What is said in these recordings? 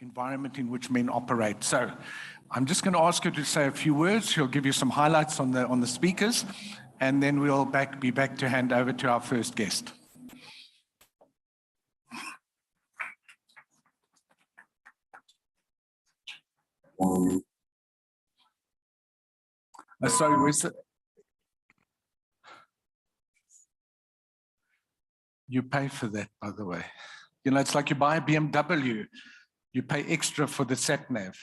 environment in which men operate. So I'm just going to ask you to say a few words. She'll give you some highlights on the speakers, and then we'll be back to hand over to our first guest. Sorry, where's the... You pay for that, by the way. You know, it's like you buy a BMW, you pay extra for the sat nav.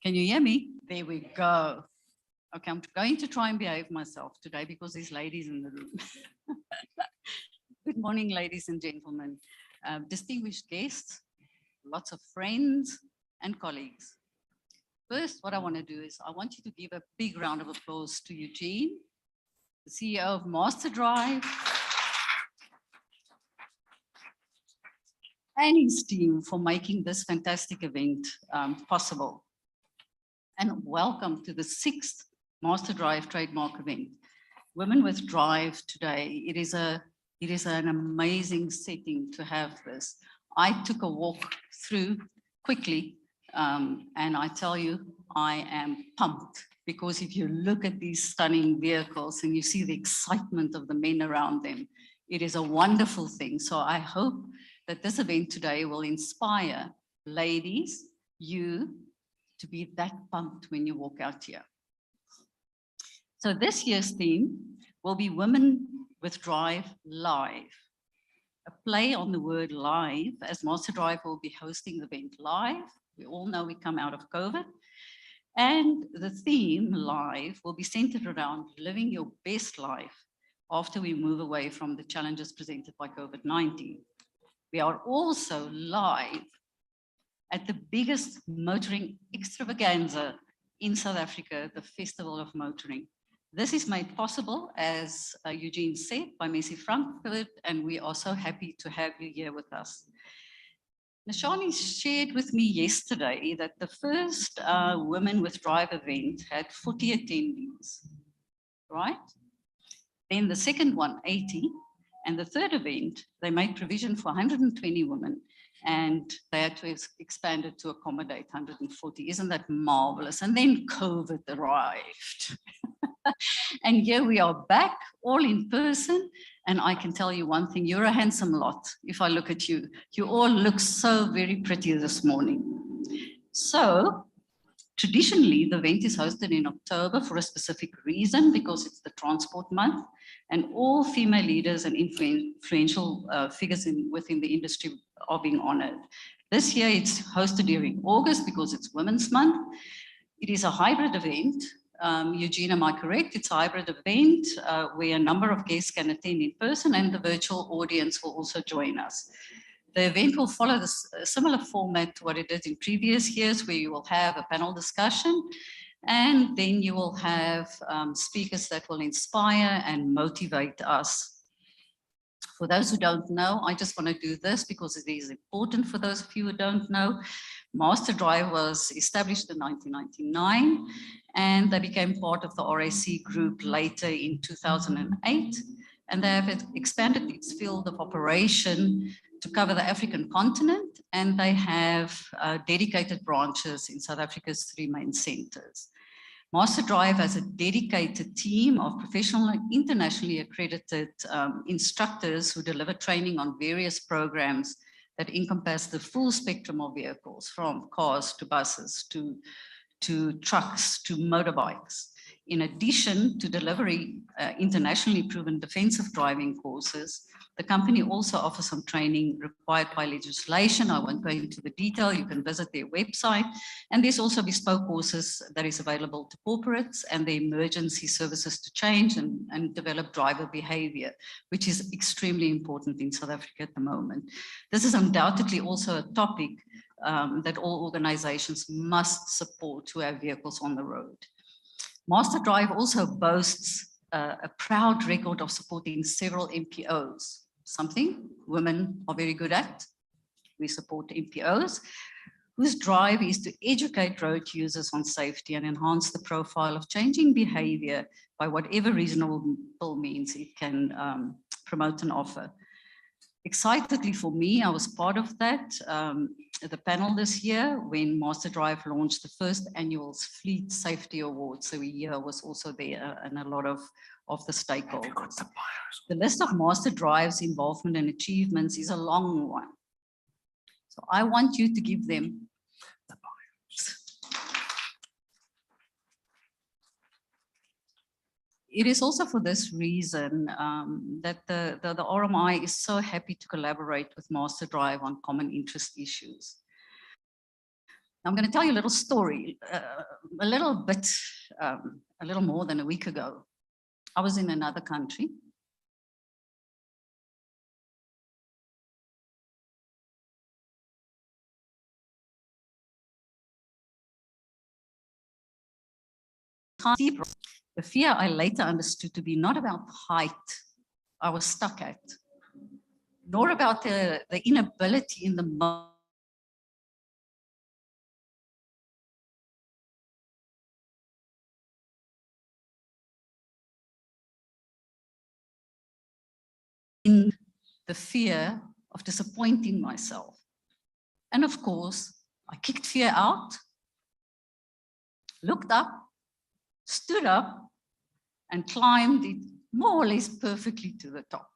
Can you hear me? There we go. Okay, I'm going to try and behave myself today because there's ladies in the room. Good morning, ladies and gentlemen, distinguished guests, lots of friends and colleagues. First, what I want to do is I want you to give a big round of applause to Eugene, the CEO of MasterDrive, and his team for making this fantastic event possible. And welcome to the 6th MasterDrive trademark event. Women with Drive today, it is an amazing setting to have this. I took a walk through quickly, and I tell you, I am pumped, because if you look at these stunning vehicles and you see the excitement of the men around them, it is a wonderful thing. So I hope that this event today will inspire ladies, you, to be that pumped when you walk out here. So this year's theme will be Women with Drive Live, a play on the word live, as MasterDrive will be hosting the event live. We all know we come out of COVID. And the theme, live, will be centered around living your best life after we move away from the challenges presented by COVID-19. We are also live at the biggest motoring extravaganza in South Africa, the Festival of Motoring. This is made possible, as Eugene said, by Messi Frankfurt, and we are so happy to have you here with us. Nishani shared with me yesterday that the first Women with Drive event had 40 attendees, right? Then the second one, 80, and the third event, they made provision for 120 women, and they had to expand it to accommodate 140. Isn't that marvelous? And then COVID arrived. And here we are back, all in person. And I can tell you one thing, you're a handsome lot. If I look at you, you all look so very pretty this morning. So traditionally, the event is hosted in October for a specific reason, because it's the transport month, and all female leaders and influential figures within the industry are being honored. This year, it's hosted during August because it's Women's Month. It is a hybrid event. Eugene, am I correct? It's a hybrid event where a number of guests can attend in person, and the virtual audience will also join us. The event will follow a similar format to what it did in previous years, where you will have a panel discussion, and then you will have speakers that will inspire and motivate us. For those who don't know, I just want to do this because it is important for those of you who don't know. MasterDrive was established in 1999, and they became part of the RAC group later in 2008. And they have expanded its field of operation to cover the African continent, and they have dedicated branches in South Africa's 3 main centers. MasterDrive has a dedicated team of professional and internationally accredited instructors who deliver training on various programs that encompass the full spectrum of vehicles, from cars to buses to trucks to motorbikes. In addition to delivering internationally proven defensive driving courses, the company also offers some training required by legislation. I won't go into the detail, you can visit their website. And there's also bespoke courses that is available to corporates and the emergency services to change and develop driver behavior, which is extremely important in South Africa at the moment. This is undoubtedly also a topic that all organizations must support who have vehicles on the road. MasterDrive also boasts a proud record of supporting several MPOs, something women are very good at. We support NPOs whose drive is to educate road users on safety and enhance the profile of changing behavior by whatever reasonable means it can promote and offer. Excitedly for me, I was part of that, the panel this year when MasterDrive launched the first annual Fleet Safety Awards. So here was also there and a lot of the stakeholders. The list of MasterDrive's involvement and achievements is a long one. So I want you to give them the bios. It is also for this reason that the RMI is so happy to collaborate with MasterDrive on common interest issues. I'm going to tell you a little story, a little more than a week ago. I was in another country. The fear I later understood to be not about height I was stuck at, nor about the inability in the in the fear of disappointing myself. And of course, I kicked fear out, looked up, stood up, and climbed it more or less perfectly to the top.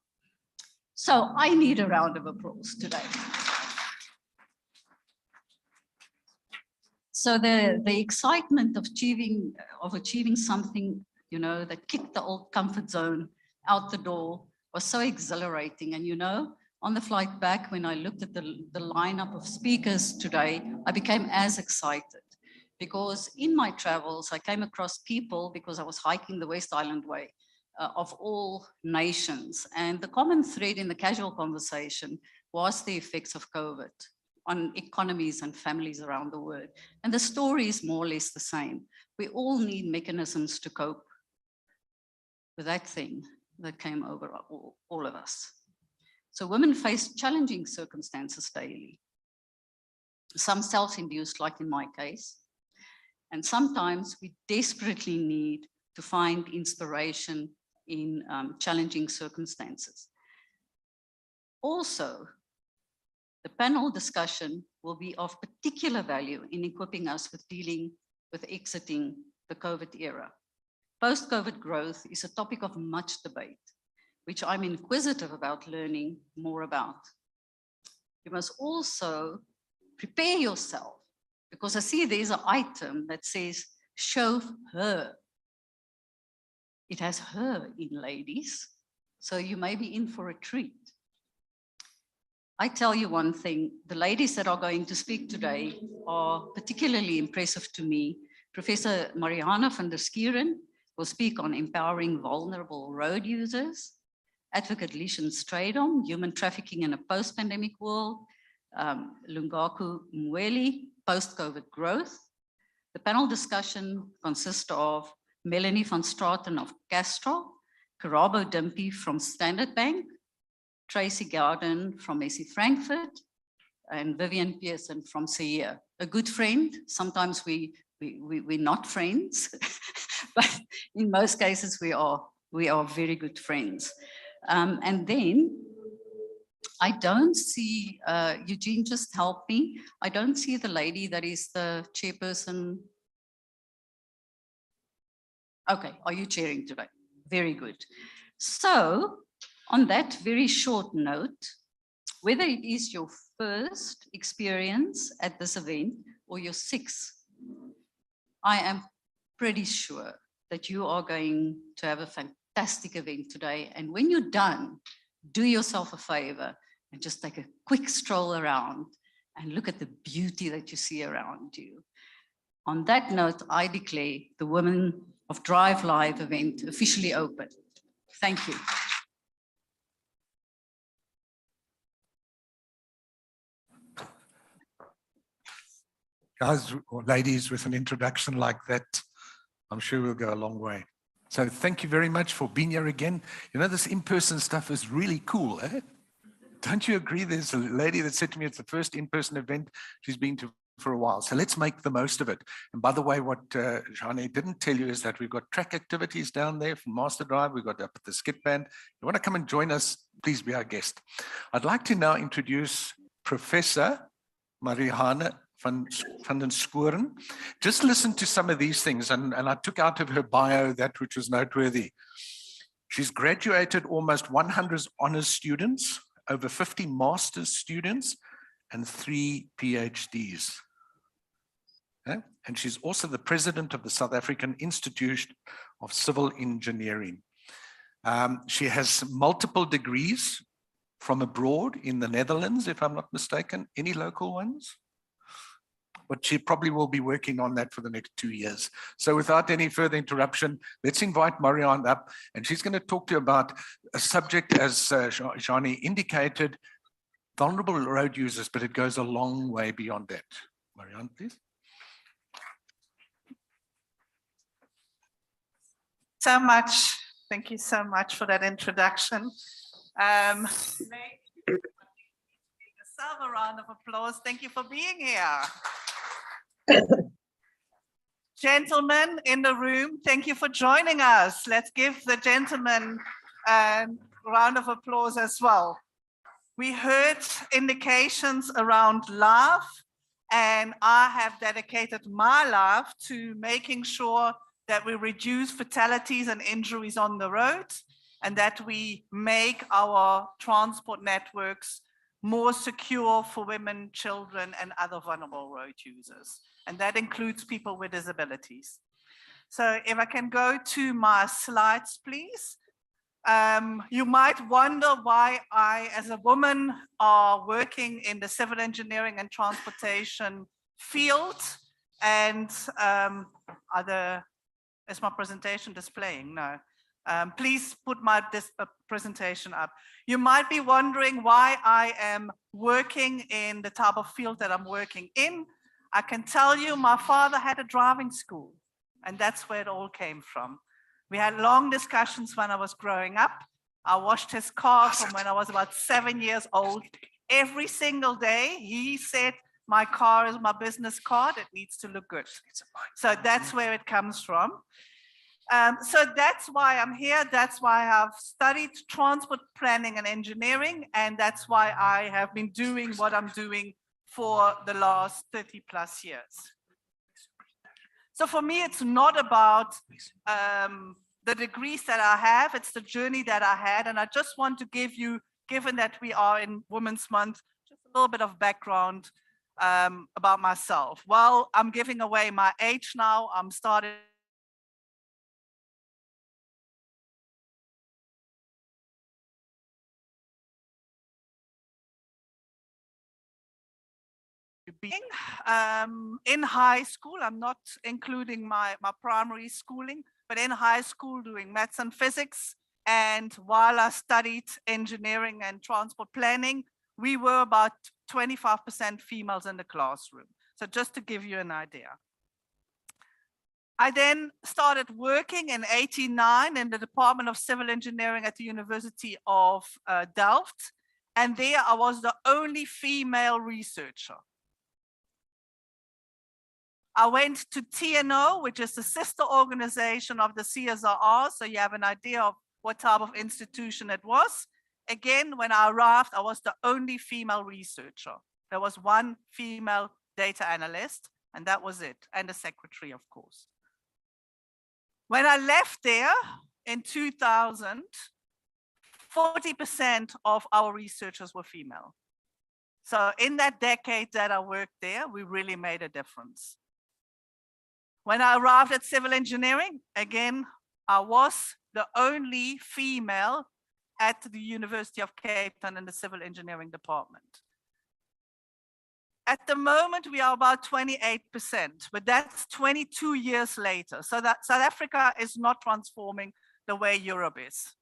So I need a round of applause today. So the excitement of achieving something, you know, that kicked the old comfort zone out the door was so exhilarating. And you know, on the flight back, when I looked at the lineup of speakers today, I became as excited. Because in my travels, I came across people, because I was hiking the West Island Way, of all nations. And the common thread in the casual conversation was the effects of COVID on economies and families around the world. And the story is more or less the same. We all need mechanisms to cope with that thing that came over all of us. So women face challenging circumstances daily. Some self-induced, like in my case. And sometimes we desperately need to find inspiration in challenging circumstances. Also, the panel discussion will be of particular value in equipping us with dealing with exiting the COVID era. Post-COVID growth is a topic of much debate, which I'm inquisitive about learning more about. You must also prepare yourself, because I see there's an item that says, show her. It has her in, ladies. So you may be in for a treat. I tell you one thing, the ladies that are going to speak today are particularly impressive to me. Professor Marianne Vanderschuren will speak on empowering vulnerable road users. Advocate Liechen Strydom, human trafficking in a post-pandemic world. Lungako Mweli, post-COVID growth. The panel discussion consists of Melanie van Straten of Castrol, Karabo Dimpie from Standard Bank, Tracy Garden from SC Frankfurt, and Vivian Pearson from CEA. A good friend. Sometimes we're not friends, but in most cases we are very good friends. And then I don't see, Eugene, just help me. I don't see the lady that is the chairperson. Okay, are you chairing today? Very good. So on that very short note, whether it is your first experience at this event or your sixth, I am pretty sure that you are going to have a fantastic event today. And when you're done, do yourself a favor and just take a quick stroll around and look at the beauty that you see around you. On that note, I declare the Women of Drive Live event officially open. Thank you. Guys or ladies, with an introduction like that, I'm sure we'll go a long way. So thank you very much for being here again. You know, this in-person stuff is really cool, eh? Don't you agree? There's a lady that said to me it's the first in-person event she's been to for a while. So let's make the most of it. And by the way, what Jane didn't tell you is that we've got track activities down there from MasterDrive. We've got up at the skip band. You want to come and join us, please be our guest. I'd like to now introduce Professor Marianne Vanderschuren. Just listen to some of these things. And I took out of her bio that which was noteworthy. She's graduated almost 100 honors students, over 50 master's students, and 3 PhDs. Okay? And she's also the president of the South African Institute of Civil Engineering. She has multiple degrees from abroad in the Netherlands, if I'm not mistaken. Any local ones? But she probably will be working on that for the next 2 years. So without any further interruption, let's invite Marianne up, and she's going to talk to you about a subject, as Shani indicated, vulnerable road users, but it goes a long way beyond that. Marianne, please. So much. Thank you so much for that introduction. Yourself a round of applause. Thank you for being here. Gentlemen in the room, thank you for joining us. Let's give the gentlemen a round of applause as well. We heard indications around love, and I have dedicated my life to making sure that we reduce fatalities and injuries on the road, and that we make our transport networks more secure for women, children, and other vulnerable road users. And that includes people with disabilities. So if I can go to my slides, please. You might wonder why I, as a woman, are working in the civil engineering and transportation field. And is my presentation displaying? No. Please put my presentation up. You might be wondering why I am working in the type of field that I'm working in. I can tell you my father had a driving school, and that's where it all came from. We had long discussions when I was growing up. I washed his car from when I was about 7 years old. Every single day, he said, my car is my business card, it needs to look good. So that's where it comes from. So that's why I'm here. That's why I've studied transport planning and engineering, and that's why I have been doing what I'm doing for the last 30 plus years. So for me, it's not about the degrees that I have, it's the journey that I had. And I just want to give you, given that we are in Women's Month, just a little bit of background about myself. Well, I'm giving away my age now. I'm starting being in high school. I'm not including my primary schooling, but in high school doing maths and physics. And while I studied engineering and transport planning, we were about 25% females in the classroom. So just to give you an idea. I then started working in '89 in the Department of Civil Engineering at the University of Delft. And there I was the only female researcher. I went to TNO, which is the sister organization of the CSRR, so you have an idea of what type of institution it was. Again, when I arrived, I was the only female researcher. There was one female data analyst, and that was it, and the secretary, of course. When I left there in 2000, 40% of our researchers were female. So in that decade that I worked there, we really made a difference. When I arrived at civil engineering, again, I was the only female at the University of Cape Town in the civil engineering department. At the moment, we are about 28%, but that's 22 years later. So that South Africa is not transforming the way Europe is.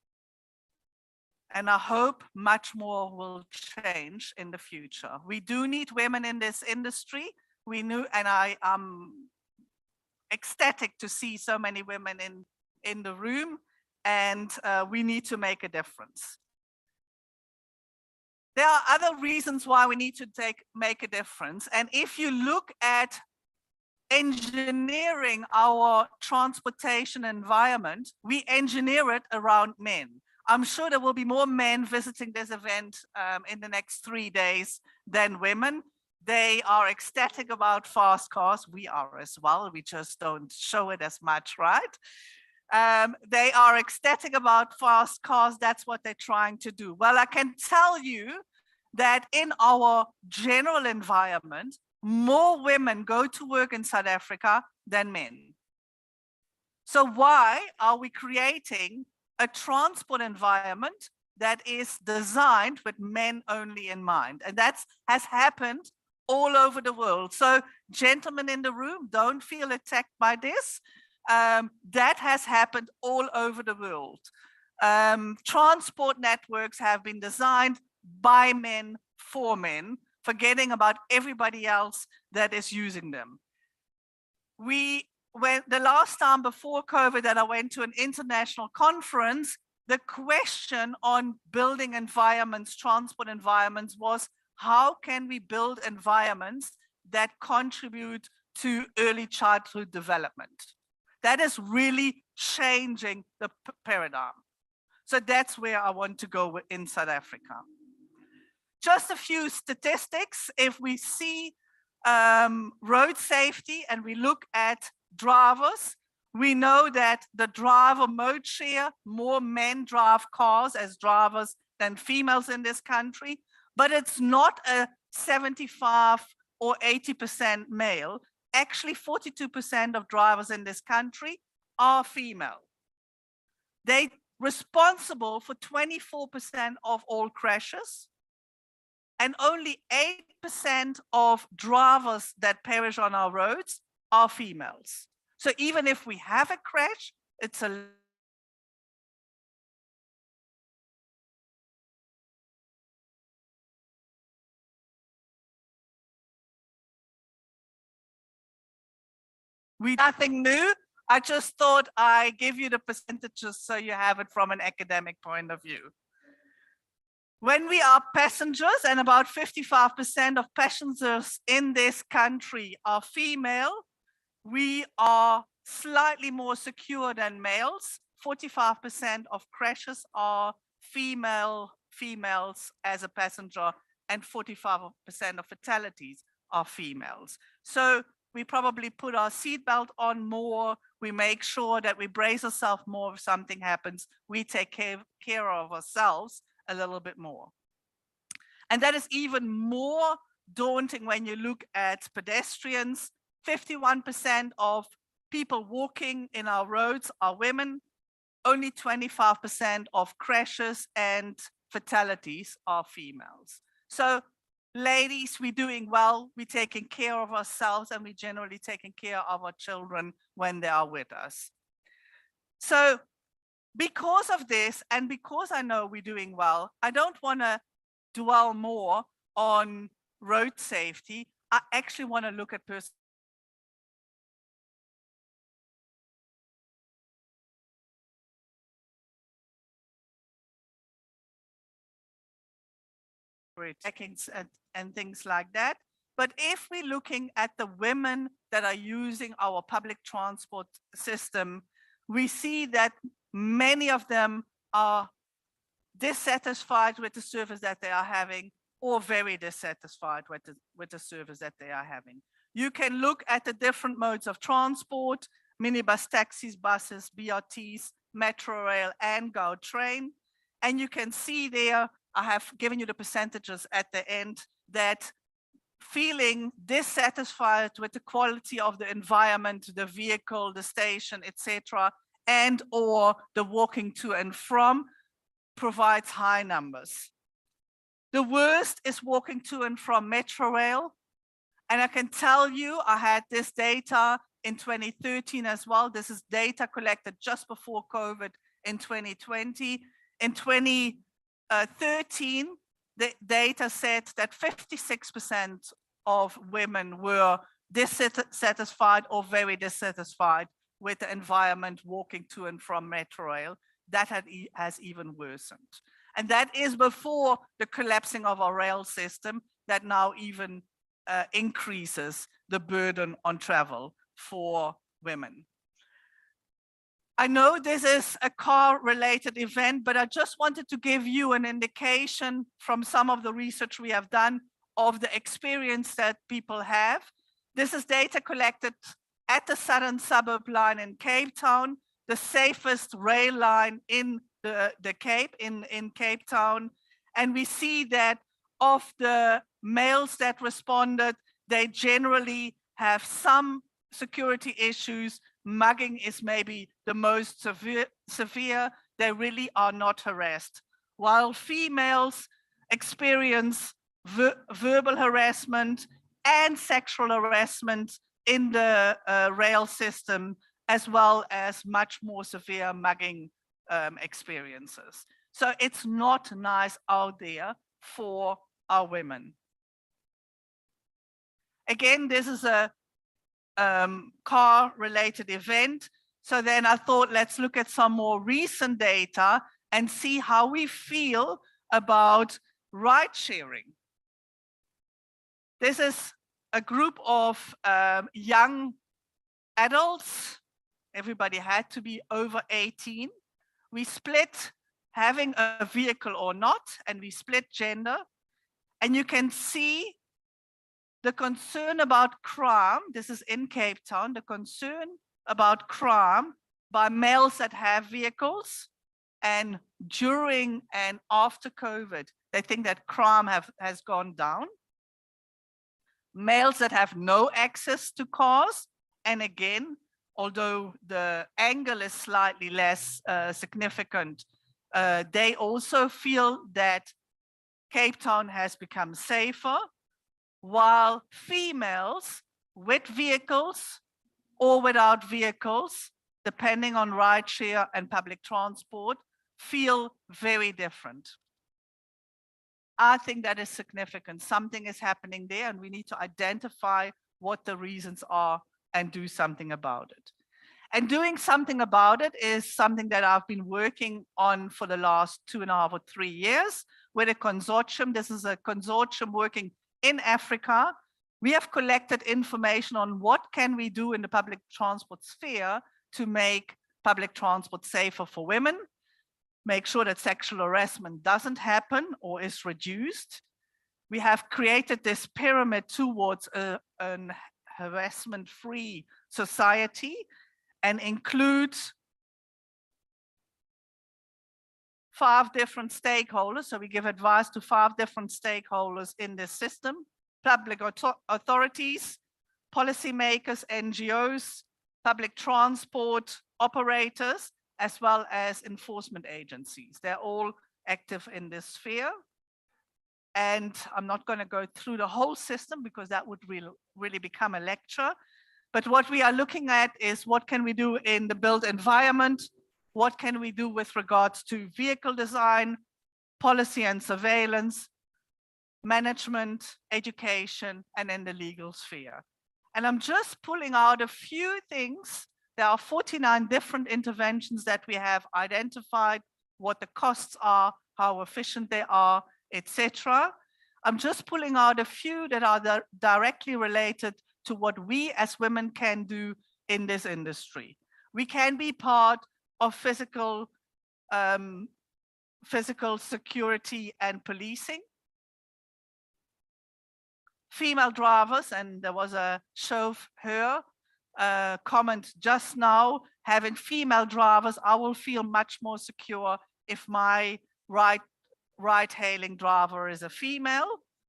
And I hope much more will change in the future. We do need women in this industry. We knew, and I am ecstatic to see so many women in the room, and we need to make a difference. There are other reasons why we need to make a difference. And if you look at engineering our transportation environment, we engineer it around men. I'm sure there will be more men visiting this event in the next 3 days than women. They are ecstatic about fast cars. We are as well. We just don't show it as much, right? They are ecstatic about fast cars. That's what they're trying to do. Well, I can tell you that in our general environment, more women go to work in South Africa than men. So why are we creating a transport environment that is designed with men only in mind? And that has happened all over the world. So gentlemen in the room, don't feel attacked by this. That has happened all over the world. Transport networks have been designed by men for men, forgetting about everybody else that is using them. When the last time before COVID that I went to an international conference, the question on building environments, transport environments, was how can we build environments that contribute to early childhood development? That is really changing the paradigm. So that's where I want to go in South Africa. Just a few statistics. If we see road safety and we look at drivers, we know that the driver mode share, more men drive cars as drivers than females in this country, but it's not a 75 or 80% male. Actually, 42% of drivers in this country are female. They're responsible for 24% of all crashes, and only 8% of drivers that perish on our roads are females. So even if we have a crash, it's a nothing new. I just thought I give you the percentages so you have it from an academic point of view. When we are passengers, and about 55% of passengers in this country are female, we are slightly more secure than males. 45% of crashes are females as a passenger, and 45% of fatalities are females. So we probably put our seatbelt on more. We make sure that we brace ourselves more if something happens. We take care of ourselves a little bit more. And that is even more daunting when you look at pedestrians. 51% of people walking in our roads are women. Only 25% of crashes and fatalities are females. So ladies, we're doing well. We're taking care of ourselves, and we're generally taking care of our children when they are with us. So because of this, and because I know we're doing well, I don't want to dwell more on road safety. I actually want to look at checkings and things like that. But if we're looking at the women that are using our public transport system, we see that many of them are dissatisfied with the service that they are having, or very dissatisfied with the service that they are having. You can look at the different modes of transport: minibus, taxis, buses, BRTs, metro rail, and GO train. And you can see there, I have given you the percentages at the end, that feeling dissatisfied with the quality of the environment, the vehicle, the station, etc., and or the walking to and from, provides high numbers. The worst is walking to and from metro rail. And I can tell you, I had this data in 2013 as well. This is data collected just before COVID in 2020. In 2013, the data said that 56% of women were dissatisfied or very dissatisfied with the environment walking to and from metro rail. That has even worsened. And that is before the collapsing of our rail system that now even increases the burden on travel for women. I know this is a car-related event, but I just wanted to give you an indication from some of the research we have done of the experience that people have. This is data collected at the Southern Suburb line in Cape Town, the safest rail line in the Cape, in Cape Town. And we see that of the males that responded, they generally have some security issues. Mugging is maybe the most severe. They really are not harassed. While females experience verbal harassment and sexual harassment in the rail system, as well as much more severe mugging experiences. So it's not nice out there for our women. Again, this is a car-related event. So then I thought, let's look at some more recent data and see how we feel about ride sharing. This is a group of young adults. Everybody had to be over 18. We split having a vehicle or not, and we split gender. And you can see the concern about crime. This is in Cape Town, the concern about crime by males that have vehicles. And during and after COVID, they think that crime has gone down. Males that have no access to cars, and again, although the angle is slightly less significant, they also feel that Cape Town has become safer, while females with vehicles or without vehicles, depending on rideshare and public transport, feel very different. I think that is significant. Something is happening there, and we need to identify what the reasons are and do something about it. And doing something about it is something that I've been working on for the last 2.5 or 3 years with a consortium. This is a consortium working in Africa. We have collected information on what can we do in the public transport sphere to make public transport safer for women, make sure that sexual harassment doesn't happen or is reduced. We have created this pyramid towards an harassment-free society and includes 5 different stakeholders. So we give advice to 5 different stakeholders in this system: public authorities, policymakers, NGOs, public transport operators, as well as enforcement agencies. They're all active in this sphere. And I'm not going to go through the whole system because that would really become a lecture. But what we are looking at is what can we do in the built environment? What can we do with regards to vehicle design, policy and surveillance, management, education, and in the legal sphere. And I'm just pulling out a few things. There are 49 different interventions that we have identified, what the costs are, how efficient they are, etc. I'm just pulling out a few that are directly related to what we as women can do in this industry. We can be part of physical security and policing. Female drivers, and there was a chauffeur comment just now, having female drivers, I will feel much more secure if my ride-hailing driver is a female,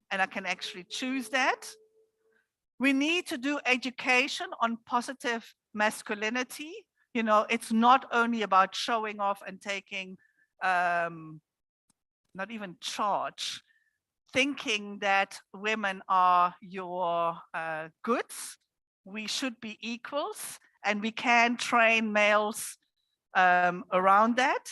and I can actually choose that. We need to do education on positive masculinity. You know, it's not only about showing off and taking, not even charge, thinking that women are your goods. We should be equals, and we can train males around that.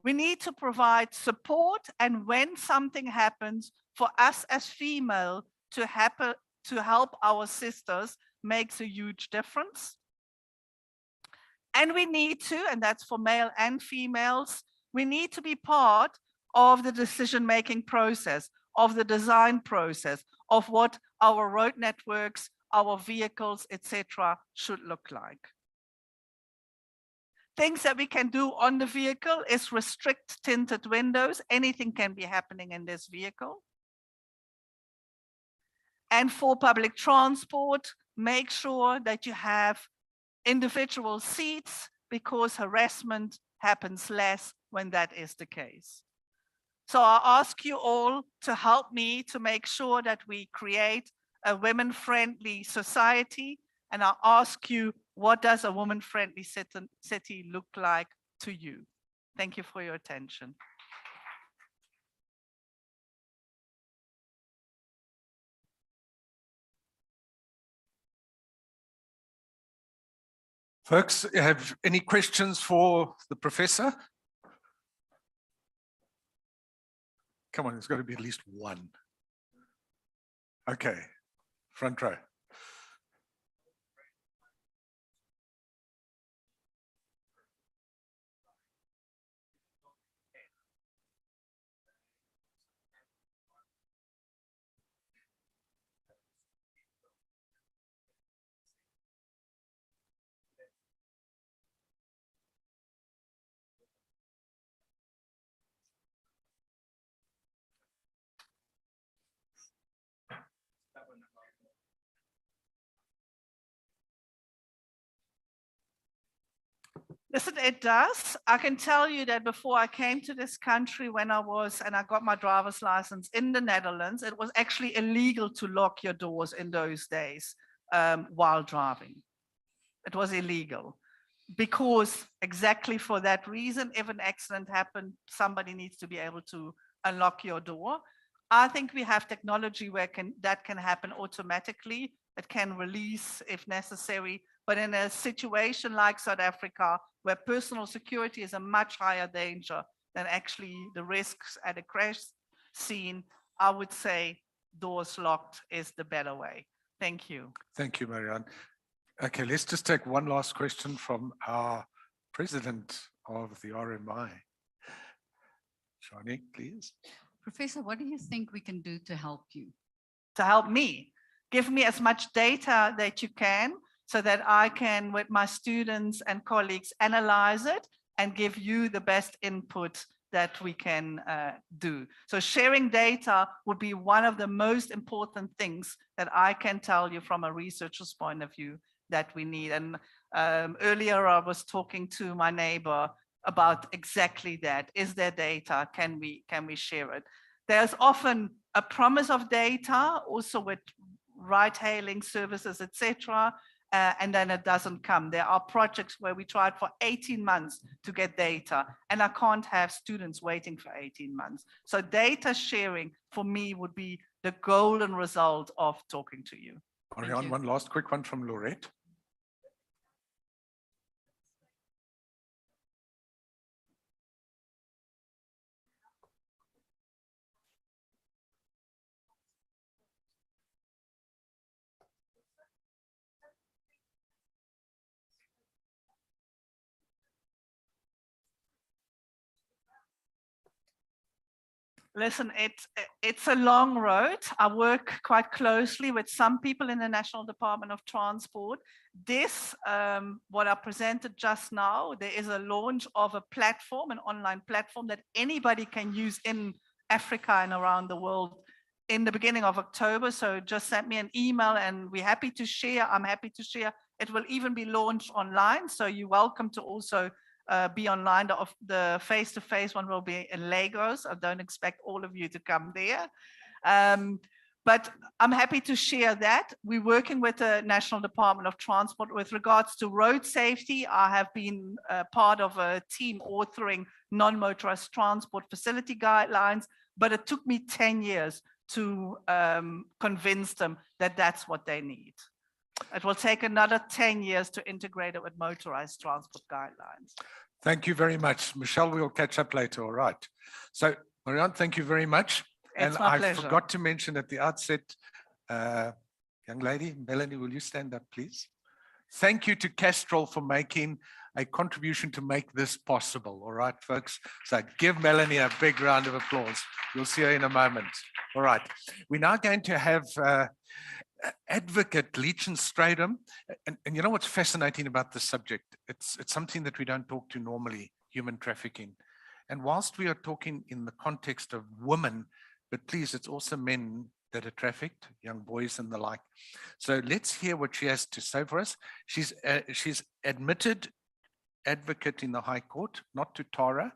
We need to provide support, and when something happens, for us as female to help our sisters makes a huge difference. And we need to, and that's for male and females, we need to be part of the decision-making process, of the design process, of what our road networks, our vehicles, etc., should look like. Things that we can do on the vehicle is restrict tinted windows. Anything can be happening in this vehicle. And for public transport, make sure that you have individual seats, because harassment happens less when that is the case. So I ask you all to help me to make sure that we create a women-friendly society. And I ask you, what does a woman-friendly city look like to you? Thank you for your attention. Folks, have any questions for the professor? Come on, there's got to be at least one. Okay, front row. Listen, it does. I can tell you that before I came to this country, when I got my driver's license in the Netherlands, it was actually illegal to lock your doors in those days while driving. It was illegal because exactly for that reason, if an accident happened, somebody needs to be able to unlock your door. I think we have technology where that can happen automatically. It can release if necessary. But in a situation like South Africa, where personal security is a much higher danger than actually the risks at a crash scene, I would say doors locked is the better way. Thank you. Thank you, Marianne. Okay, let's just take one last question from our president of the RMI. Shani, please. Professor, what do you think we can do to help you? To help me, give me as much data that you can, so that I can, with my students and colleagues, analyze it and give you the best input that we can do. So sharing data would be one of the most important things that I can tell you from a researcher's point of view that we need. And earlier I was talking to my neighbor about exactly that. Is there data? Can we share it? There's often a promise of data also with ride-hailing services, etc. And then it doesn't come. There are projects where we tried for 18 months to get data, and I can't have students waiting for 18 months. So data sharing for me would be the golden result of talking to you. Marianne, one last quick one from Laurette. Listen, it's a long road. I work quite closely with some people in the National Department of Transport. This, what I presented just now, there is a launch of a platform, an online platform that anybody can use in Africa and around the world in the beginning of October. So just send me an email and we're happy to share. I'm happy to share. It will even be launched online. So you're welcome to also be online. The face-to-face one will be in Lagos. I don't expect all of you to come there. But I'm happy to share that. We're working with the National Department of Transport with regards to road safety. I have been part of a team authoring non-motorized transport facility guidelines, but it took me 10 years to convince them that that's what they need. It will take another 10 years to integrate it with motorized transport guidelines. Thank you very much. Michelle, we'll catch up later. All right. So, Marianne, thank you very much. It's and my I pleasure. forgot to mention at the outset, young lady, Melanie, will you stand up, please? Thank you to Castrol for making a contribution to make this possible. All right, folks. So give Melanie a big round of applause. You'll see her in a moment. All right. We're now going to have advocate Liechen Strydom. And you know what's fascinating about this subject? It's something that we don't talk to normally, human trafficking. And whilst we are talking in the context of women, but please, it's also men that are trafficked, young boys and the like. So let's hear what she has to say for us. She's admitted advocate in the High Court, not to Tara.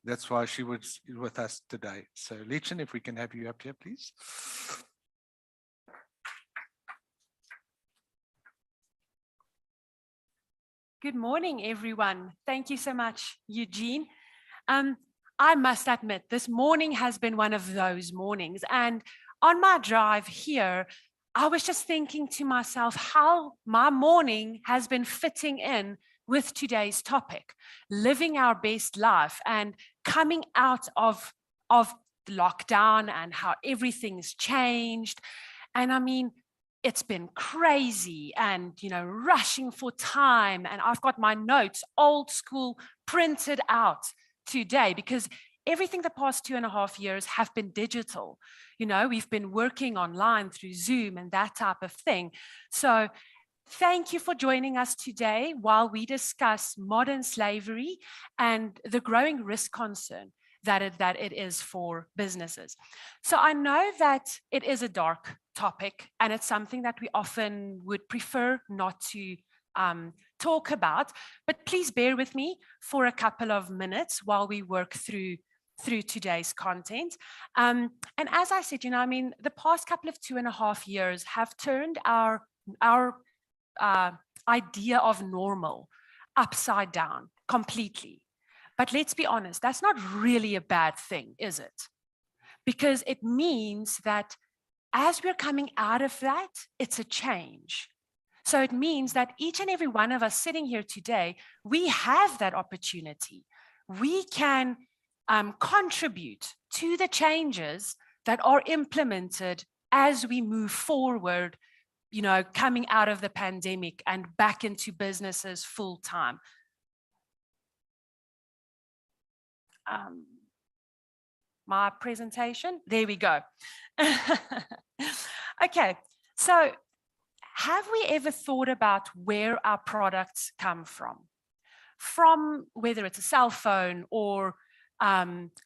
That's why she was with us today. So Liechen, if we can have you up here, please. Good morning, everyone. Thank you so much, Eugene. I must admit, this morning has been one of those mornings. And on my drive here, I was just thinking to myself how my morning has been fitting in with today's topic, living our best life and coming out of lockdown and how everything's changed. And I mean, it's been crazy and, you know, rushing for time. And I've got my notes, old school, printed out today because everything the past 2.5 years have been digital. You know, we've been working online through Zoom and that type of thing. So thank you for joining us today while we discuss modern slavery and the growing risk concern that it is for businesses. So I know that it is a dark topic and it's something that we often would prefer not to talk about, but please bear with me for a couple of minutes while we work through today's content. And as I said, you know, I mean, the past couple of 2.5 years have turned our idea of normal upside down completely. But let's be honest, that's not really a bad thing, is it? Because it means that as we're coming out of that, it's a change. So it means that each and every one of us sitting here today, we have that opportunity. We can contribute to the changes that are implemented as we move forward, you know, coming out of the pandemic and back into businesses full time. My presentation, there we go. Okay, so have we ever thought about where our products come from? From whether it's a cell phone or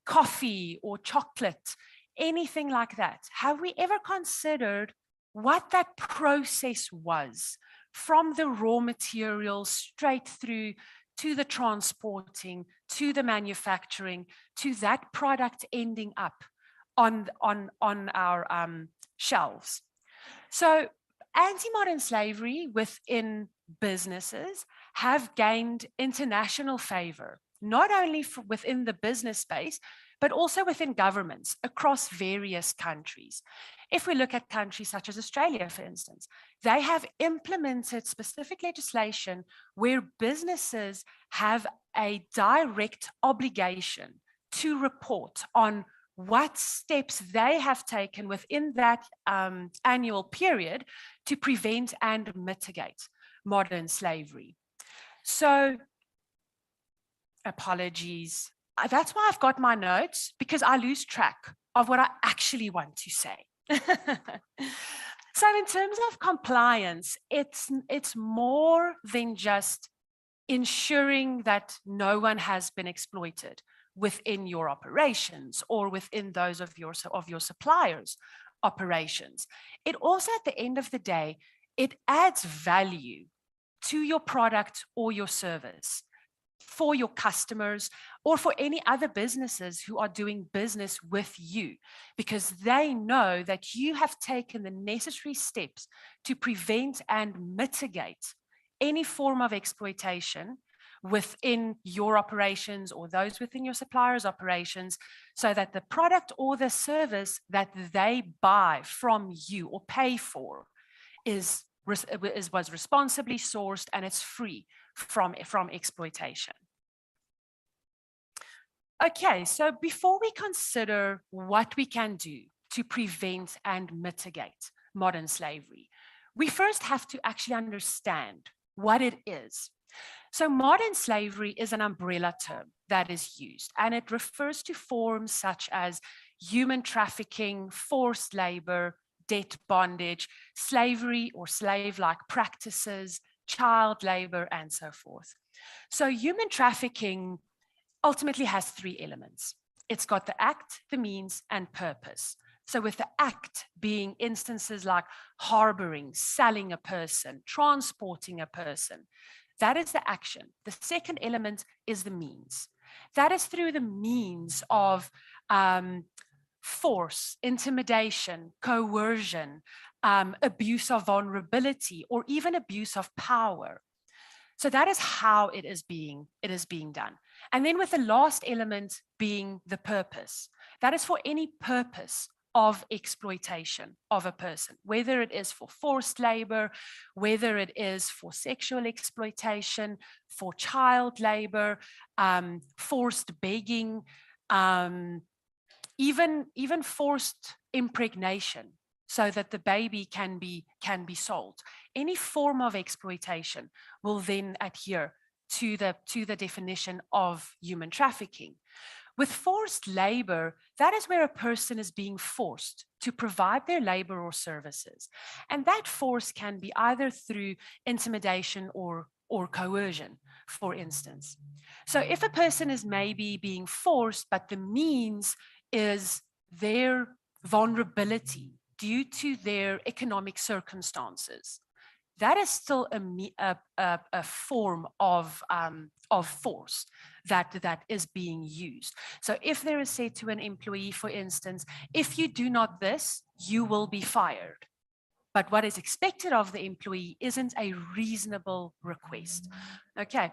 coffee or chocolate, anything like that. Have we ever considered what that process was from the raw materials straight through to the transporting, to the manufacturing, to that product ending up on our shelves? So anti-modern slavery within businesses have gained international favor, not only within the business space, but also within governments across various countries. If we look at countries such as Australia, for instance, they have implemented specific legislation where businesses have a direct obligation to report on what steps they have taken within that annual period to prevent and mitigate modern slavery. So, apologies. That's why I've got my notes, because I lose track of what I actually want to say. So in terms of compliance, it's more than just ensuring that no one has been exploited within your operations or within those of your suppliers' operations. It also, at the end of the day, it adds value to your product or your service for your customers or for any other businesses who are doing business with you, because they know that you have taken the necessary steps to prevent and mitigate any form of exploitation within your operations or those within your suppliers' operations, so that the product or the service that they buy from you or pay for was responsibly sourced and it's free from exploitation. Okay, so before we consider what we can do to prevent and mitigate modern slavery, we first have to actually understand what it is So modern slavery is an umbrella term that is used, and it refers to forms such as human trafficking, forced labor, debt bondage, slavery or slave-like practices, child labor, and so forth. So human trafficking ultimately has three elements. It's got the act, the means, and purpose. So with the act being instances like harboring, selling a person, transporting a person, that is the action. The second element is the means. That is through the means of force, intimidation, coercion, abuse of vulnerability, or even abuse of power. So that is how it is being done. And then with the last element being the purpose. That is for any purpose of exploitation of a person, whether it is for forced labor, whether it is for sexual exploitation, for child labor, forced begging, even forced impregnation, so that the baby can be sold. Any form of exploitation will then adhere to the definition of human trafficking. With forced labor, that is where a person is being forced to provide their labor or services. And that force can be either through intimidation or coercion, for instance. So if a person is maybe being forced, but the means is their vulnerability due to their economic circumstances, that is still a form of force that is being used. So if there is said to an employee, for instance, if you do not this, you will be fired. But what is expected of the employee isn't a reasonable request. Okay,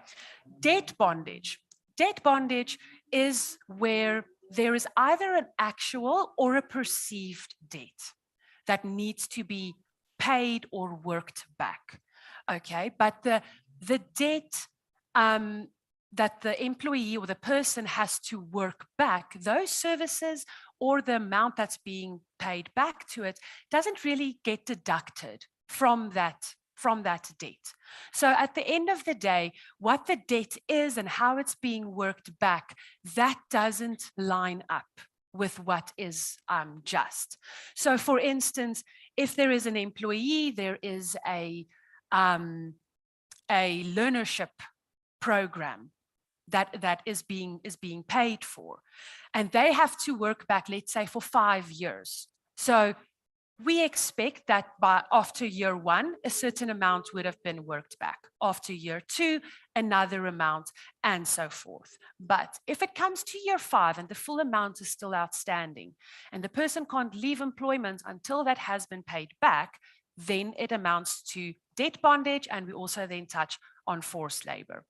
debt bondage. Debt bondage is where there is either an actual or a perceived debt that needs to be paid or worked back. Okay, but the debt that the employee or the person has to work back, those services or the amount that's being paid back to it doesn't really get deducted from that debt. So at the end of the day, what the debt is and how it's being worked back, that doesn't line up with what is just. So for instance, if there is an employee, there is a learnership program that is being paid for, and they have to work back, let's say, for 5 years. So we expect that after year 1, a certain amount would have been worked back. After year 2, another amount, and so forth. But if it comes to year 5 and the full amount is still outstanding, and the person can't leave employment until that has been paid back, then it amounts to debt bondage, and we also then touch on forced labor.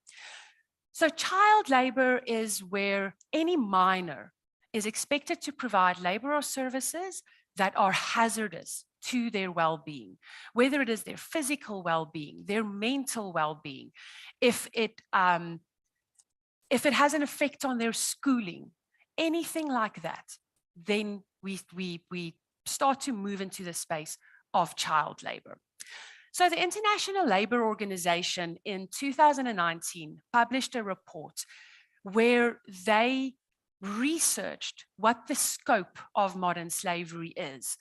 So child labor is where any minor is expected to provide labor or services that are hazardous to their well-being, whether it is their physical well-being, their mental well-being, if it has an effect on their schooling, anything like that, then we start to move into the space of child labor. So the International Labour Organization in 2019 published a report where they researched what the scope of modern slavery is.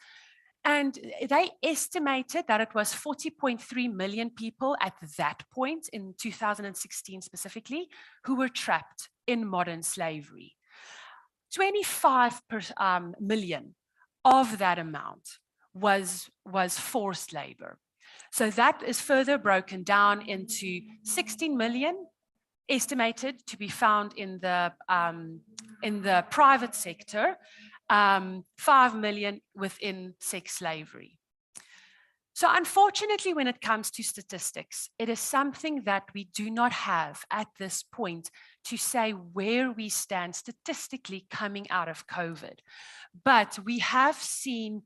And they estimated that it was 40.3 million people at that point in 2016 specifically who were trapped in modern slavery. 25 million of that amount was forced labor. So that is further broken down into 16 million estimated to be found in the private sector, 5 million within sex slavery. So unfortunately, when it comes to statistics, it is something that we do not have at this point to say where we stand statistically coming out of COVID. But we have seen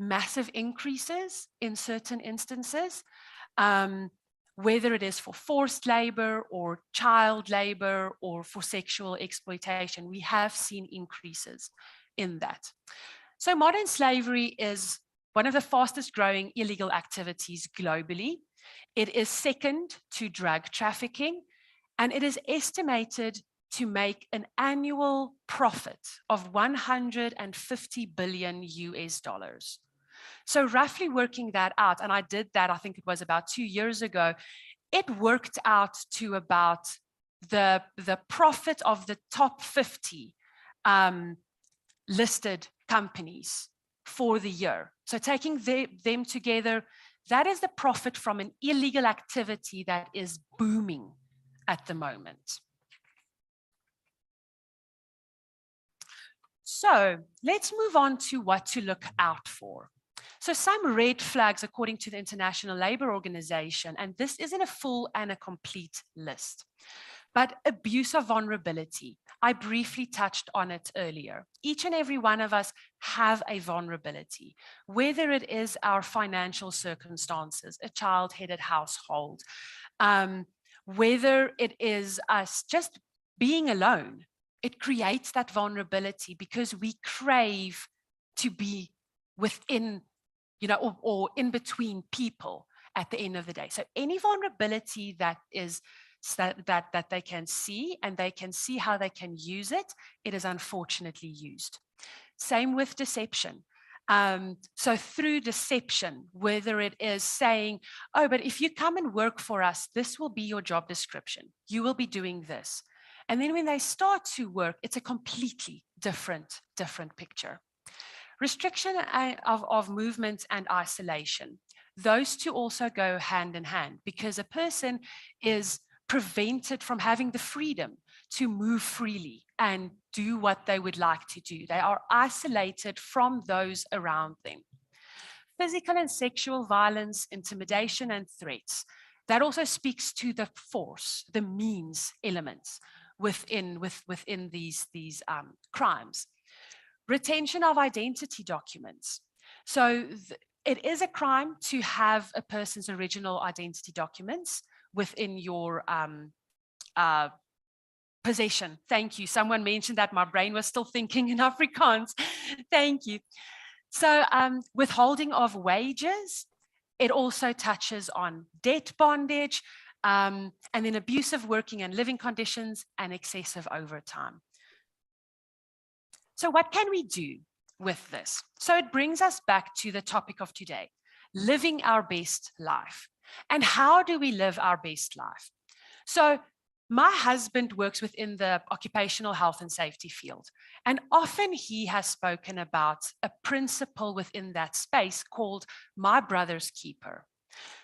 massive increases in certain instances, whether it is for forced labor or child labor or for sexual exploitation. We have seen increases in that. So modern slavery is one of the fastest growing illegal activities globally. It is second to drug trafficking, and it is estimated to make an annual profit of 150 billion US dollars. So roughly working that out, and I did that, I think it was about 2 years ago, it worked out to about the profit of the top 50 listed companies for the year. So taking them together, that is the profit from an illegal activity that is booming at the moment. So let's move on to what to look out for. So some red flags according to the International Labour Organization, and this isn't a full and a complete list, but abuse of vulnerability. I briefly touched on it earlier. Each and every one of us have a vulnerability, whether it is our financial circumstances, a child-headed household, whether it is us just being alone. It creates that vulnerability because we crave to be within, or in between people at the end of the day. So any vulnerability that is that they can see, and they can see how they can use it, it is unfortunately used. Same with deception. So through deception, whether it is saying, oh, but if you come and work for us, this will be your job description. You will be doing this. And then when they start to work, it's a completely different picture. Restriction of movement and isolation. Those two also go hand in hand, because a person is prevented from having the freedom to move freely and do what they would like to do. They are isolated from those around them. Physical and sexual violence, intimidation, and threats. That also speaks to the force, the means elements within these crimes. Retention of identity documents. So it is a crime to have a person's original identity documents within your possession. Thank you. Someone mentioned that. My brain was still thinking in Afrikaans. Thank you. So withholding of wages. It also touches on debt bondage, and then abusive working and living conditions and excessive overtime. So what can we do with this? So it brings us back to the topic of today, living our best life. And how do we live our best life? So my husband works within the occupational health and safety field, and often he has spoken about a principle within that space called my brother's keeper.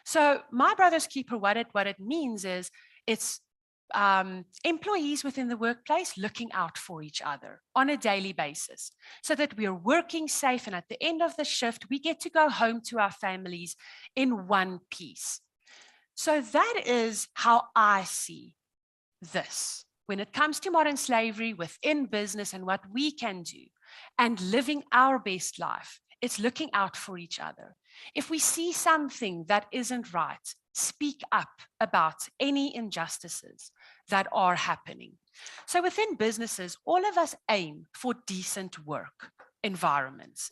So my brother's keeper, what it means is it's employees within the workplace looking out for each other on a daily basis so that we are working safe, and at the end of the shift, we get to go home to our families in one piece. So that is how I see this when it comes to modern slavery within business and what we can do and living our best life. It's looking out for each other. If we see something that isn't right, speak up about any injustices that are happening. So within businesses, all of us aim for decent work environments.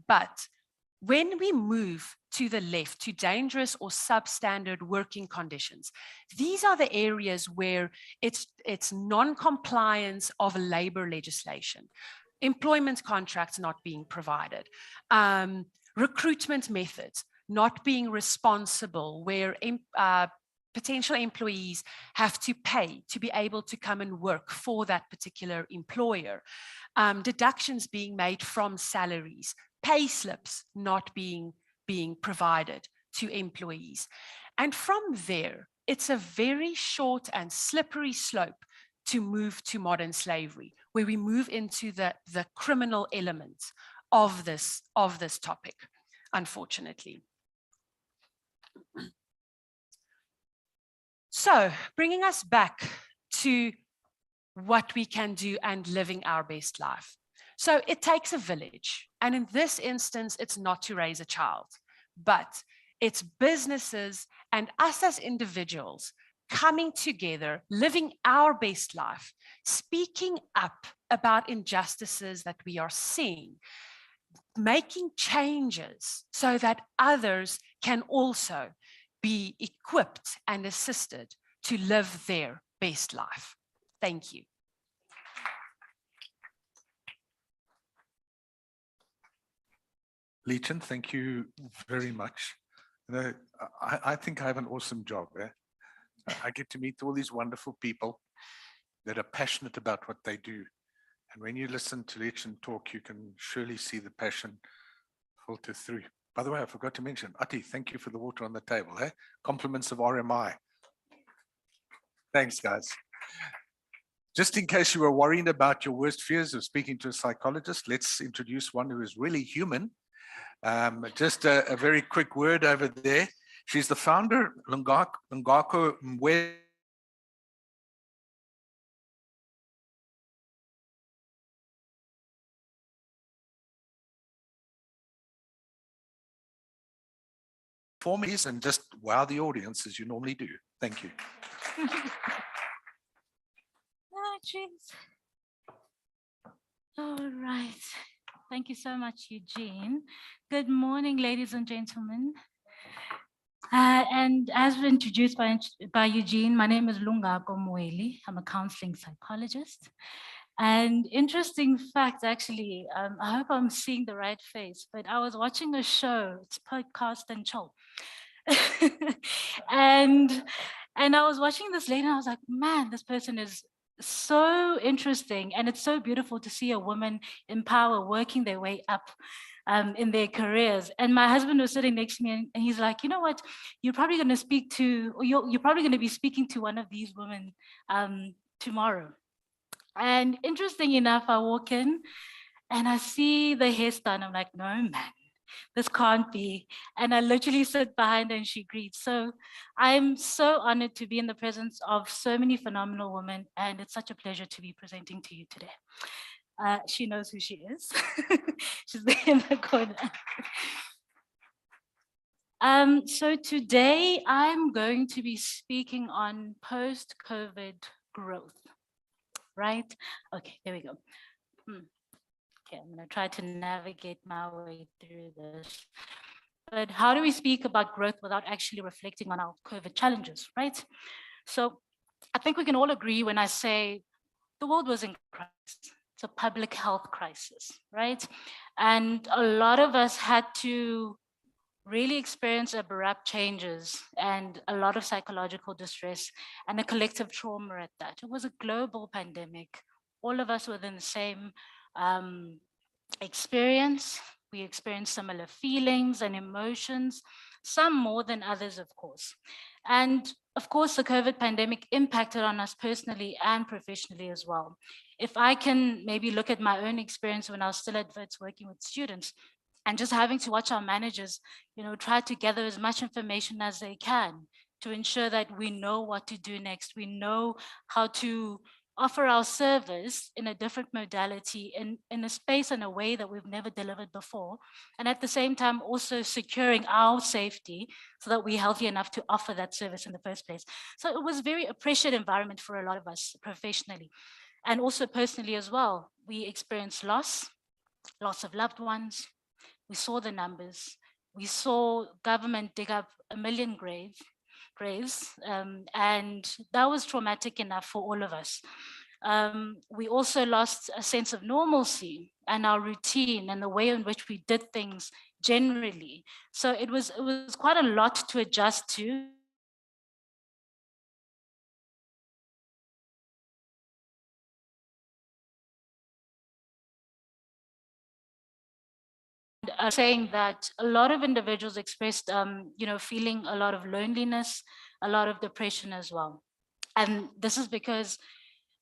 But when we move to the left, to dangerous or substandard working conditions, these are the areas where it's non-compliance of labor legislation, employment contracts not being provided, recruitment methods not being responsible, where potential employees have to pay to be able to come and work for that particular employer, deductions being made from salaries, pay slips not being provided to employees. And from there, it's a very short and slippery slope to move to modern slavery, where we move into the criminal elements of this topic, unfortunately. So bringing us back to what we can do and living our best life. So it takes a village. And in this instance, it's not to raise a child, but it's businesses and us as individuals coming together, living our best life, speaking up about injustices that we are seeing, making changes so that others can also be equipped and assisted to live their best life. Thank you. Liechen, thank you very much. You know, I think I have an awesome job. I get to meet all these wonderful people that are passionate about what they do. And when you listen to Liechen talk, you can surely see the passion filter through. By the way, I forgot to mention, Ati, thank you for the water on the table. Compliments of RMI. Thanks, guys. Just in case you were worried about your worst fears of speaking to a psychologist, let's introduce one who is really human. Just a very quick word over there. She's the founder, Lungako Mweli. And just wow the audience as you normally do. Thank you. Oh, jeez. All right. Thank you so much, Eugene. Good morning, ladies and gentlemen. And as introduced by Eugene, my name is Lungako Mweli. I'm a counseling psychologist. And interesting fact, actually, I hope I'm seeing the right face, but I was watching a show, it's Podcast and Chill. and I was watching this lady and I was like, man, this person is so interesting. And it's so beautiful to see a woman in power working their way up in their careers. And my husband was sitting next to me and he's like, you know what, you're probably going to speak to, or you're probably going to be speaking to one of these women tomorrow. And interesting enough, I walk in and I see the hairstyle. I'm like, no, man, this can't be. And I literally sit behind her and she greets. So I'm so honored to be in the presence of so many phenomenal women. And it's such a pleasure to be presenting to you today. She knows who she is. She's there in the corner. So today I'm going to be speaking on post-COVID growth. Right? Okay, there we go. Okay, I'm going to try to navigate my way through this. But how do we speak about growth without actually reflecting on our COVID challenges, right? So I think we can all agree when I say the world was in crisis. It's a public health crisis, right? And a lot of us had to really experience abrupt changes and a lot of psychological distress and a collective trauma at that. It was a global pandemic. All of us were in the same experience. We experienced similar feelings and emotions, some more than others, of course. And of course, the COVID pandemic impacted on us personally and professionally as well. If I can maybe look at my own experience when I was still at Wits working with students, and just having to watch our managers, try to gather as much information as they can to ensure that we know what to do next. We know how to offer our service in a different modality, in a space and a way that we've never delivered before. And at the same time, also securing our safety so that we're healthy enough to offer that service in the first place. So it was a very pressured environment for a lot of us professionally and also personally as well. We experienced loss of loved ones. We saw the numbers. We saw government dig up 1 million graves, and that was traumatic enough for all of us. We also lost a sense of normalcy and our routine and the way in which we did things generally. So it was quite a lot to adjust to. Saying that a lot of individuals expressed, feeling a lot of loneliness, a lot of depression as well. And this is because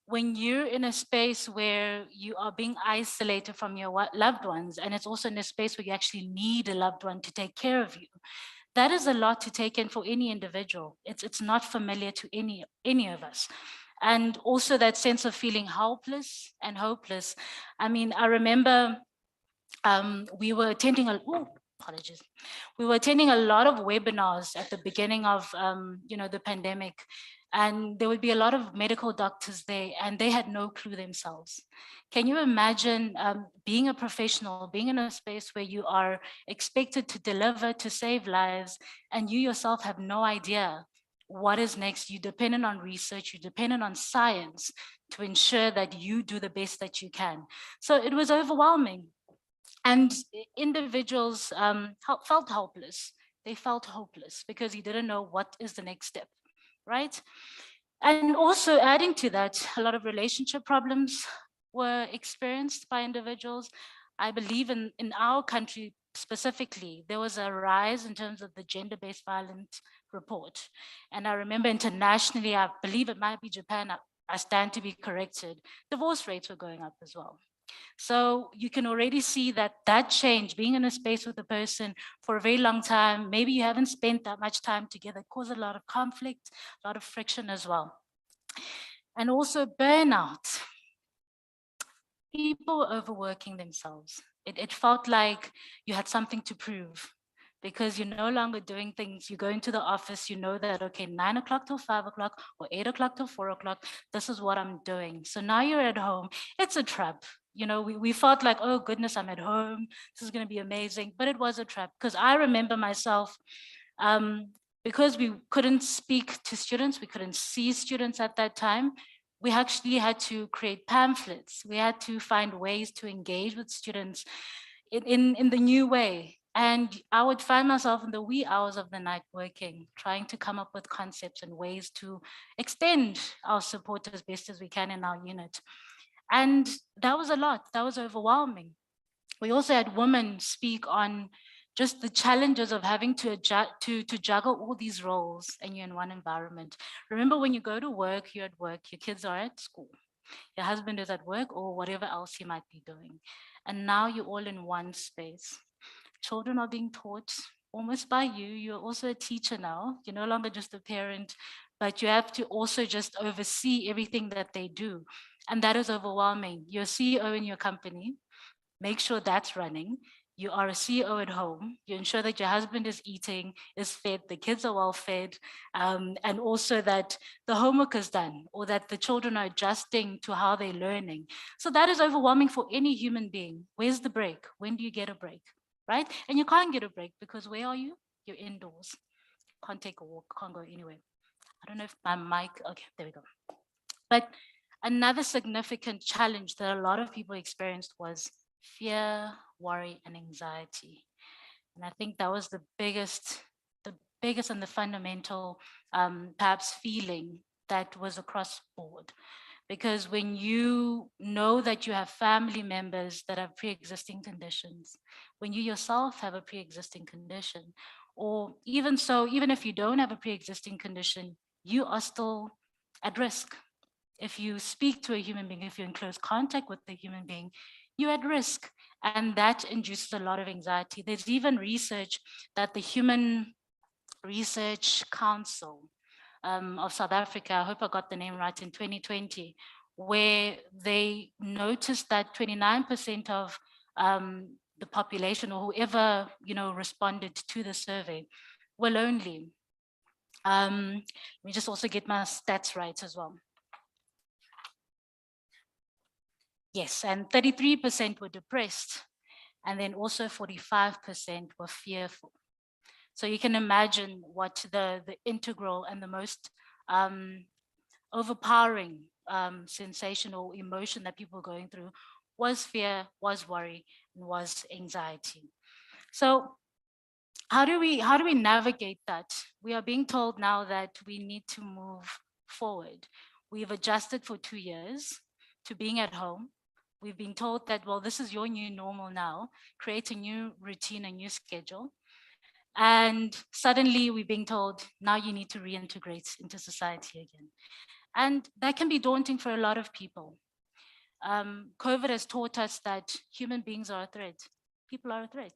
when you're in a space where you are being isolated from your loved ones, and it's also in a space where you actually need a loved one to take care of you, that is a lot to take in for any individual. It's not familiar to any of us. And also that sense of feeling helpless and hopeless. I mean, I remember we were attending apologies. We were attending a lot of webinars at the beginning of, the pandemic, and there would be a lot of medical doctors there, and they had no clue themselves. Can you imagine being a professional, being in a space where you are expected to deliver, to save lives, and you yourself have no idea what is next? You're dependent on research, you're dependent on science to ensure that you do the best that you can. So it was overwhelming. And individuals felt helpless. They felt hopeless because you didn't know what is the next step, right? And also adding to that, a lot of relationship problems were experienced by individuals. I believe in our country specifically, there was a rise in terms of the gender-based violence report. And I remember internationally, I believe it might be Japan, I stand to be corrected, divorce rates were going up as well. So you can already see that change, being in a space with a person for a very long time, maybe you haven't spent that much time together, caused a lot of conflict, a lot of friction as well. And also burnout. People were overworking themselves. It felt like you had something to prove because you're no longer doing things. You go into the office, you know that, okay, 9 o'clock till 5 o'clock or 8 o'clock till 4 o'clock, this is what I'm doing. So now you're at home. It's a trap. We felt like, oh goodness, I'm at home. This is going to be amazing. But it was a trap because I remember myself, because we couldn't speak to students, we couldn't see students at that time. We actually had to create pamphlets. We had to find ways to engage with students in the new way. And I would find myself in the wee hours of the night working, trying to come up with concepts and ways to extend our support as best as we can in our unit. And that was a lot. That was overwhelming. We also had women speak on just the challenges of having to juggle all these roles and you're in one environment. Remember, when you go to work, you're at work, your kids are at school, your husband is at work or whatever else he might be doing. And now you're all in one space. Children are being taught almost by you. You're also a teacher now. You're no longer just a parent, but you have to also just oversee everything that they do. And that is overwhelming. You're a CEO in your company. Make sure that's running. You are a CEO at home. You ensure that your husband is eating, is fed, the kids are well fed, and also that the homework is done or that the children are adjusting to how they're learning. So that is overwhelming for any human being. Where's the break? When do you get a break, right? And you can't get a break because where are you? You're indoors. Can't take a walk, can't go anywhere. I don't know if my mic, okay, there we go. But another significant challenge that a lot of people experienced was fear, worry, and anxiety. And I think that was the biggest and the fundamental, perhaps, feeling that was across board. Because when you know that you have family members that have pre-existing conditions, when you yourself have a pre-existing condition, or even so, even if you don't have a pre-existing condition, you are still at risk. If you speak to a human being, if you're in close contact with the human being, you're at risk. And that induces a lot of anxiety. There's even research that the Human Research Council of South Africa, I hope I got the name right, in 2020, where they noticed that 29% of the population or whoever, responded to the survey were lonely. Let me just also get my stats right as well. Yes, and 33% were depressed, and then also 45% were fearful. So you can imagine what the integral and the most overpowering sensation or emotion that people were going through was fear, was worry, and was anxiety. So how do we navigate that? We are being told now that we need to move forward. We've adjusted for 2 years to being at home. We've been told that, well, this is your new normal now, create a new routine, a new schedule. And suddenly we're being told, now you need to reintegrate into society again. And that can be daunting for a lot of people. COVID has taught us that human beings are a threat. People are a threat.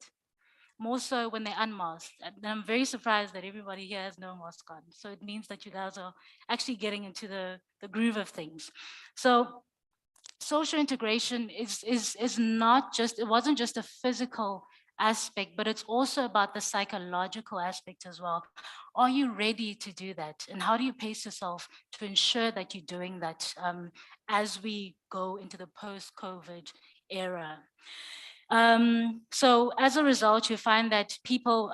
More so when they're unmasked. And I'm very surprised that everybody here has no mask on. So it means that you guys are actually getting into the groove of things. So social integration is not just, it wasn't just a physical aspect, but it's also about the psychological aspect as well. Are you ready to do that? And how do you pace yourself to ensure that you're doing that as we go into the post-COVID era? So as a result, you find that people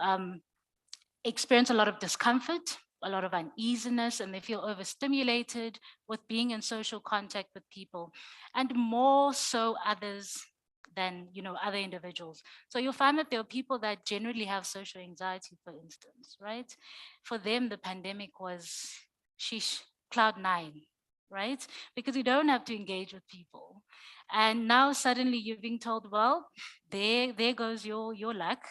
experience a lot of discomfort, a lot of uneasiness, and they feel overstimulated with being in social contact with people, and more so others than other individuals. So you'll find that there are people that generally have social anxiety, for instance, right? For them, the pandemic was cloud 9, right? Because you don't have to engage with people. And now suddenly you're being told, well, there goes your luck.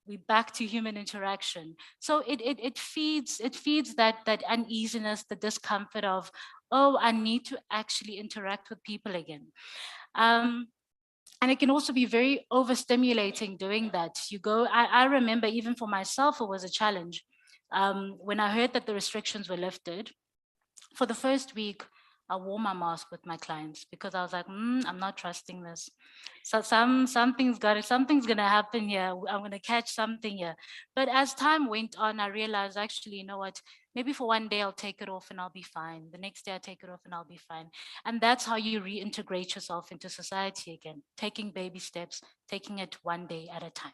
We're back to human interaction. So it feeds that uneasiness, the discomfort of, oh, I need to actually interact with people again. And it can also be very overstimulating doing that. I remember even for myself, it was a challenge. When I heard that the restrictions were lifted, for the first week, I wore my mask with my clients because I was like, I'm not trusting this. So something's gonna happen here. I'm gonna catch something here. But as time went on, I realized actually, you know what? Maybe for one day I'll take it off and I'll be fine. The next day I take it off and I'll be fine. And that's how you reintegrate yourself into society again, taking baby steps, taking it one day at a time.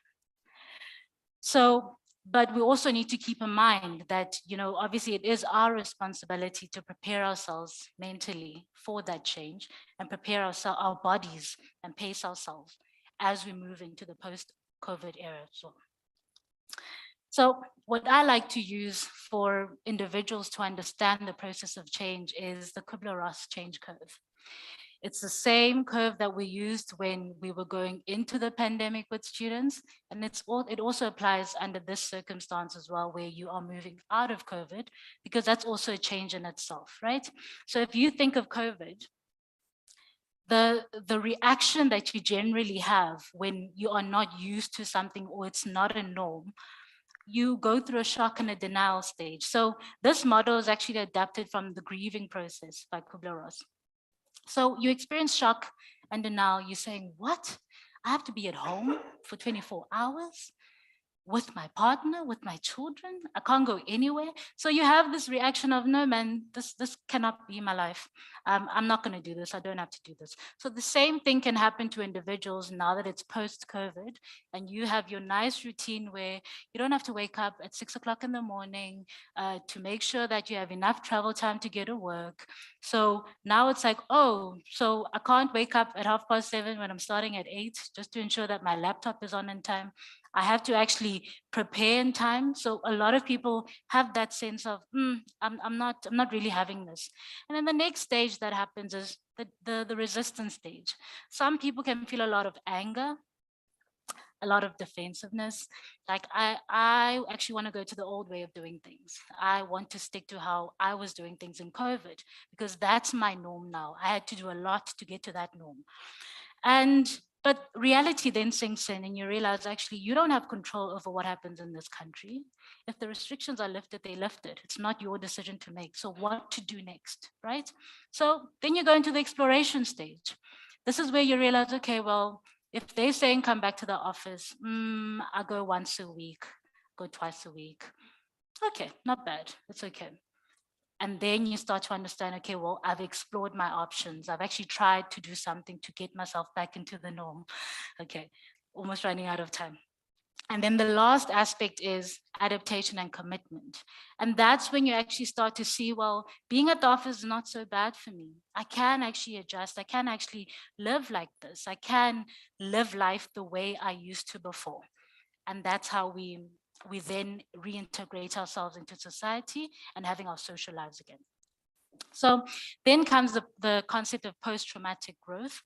So, but we also need to keep in mind that, obviously it is our responsibility to prepare ourselves mentally for that change and prepare our bodies and pace ourselves as we move into the post-COVID era. So what I like to use for individuals to understand the process of change is the Kubler-Ross change curve. It's the same curve that we used when we were going into the pandemic with students. And it also applies under this circumstance as well, where you are moving out of COVID, because that's also a change in itself, right? So if you think of COVID, the reaction that you generally have when you are not used to something or it's not a norm, you go through a shock and a denial stage. So this model is actually adapted from the grieving process by Kubler-Ross. So you experience shock and denial. You're saying, what? I have to be at home for 24 hours with my partner, with my children? I can't go anywhere. So you have this reaction of, no, man, this cannot be my life. I'm not going to do this. I don't have to do this. So the same thing can happen to individuals now that it's post-COVID and you have your nice routine where you don't have to wake up at 6 o'clock in the morning to make sure that you have enough travel time to get to work. So now it's like, oh, so I can't wake up at 7:30 when I'm starting at 8 just to ensure that my laptop is on in time. I have to actually prepare in time. So a lot of people have that sense of, I'm not really having this. And then the next stage that happens is the resistance stage. Some people can feel a lot of anger, a lot of defensiveness. Like I actually want to go to the old way of doing things. I want to stick to how I was doing things in COVID because that's my norm now. I had to do a lot to get to that norm. But reality then sinks in and you realize actually you don't have control over what happens in this country. If the restrictions are lifted, they're lifted. It's not your decision to make. So what to do next, right? So then you go into the exploration stage. This is where you realize, okay, well, if they're saying come back to the office, I go once a week, go twice a week. Okay, not bad. It's okay. And then you start to understand, okay, well, I've explored my options. I've actually tried to do something to get myself back into the norm. Okay, almost running out of time. And then the last aspect is adaptation and commitment. And that's when you actually start to see, well, being at the office is not so bad for me. I can actually adjust. I can actually live like this. I can live life the way I used to before. And that's how we then reintegrate ourselves into society and having our social lives again. So then comes the concept of post-traumatic growth.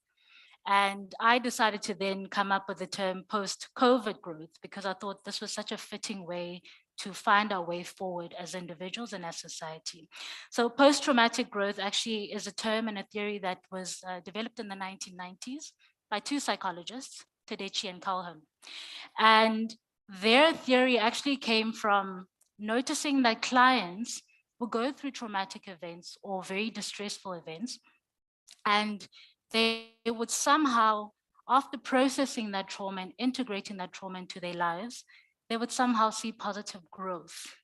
And I decided to then come up with the term post-COVID growth because I thought this was such a fitting way to find our way forward as individuals and as society. So post-traumatic growth actually is a term and a theory that was developed in the 1990s by two psychologists, Tedeschi and Calhoun. And their theory actually came from noticing that clients will go through traumatic events or very distressful events, and they would somehow, after processing that trauma and integrating that trauma into their lives, they would somehow see positive growth,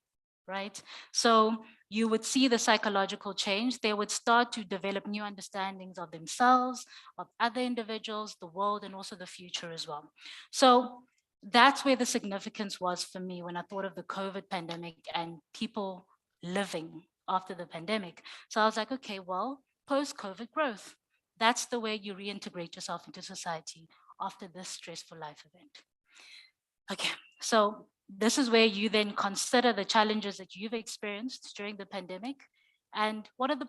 right? So you would see the psychological change. They would start to develop new understandings of themselves, of other individuals, the world, and also the future as well. So that's where the significance was for me when I thought of the COVID pandemic and people living after the pandemic. So I was like, okay, well, post-COVID growth, that's the way you reintegrate yourself into society after this stressful life event. Okay, so this is where you then consider the challenges that you've experienced during the pandemic and what are the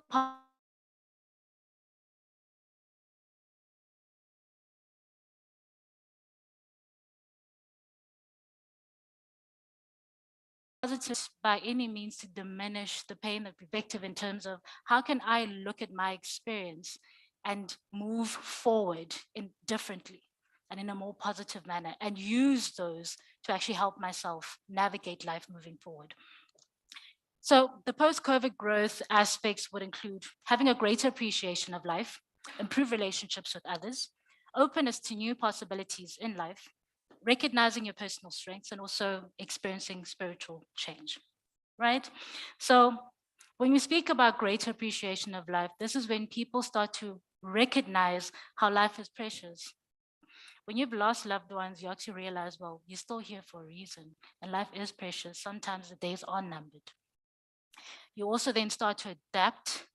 positives by any means to diminish the pain, the perspective in terms of how can I look at my experience and move forward differently and in a more positive manner and use those to actually help myself navigate life moving forward. So the post-COVID growth aspects would include having a greater appreciation of life, improve relationships with others, openness to new possibilities in life, recognizing your personal strengths, and also experiencing spiritual change, right? So when we speak about greater appreciation of life, this is when people start to recognize how life is precious. When you've lost loved ones, you actually realize, well, you're still here for a reason, and life is precious. Sometimes the days are numbered. You also then start to adapt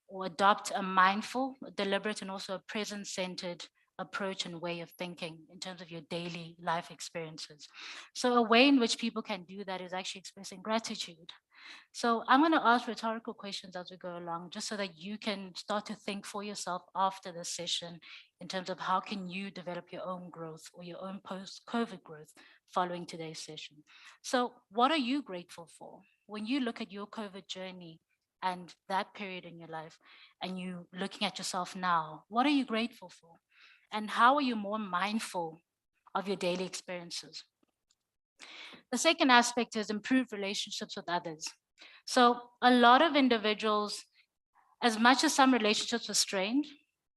or adopt a mindful, deliberate, and also a present-centered approach and way of thinking in terms of your daily life experiences. So a way in which people can do that is actually expressing gratitude. So I'm going to ask rhetorical questions as we go along, just so that you can start to think for yourself after this session in terms of how can you develop your own growth or your own post-COVID growth following today's session. So what are you grateful for? When you look at your COVID journey and that period in your life, and you looking at yourself now, what are you grateful for? And how are you more mindful of your daily experiences? The second aspect is improved relationships with others. So a lot of individuals, as much as some relationships were strained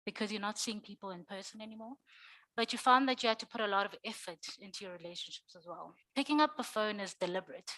because you're not seeing people in person anymore, but you found that you had to put a lot of effort into your relationships as well. Picking up the phone is deliberate.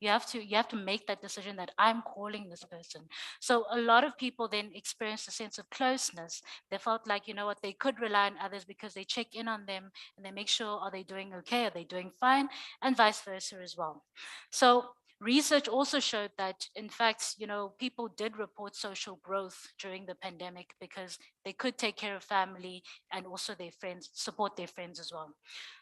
You have to make that decision that I'm calling this person. So a lot of people then experience a sense of closeness. They felt like, you know what, they could rely on others because they check in on them and they make sure, are they doing okay? Are they doing fine? And vice versa as well. So research also showed that, in fact, you know, people did report social growth during the pandemic because they could take care of family and also their friends, support their friends as well.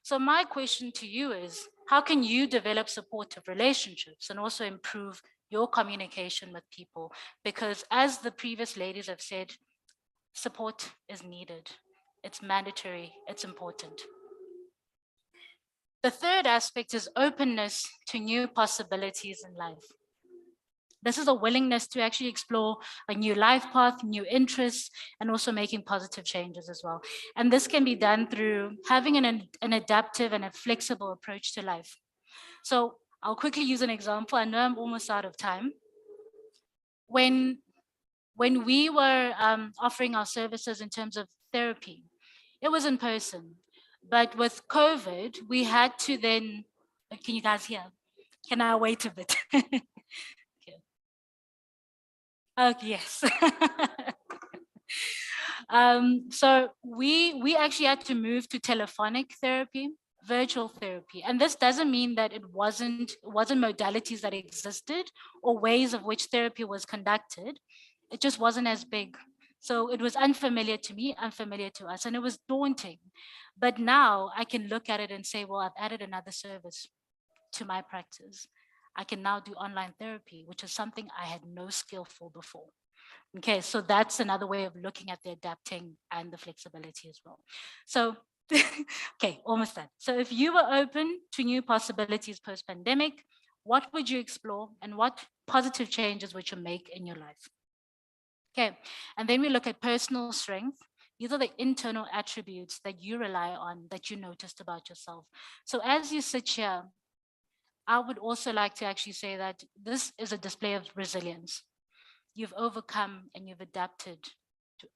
So my question to you is, how can you develop supportive relationships and also improve your communication with people? Because as the previous ladies have said, support is needed. It's mandatory, it's important. The third aspect is openness to new possibilities in life. This is a willingness to actually explore a new life path, new interests, and also making positive changes as well. And this can be done through having an adaptive and a flexible approach to life. So I'll quickly use an example. I know I'm almost out of time. When we were offering our services in terms of therapy, it was in person. But with COVID, we had to then, can you guys hear? Can I wait a bit? Okay, yes. So we actually had to move to telephonic therapy, virtual therapy. And this doesn't mean that it wasn't modalities that existed or ways of which therapy was conducted. It just wasn't as big. So it was unfamiliar to me, unfamiliar to us, and it was daunting. But now I can look at it and say, well, I've added another service to my practice. I can now do online therapy, which is something I had no skill for before. Okay, so that's another way of looking at the adapting and the flexibility as well. So, okay, almost done. So if you were open to new possibilities post-pandemic, what would you explore and what positive changes would you make in your life? Okay, and then we look at personal strength. These are the internal attributes that you rely on, that you noticed about yourself. So as you sit here, I would also like to actually say that this is a display of resilience. You've overcome and you've adapted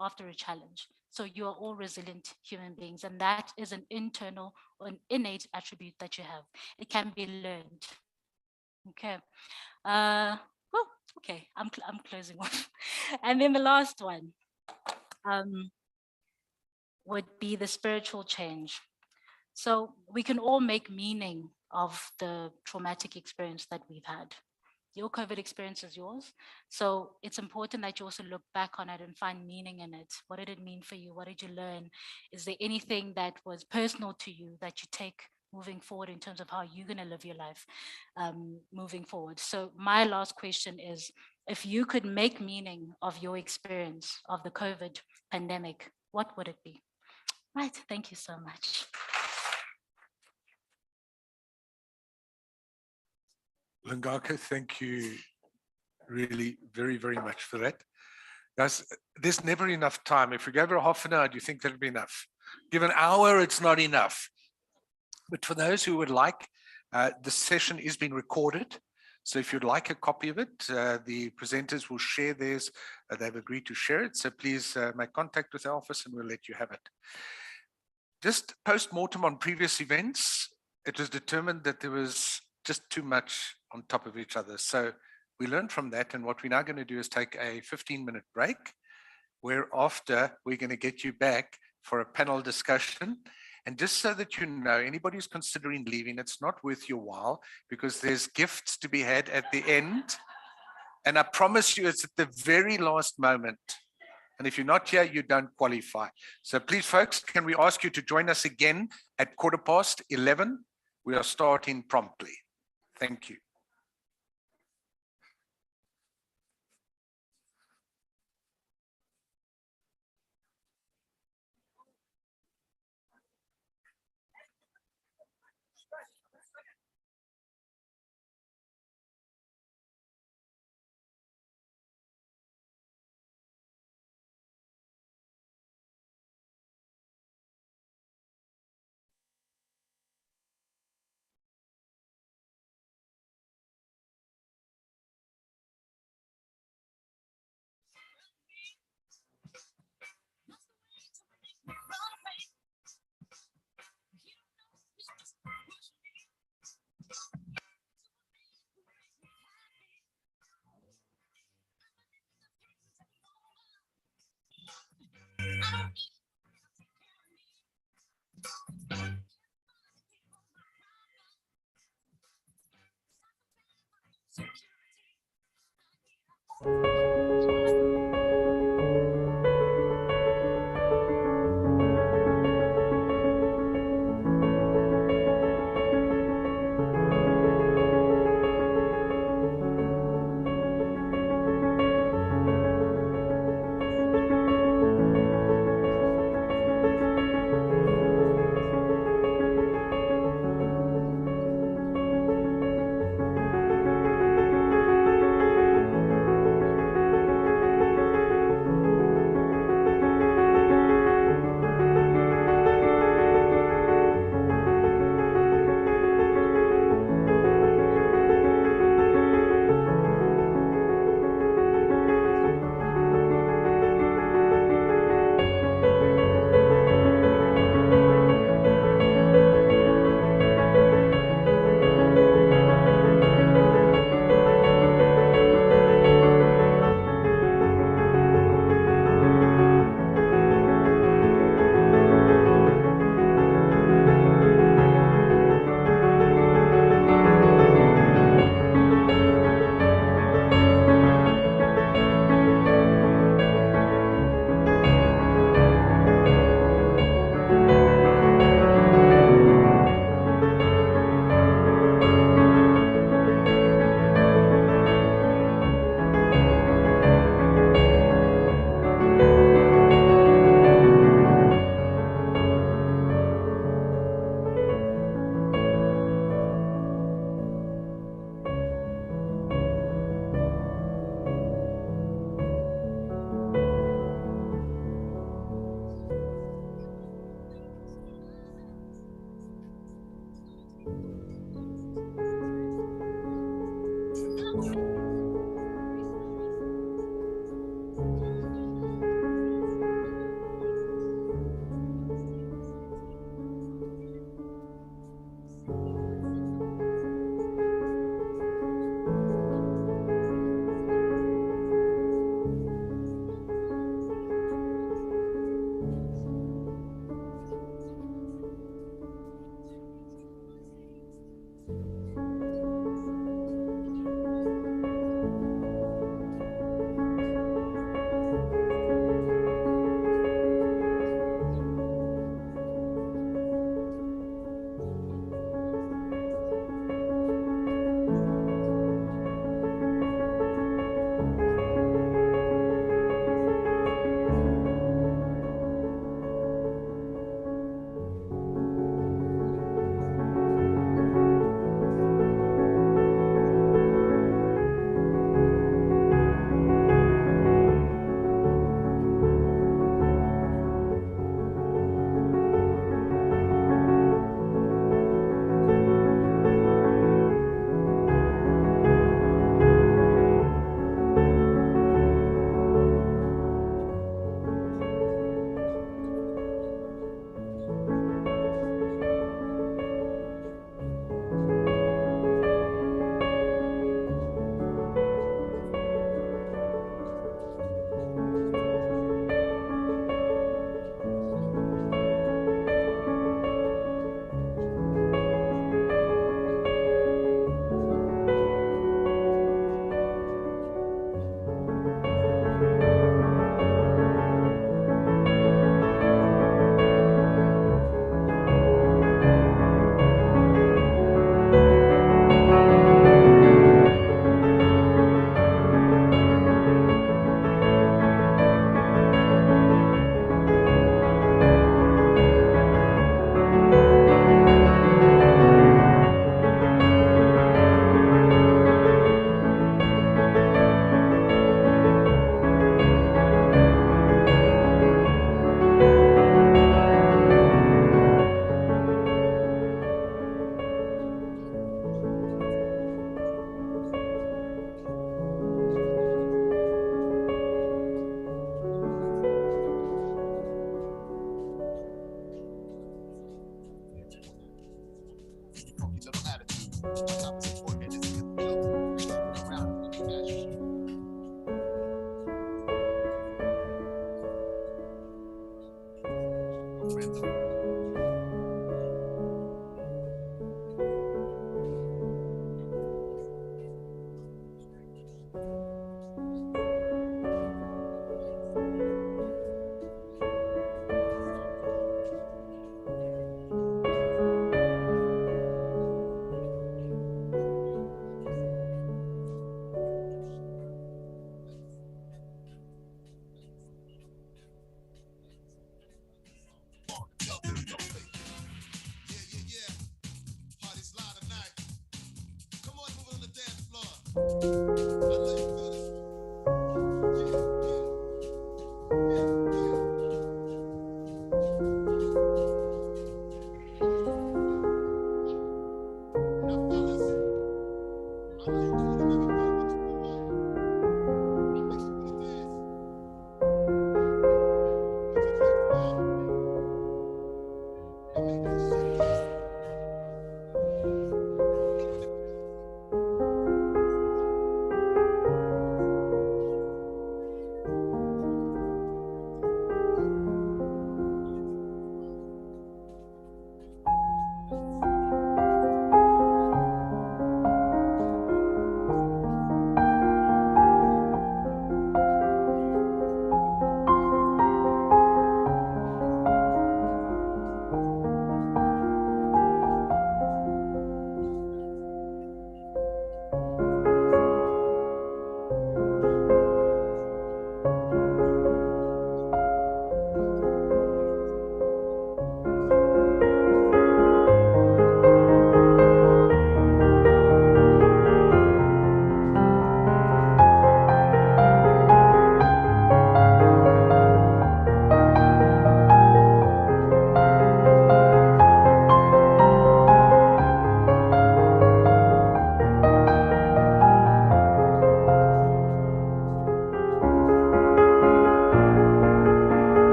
after a challenge. So you are all resilient human beings, and that is an internal or an innate attribute that you have. It can be learned. Okay. Well, okay, I'm closing off. And then the last one would be the spiritual change. So we can all make meaning of the traumatic experience that we've had. Your COVID experience is yours. So it's important that you also look back on it and find meaning in it. What did it mean for you? What did you learn? Is there anything that was personal to you that you take moving forward in terms of how you're going to live your life moving forward? So my last question is, if you could make meaning of your experience of the COVID pandemic, what would it be? Right, thank you so much. Lungako, thank you really very, very much for that. Guys, there's never enough time. If we go over half an hour, do you think that'll be enough? Give an hour, it's not enough. But for those who would like, the session is being recorded. So if you'd like a copy of it, the presenters will share theirs. They've agreed to share it. So please make contact with our office and we'll let you have it. Just post-mortem on previous events, it was determined that there was just too much on top of each other. So we learned from that, and what we're now going to do is take a 15-minute break, whereafter we're going to get you back for a panel discussion. And just so that you know, anybody who's considering leaving, it's not worth your while, because there's gifts to be had at the end. And I promise you, it's at the very last moment. And if you're not here, you don't qualify. So please, folks, can we ask you to join us again at 11:15? We are starting promptly. Thank you.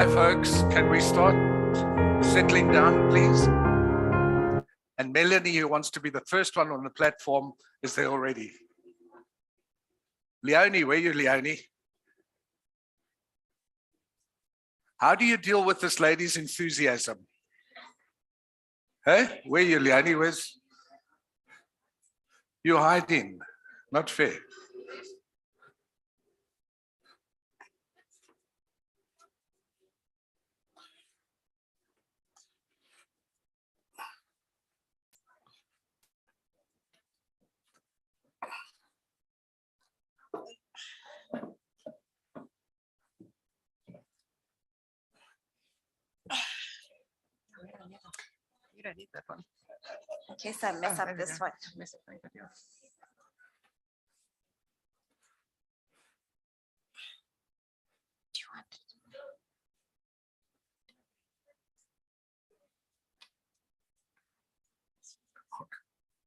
Hi, folks. Can we start settling down, please? And Melanie, who wants to be the first one on the platform, is there already. Leonie, where are you, Leonie? How do you deal with this lady's enthusiasm? Hey, where are you, Leonie? Where's you hiding? Not fair. You don't need that one. In case I mess up this one.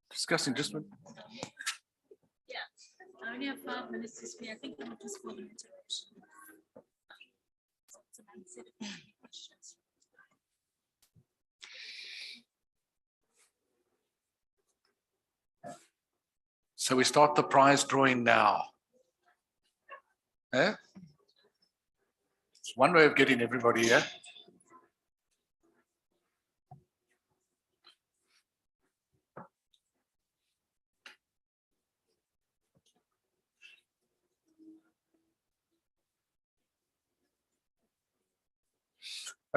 Discussing just one. Yeah, I only have 5 minutes to speak. I think I'm just for the interruption. So we start the prize drawing now. Eh? It's one way of getting everybody here.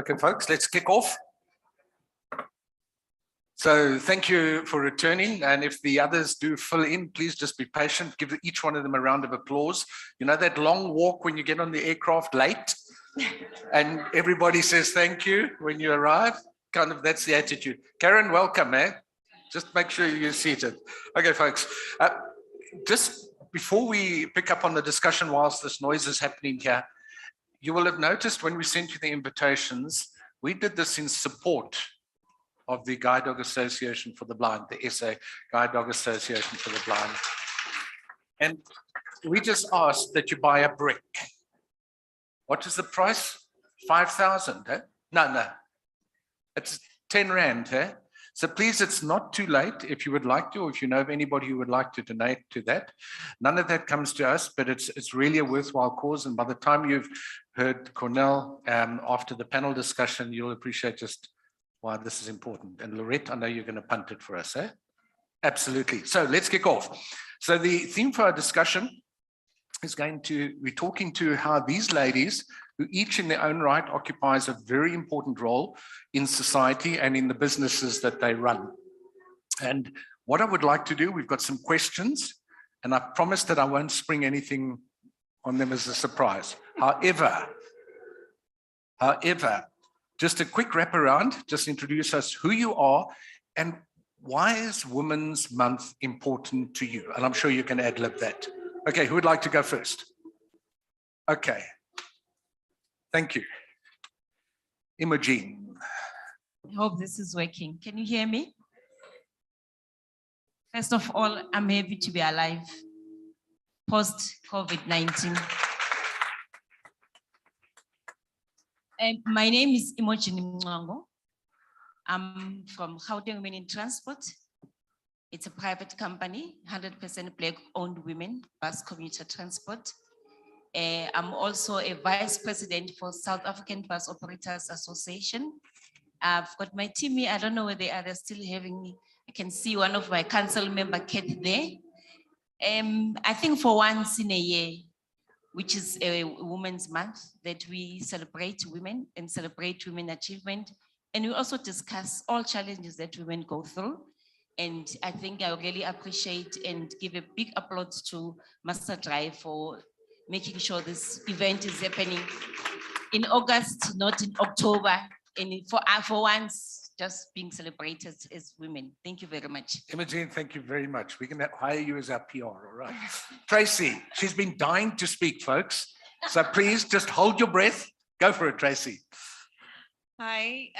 Okay, folks, let's kick off. So thank you for returning. And if the others do fill in, please just be patient. Give each one of them a round of applause. You know that long walk when you get on the aircraft late and everybody says thank you when you arrive? Kind of, that's the attitude. Karen, welcome, eh? Just make sure you're seated. Okay, folks, just before we pick up on the discussion whilst this noise is happening here, you will have noticed when we sent you the invitations, we did this in support of the Guide Dog Association for the Blind, the SA Guide Dog Association for the Blind. And we just asked that you buy a brick. What is the price? 5,000, eh? No. It's 10 Rand, eh? So please, it's not too late if you would like to, or if you know of anybody who would like to donate to that. None of that comes to us, but it's really a worthwhile cause. And by the time you've heard Cornelle after the panel discussion, you'll appreciate just why this is important. And Lorette, I know you're going to punt it for us, eh? Absolutely. So let's kick off. So the theme for our discussion is going to be talking to how these ladies, who each in their own right occupies a very important role in society and in the businesses that they run. And what I would like to do, we've got some questions, and I promise that I won't spring anything on them as a surprise. However, just a quick wrap around, just introduce us who you are and why is Women's Month important to you? And I'm sure you can ad-lib that. Okay, who would like to go first? Okay, thank you. Imogen. I hope this is working. Can you hear me? First of all, I'm happy to be alive post-COVID-19. My name is Imogen Mngwango. I'm from Gauteng Women in Transport. It's a private company, 100% Black-owned women, bus commuter transport. I'm also a vice president for South African Bus Operators Association. I've got my team here. I don't know where they are. They're still having me. I can see one of my council member, Kate, there. I think for once in a year, which is a Women's Month, that we celebrate women and celebrate women achievement. And we also discuss all challenges that women go through. And I think I really appreciate and give a big applause to MasterDrive for making sure this event is happening in August, not in October. And for once, just being celebrated as women. Thank you very much. Imogen, thank you very much. We can hire you as our PR, all right? Tracy, she's been dying to speak, folks. So please just hold your breath. Go for it, Tracy. Hi,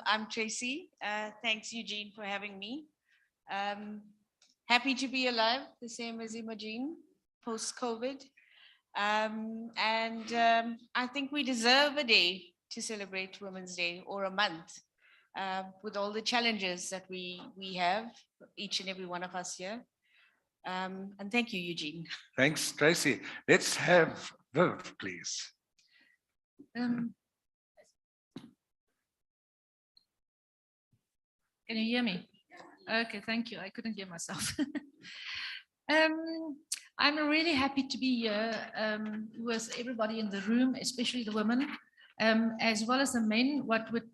I'm Tracy. Thanks, Eugene, for having me. Happy to be alive, the same as Imogen, post-COVID. I think we deserve a day to celebrate Women's Day or a month with all the challenges that we have, each and every one of us here. And thank you, Eugene. Thanks, Tracy. Let's have Viv, please. Can you hear me? Okay, thank you. I couldn't hear myself. I'm really happy to be here with everybody in the room, especially the women, as well as the men. What would,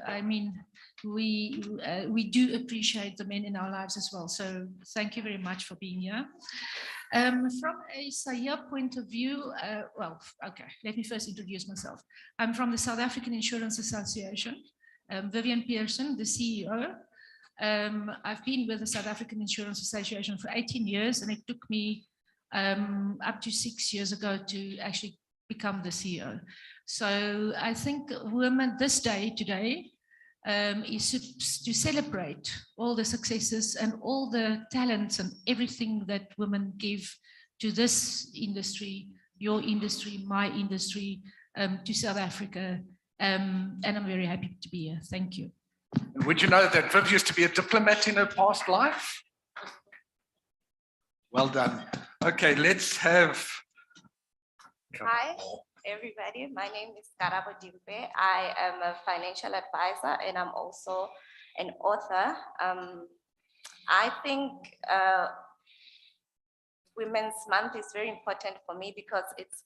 I mean, we do appreciate the men in our lives as well. So thank you very much for being here. From a SAIA point of view, okay, let me first introduce myself. I'm from the South African Insurance Association. Vivian Pearson, the CEO. I've been with the South African Insurance Association for 18 years, and it took me up to 6 years ago to actually become the CEO. So I think women this day today is to celebrate all the successes and all the talents and everything that women give to this industry, your industry, my industry, to South Africa. And I'm very happy to be here. Thank you. Would you know that Viv used to be a diplomat in her past life? Well done. Okay, let's have. Hi, everybody. My name is Karabo Dimpe. I am a financial advisor and I'm also an author. I think Women's Month is very important for me because it's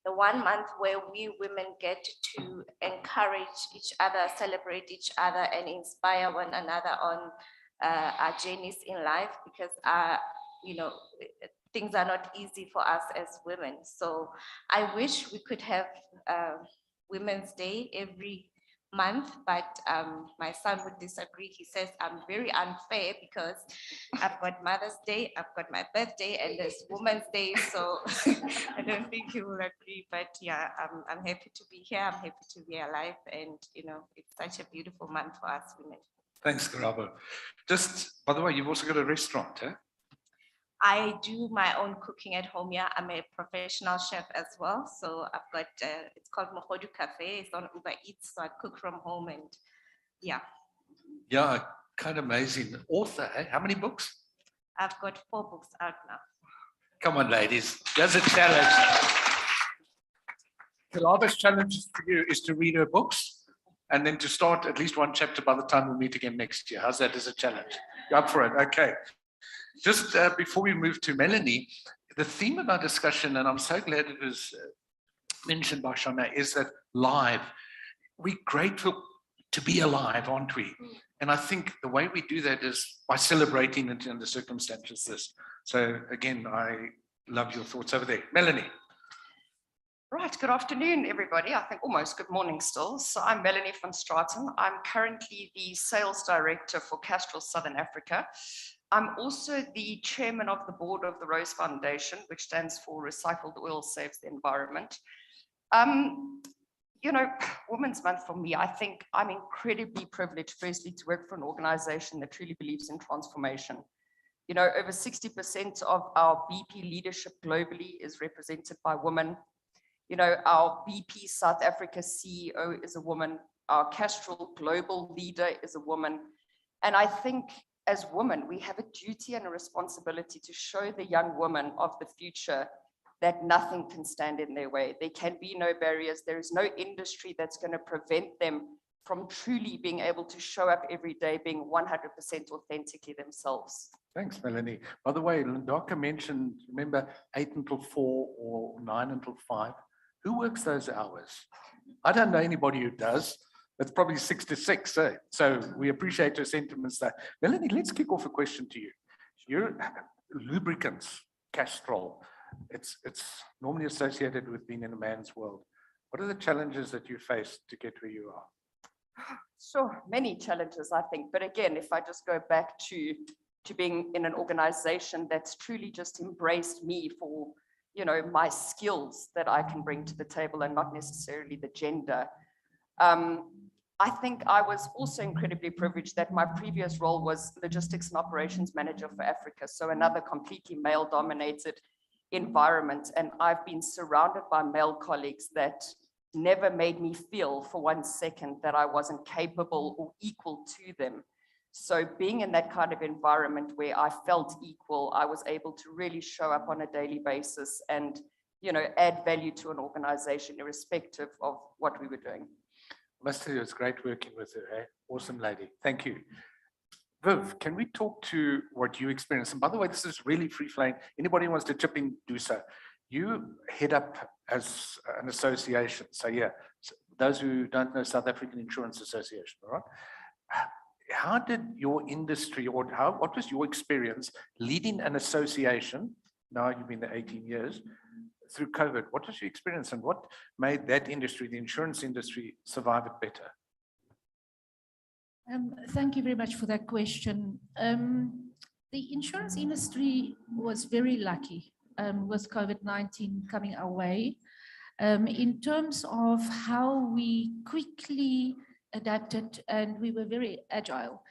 the 1 month where we women get to encourage each other, celebrate each other, and inspire one another on our journeys in life, because things are not easy for us as women. So I wish we could have Women's Day every month, but my son would disagree. He says I'm very unfair because I've got Mother's Day, I've got my birthday, and there's Women's Day, so I don't think he will agree. But yeah, I'm happy to be here. I'm happy to be alive, and it's such a beautiful month for us women. Thanks, Karabo. Just by the way, you've also got a restaurant, eh? I do my own cooking at home. Yeah, I'm a professional chef as well. So I've got, it's called Mohodu Cafe. It's on Uber Eats, so I cook from home, and yeah. Yeah, kind of amazing. Author, eh? How many books? I've got 4 books out now. Come on, ladies. There's a challenge. Karabo's challenge for you is to read her books and then to start at least 1 chapter by the time we meet again next year. How's that as a challenge? You're up for it? Okay. Just before we move to Melanie, the theme of our discussion, and I'm so glad it was mentioned by Shana, is that live. We're grateful to be alive, aren't we? And I think the way we do that is by celebrating it in the circumstances this. So again, I love your thoughts over there. Melanie. Right, good afternoon, everybody. I think almost good morning still. So I'm Melanie van Strydom. I'm currently the sales director for Castrol Southern Africa. I'm also the chairman of the board of the Rose Foundation, which stands for Recycled Oil Saves the Environment. Women's Month for me, I think I'm incredibly privileged, firstly, to work for an organization that truly believes in transformation. Over 60% of our BP leadership globally is represented by women. Our BP South Africa CEO is a woman. Our Castrol global leader is a woman. And I think as women, we have a duty and a responsibility to show the young women of the future that nothing can stand in their way. There can be no barriers. There is no industry that's going to prevent them from truly being able to show up every day, being 100% authentically themselves. Thanks, Melanie. By the way, Lungako mentioned, remember, 8 until 4 or 9 until 5. Who works those hours? I don't know anybody who does. It's probably 6 to 6. Eh? So we appreciate your sentiments there. Melanie, let's kick off a question to you. Your lubricants, Castrol, it's normally associated with being in a man's world. What are the challenges that you face to get where you are? Sure, many challenges, I think. But again, if I just go back to being in an organization that's truly just embraced me for, my skills that I can bring to the table and not necessarily the gender. I think I was also incredibly privileged that my previous role was logistics and operations manager for Africa. So another completely male dominated environment. And I've been surrounded by male colleagues that never made me feel for 1 second that I wasn't capable or equal to them. So being in that kind of environment where I felt equal, I was able to really show up on a daily basis and, you know, add value to an organization irrespective of what we were doing. I must tell you, it's great working with her. Eh? Awesome lady. Thank you. Viv, can we talk to what you experienced? And by the way, this is really free-flowing. Anybody who wants to chip in, do so. You head up as an association. So yeah, those who don't know, South African Insurance Association, all right? How did your industry, or what was your experience leading an association? Now you've been there 18 years through COVID. What was your experience and what made that industry, the insurance industry, survive it better? Thank you very much for that question. The insurance industry was very lucky with COVID-19 coming our way in terms of how we quickly adapted, and we were very agile.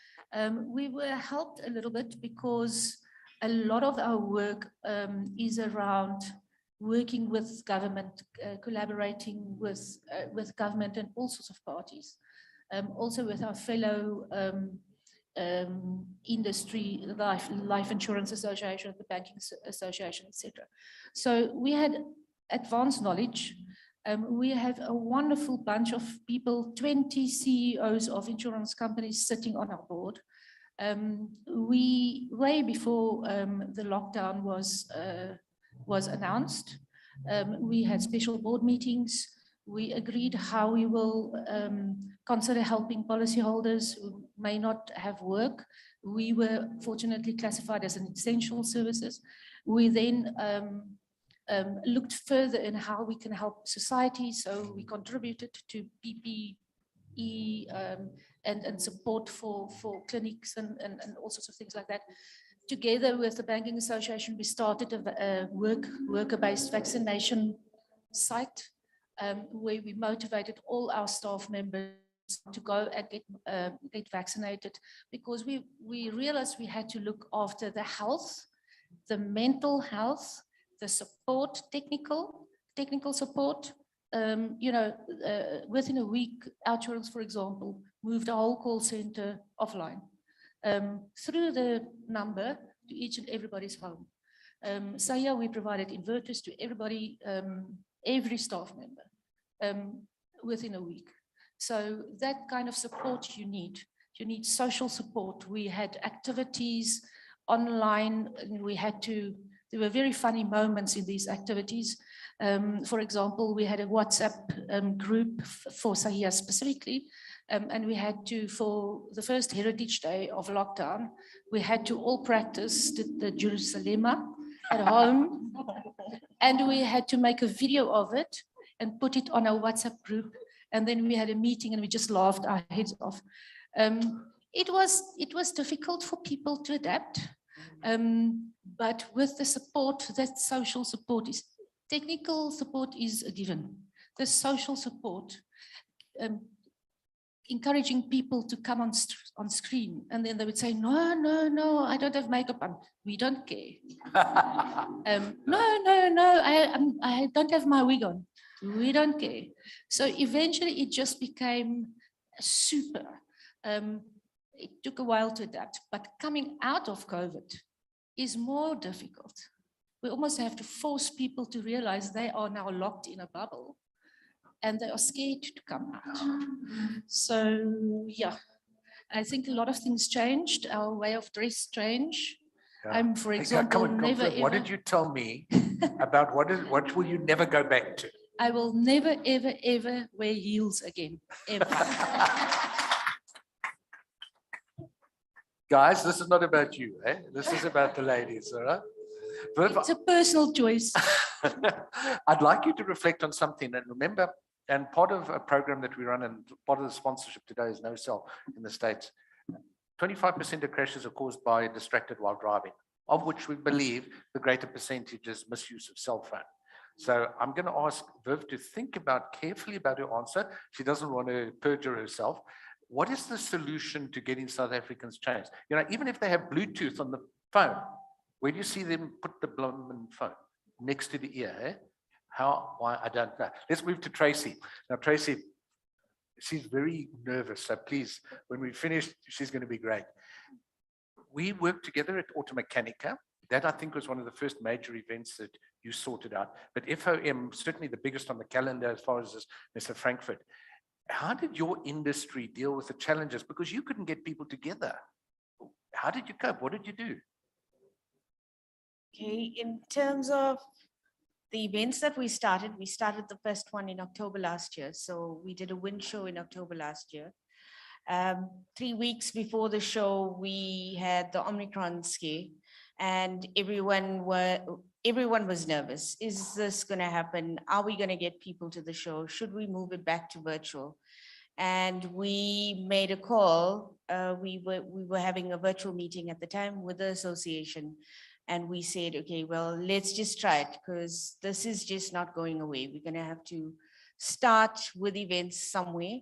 We were helped a little bit because a lot of our work is around working with government, collaborating with government and all sorts of parties. Also with our fellow industry, life insurance association, the banking association, etc. So we had advanced knowledge. We have a wonderful bunch of people, 20 CEOs of insurance companies sitting on our board. We, way before the lockdown was announced, we had special board meetings. We agreed how we will consider helping policyholders who may not have work. We were fortunately classified as an essential services. We then looked further in how we can help society. So we contributed to PPE and support for clinics and all sorts of things like that. Together with the Banking Association, we started a worker-based vaccination site where we motivated all our staff members to go and get vaccinated, because we realized we had to look after the health, the mental health, the support, technical support. Within a week, Outsurance, for example, moved our whole call center offline through the number to each and everybody's home. We provided inverters to everybody, every staff member within a week. So that kind of support you need. You need social support. We had activities online, and there were very funny moments in these activities. For example, we had a WhatsApp group for Sahia specifically, and we had to, for the first Heritage Day of lockdown, we had to all practice the Jerusalema at home, and we had to make a video of it and put it on our WhatsApp group. And then we had a meeting and we just laughed our heads off. It was difficult for people to adapt, but with the support, that social support is, technical support is a given. The social support, encouraging people to come on screen, and then they would say, no, I don't have makeup on. We don't care. No, I don't have my wig on. We don't care. So eventually it just became super. It took a while to adapt, but coming out of COVID is more difficult. We almost have to force people to realize they are now locked in a bubble and they are scared to come out. So yeah, I think a lot of things changed. Our way of dress changed. Yeah. I'm, for example, What did you tell me about what will you never go back to? I will never, ever, ever wear heels again, ever. Guys, this is not about you, eh? This is about the ladies, all right? It's a personal choice. I'd like you to reflect on something and remember, and part of a program that we run and part of the sponsorship today is No Cell in the States. 25% of crashes are caused by distracted while driving, of which we believe the greater percentage is misuse of cell phone. So I'm going to ask Viv to think carefully about her answer. She doesn't want to perjure herself. What is the solution to getting South Africans changed? You know, even if they have Bluetooth on the phone, where do you see them put the blooming phone? Next to the ear, eh? How, why, I don't know. Let's move to Tracy. Now, Tracy, she's very nervous, so please, when we finish, she's going to be great. We worked together at Automechanica. That, I think, was one of the first major events that you sorted out. But FOM, certainly the biggest on the calendar as far as this, Mr. Frankfurt. How did your industry deal with the challenges? Because you couldn't get people together. How did you cope? What did you do? Okay, in terms of the events that we started the first one in October last year. So we did a wind show in October last year. 3 weeks before the show, we had the Omicron scare, and everyone was nervous. Is this going to happen? Are we going to get people to the show? Should we move it back to virtual? And we made a call. We were having a virtual meeting at the time with the association. And we said, okay, well, let's just try it, because this is just not going away. We're going to have to start with events somewhere.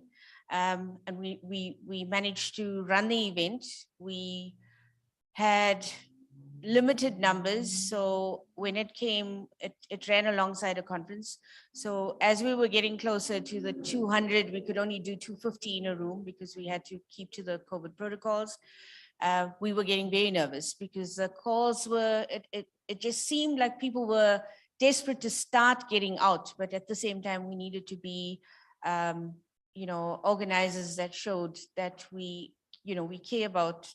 And we managed to run the event. We had limited numbers. So when it came, it ran alongside a conference. So as we were getting closer to the 200, we could only do 250 in a room because we had to keep to the COVID protocols. We were getting very nervous because the calls were, it just seemed like people were desperate to start getting out. But at the same time, we needed to be, organizers that showed that we care about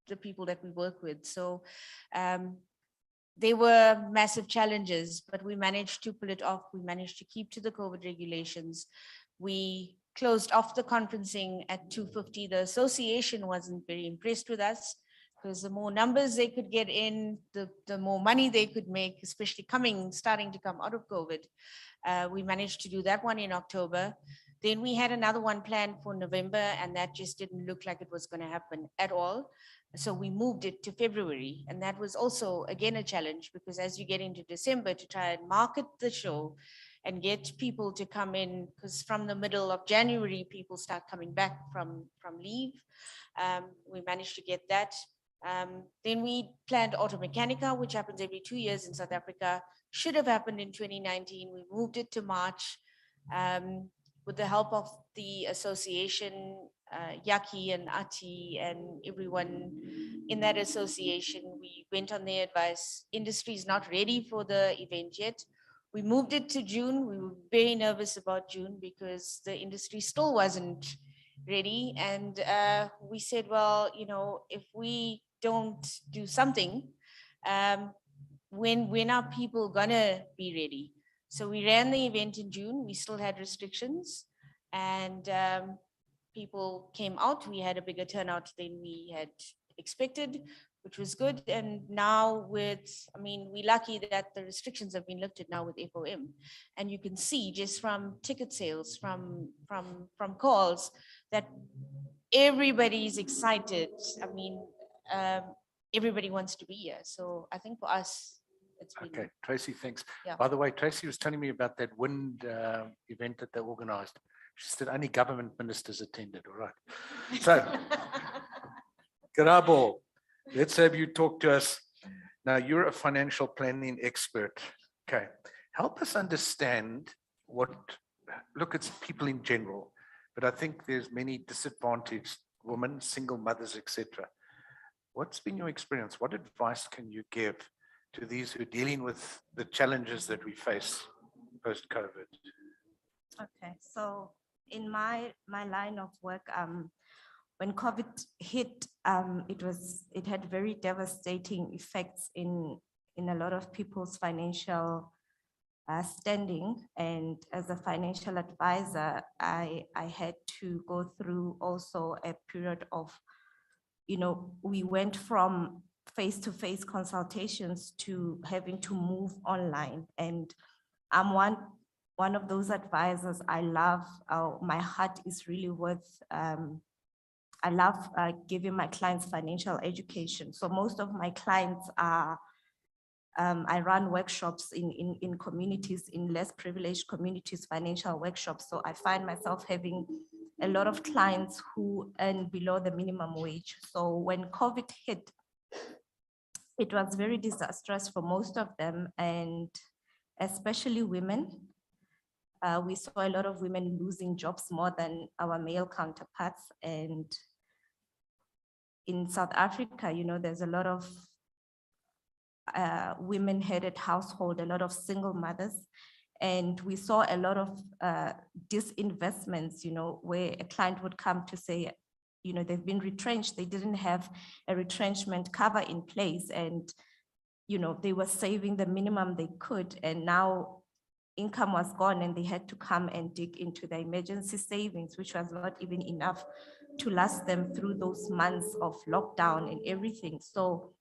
the people that we work with. So there were massive challenges, but we managed to pull it off. We managed to keep to the COVID regulations. We closed off the conferencing at 250. The association wasn't very impressed with us because the more numbers they could get in, the more money they could make, especially starting to come out of COVID. We managed to do that one in October. Then we had another one planned for November, and that just didn't look like it was going to happen at all. So we moved it to February, and that was also, again, a challenge because as you get into December to try and market the show and get people to come in, because from the middle of January, people start coming back from leave. We managed to get that. Then we planned Automechanica, which happens every 2 years in South Africa. Should have happened in 2019. We moved it to March. With the help of the association, Yaki and Ati and everyone in that association, we went on their advice. Industry is not ready for the event yet. We moved it to June. We were very nervous about June because the industry still wasn't ready. And we said, well, if we don't do something, when are people gonna be ready? So we ran the event in June. We still had restrictions, and people came out. We had a bigger turnout than we had expected, which was good. And now we're lucky that the restrictions have been lifted now with FOM. And you can see just from ticket sales, from calls, that everybody's excited. Everybody wants to be here. So I think for us, Okay, Tracy, thanks. Yeah. By the way, Tracy was telling me about that wind event that they organized. She said only government ministers attended, all right. So, Karabo, let's have you talk to us. Now, you're a financial planning expert. Okay, help us understand look, it's people in general, but I think there's many disadvantaged women, single mothers, etc. What's been your experience? What advice can you give to these who are dealing with the challenges that we face post-COVID? Okay, so in my line of work, when COVID hit, it had very devastating effects in a lot of people's financial standing. And as a financial advisor, I had to go through also a period of, we went from face-to-face consultations to having to move online. And I'm one of those advisors. I love, my heart is really with, I love giving my clients financial education. So most of my clients are, I run workshops in communities, in less privileged communities, financial workshops. So I find myself having a lot of clients who earn below the minimum wage. So when COVID hit, it was very disastrous for most of them. And especially women. We saw a lot of women losing jobs more than our male counterparts. And in South Africa, you know, there's a lot of women-headed household, a lot of single mothers. And we saw a lot of disinvestments, you know, where a client would come to say, you know, they've been retrenched. They didn't have a retrenchment cover in place. And, you know, they were saving the minimum they could. And now income was gone and they had to come and dig into the emergency savings, which was not even enough to last them through those months of lockdown and everything. So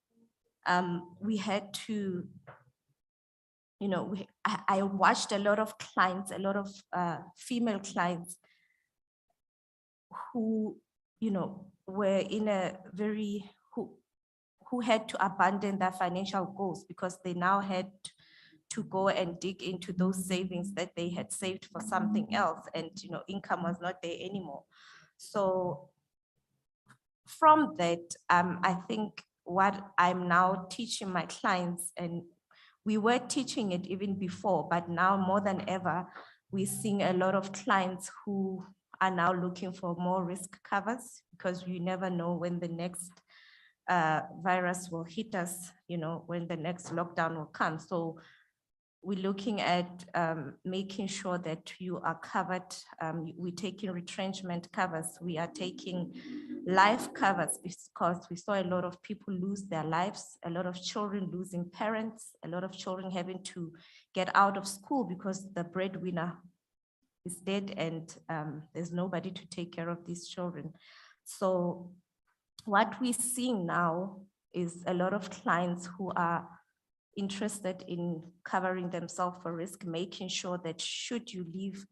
we had to, you know, I watched a lot of clients, a lot of female clients who, you know, were in a very, who had to abandon their financial goals because they now had to go and dig into those savings that they had saved for something else, and, you know, income was not there anymore. So from that, I think what I'm now teaching my clients, and we were teaching it even before, but now more than ever, we're seeing a lot of clients who are now looking for more risk covers, because you never know when the next virus will hit us, you know, when the next lockdown will come. So we're looking at making sure that you are covered. We're taking retrenchment covers. We are taking life covers, because we saw a lot of people lose their lives, a lot of children losing parents, a lot of children having to get out of school because the breadwinner is dead and there's nobody to take care of these children. So what we're seeing now is a lot of clients who are interested in covering themselves for risk, making sure that should you leave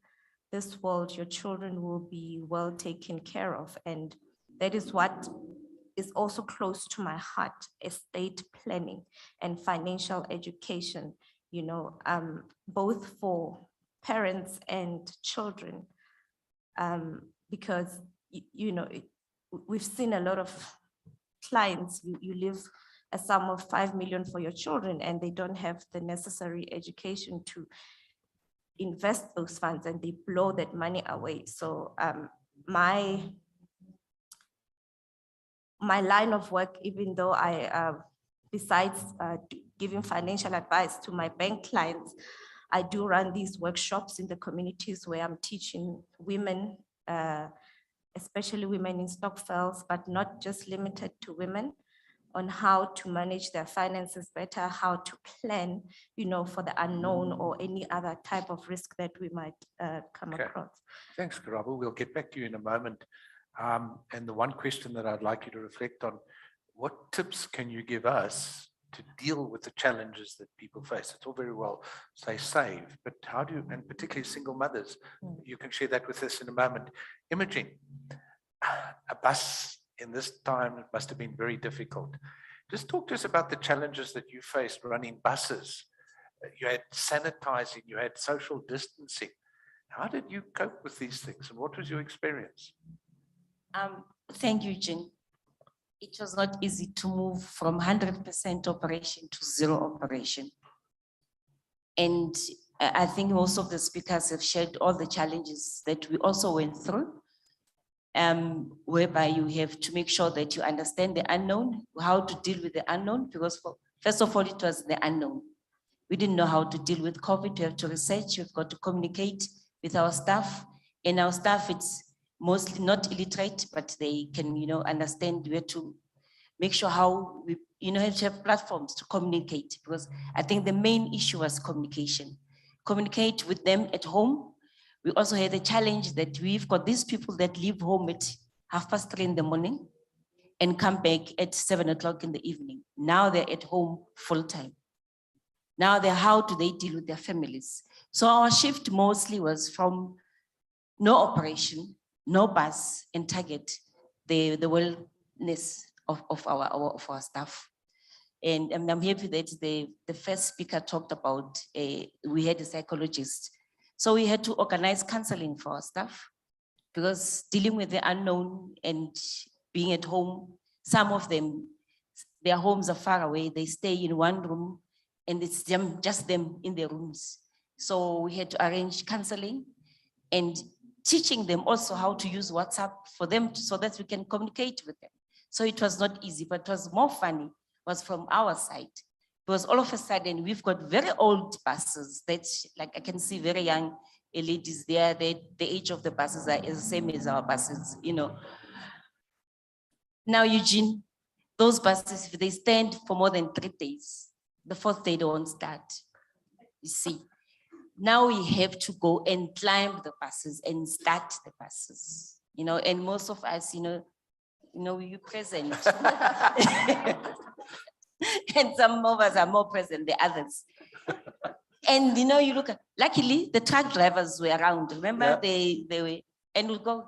this world, your children will be well taken care of. And that is what is also close to my heart: estate planning and financial education, you know, both for parents and children, because, you know, we've seen a lot of clients, you leave a sum of 5 million for your children and they don't have the necessary education to invest those funds, and they blow that money away. So my line of work, even though I, besides giving financial advice to my bank clients, I do run these workshops in the communities where I'm teaching women, especially women in Stokvels, but not just limited to women, on how to manage their finances better, how to plan, you know, for the unknown or any other type of risk that we might come across. Thanks, Karabo. We'll get back to you in a moment. And the one question that I'd like you to reflect on, what tips can you give us to deal with the challenges that people face? It's all very well, say save, but how do you, and particularly single mothers, you can share that with us in a moment. Imogen, a bus in this time, it must have been very difficult. Just talk to us about the challenges that you faced running buses. You had sanitizing, you had social distancing. How did you cope with these things, and what was your experience? Thank you, Jean. It was not easy to move from 100% operation to zero operation. And I think most of the speakers have shared all the challenges that we also went through, whereby you have to make sure that you understand the unknown, how to deal with the unknown, because first of all, it was the unknown. We didn't know how to deal with COVID. We have to research, we've got to communicate with our staff, and our staff, it's mostly not illiterate, but they can, you know, understand where to make sure how we, you know, have to have platforms to communicate, because I think the main issue was communication. Communicate with them at home. We also had a challenge that we've got these people that leave home at 3:30 in the morning and come back at 7 o'clock in the evening. Now they're at home full time. Now how do they deal with their families? So our shift mostly was from no operation, no bus, and target the wellness of our staff. And I'm happy that the first speaker talked about, we had a psychologist. So we had to organize counseling for our staff, because dealing with the unknown and being at home, some of them, their homes are far away. They stay in one room and it's them, just them in their rooms. So we had to arrange counseling and teaching them also how to use WhatsApp for them so that we can communicate with them. So it was not easy, but it was more funny was from our side. Because all of a sudden we've got very old buses that, like I can see very young ladies there, the age of the buses are the same as our buses, you know. Now, Eugene, those buses, if they stand for more than 3 days, the 4th day they won't start. You see, now we have to go and climb the buses and start the buses, you know, and most of us, you know, you present. And some of us are more present than others. And you know, you look at, luckily the truck drivers were around. Remember, yeah. They were, and we'll go,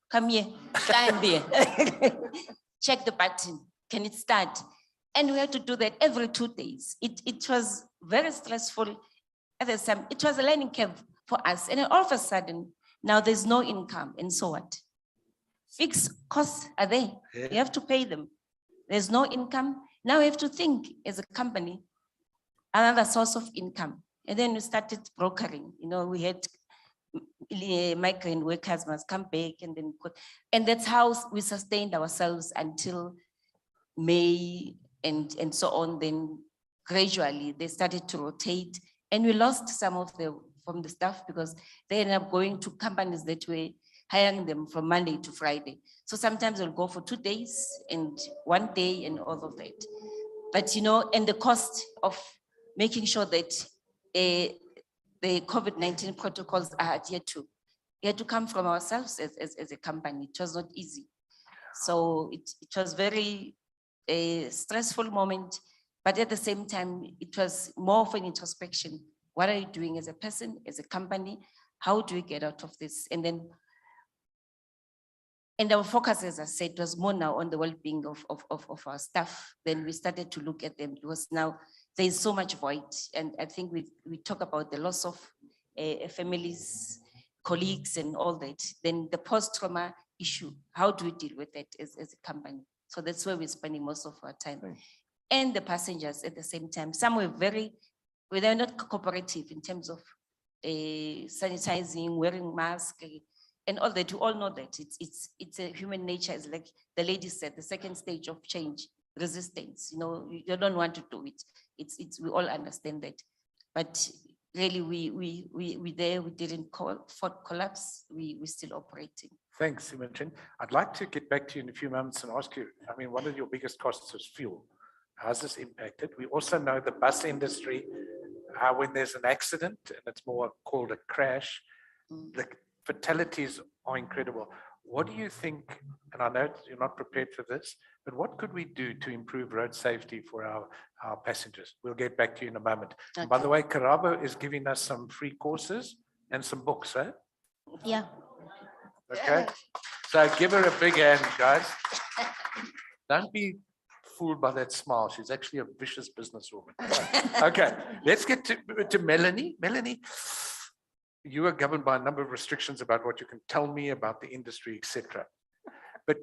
come here, stand there. Check the button, can it start? And we had to do that every 2 days. It was very stressful. At the time, it was a learning curve for us. And then all of a sudden, now there's no income, and so what? Fixed costs are there. Yeah. You have to pay them. There's no income. Now we have to think as a company, another source of income. And then we started brokering. You know, we had migrant workers must come back, and that's how we sustained ourselves until May and so on. Then gradually they started to rotate, and we lost some of from the staff because they ended up going to companies that were hiring them from Monday to Friday. So sometimes we'll go for 2 days and 1 day and all of that. But you know, and the cost of making sure that the COVID-19 protocols are adhered to, it had to come from ourselves as a company. It was not easy. So it was very stressful moment, but at the same time, it was more of an introspection. What are you doing as a person, as a company? How do we get out of this? And our focus, as I said, was more now on the well-being of our staff. Then we started to look at them because now there is so much void. And I think we talk about the loss of families, colleagues, and all that. Then the post-trauma issue, how do we deal with that as a company? So that's where we're spending most of our time. Right. And the passengers at the same time. Some were they're not cooperative in terms of sanitizing, wearing masks, and all that. You all know that it's a human nature. It's like the lady said, the second stage of change, resistance. You know, you don't want to do it. We all understand that. But really, we didn't collapse. We still operating. Thanks, Imogen. I'd like to get back to you in a few moments and ask you, I mean, one of your biggest costs is fuel. How's this impacted? We also know the bus industry, when there's an accident, and it's more called a crash, the fatalities are incredible. What do you think, and I know you're not prepared for this, but what could we do to improve road safety for our passengers? We'll get back to you in a moment. Okay. By the way, Karabo is giving us some free courses and some books, eh? Yeah. Okay, so give her a big hand, guys. Don't be fooled by that smile. She's actually a vicious businesswoman. Okay, let's get to Melanie. Melanie, you are governed by a number of restrictions about what you can tell me about the industry, etc. But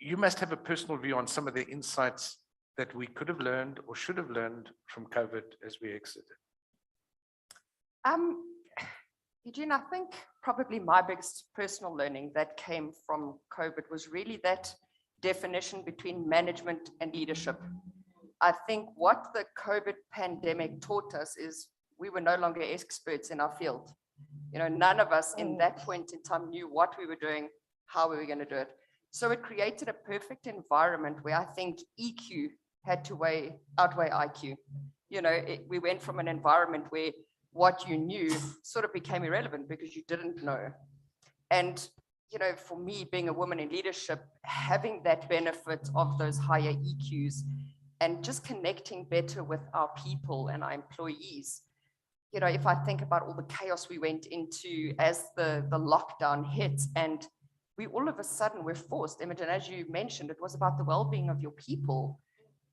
you must have a personal view on some of the insights that we could have learned or should have learned from COVID as we exited. Eugene, I think probably my biggest personal learning that came from COVID was really that definition between management and leadership. I think what the COVID pandemic taught us is we were no longer experts in our field. You know, none of us in that point in time knew what we were doing, how we were going to do it. So it created a perfect environment where I think EQ had to outweigh IQ. You know, we went from an environment where what you knew sort of became irrelevant because you didn't know. And, you know, for me, being a woman in leadership, having that benefit of those higher EQs and just connecting better with our people and our employees. You know, if I think about all the chaos we went into as the lockdown hit, and we all of a sudden were forced, Imogen, as you mentioned, it was about the well-being of your people.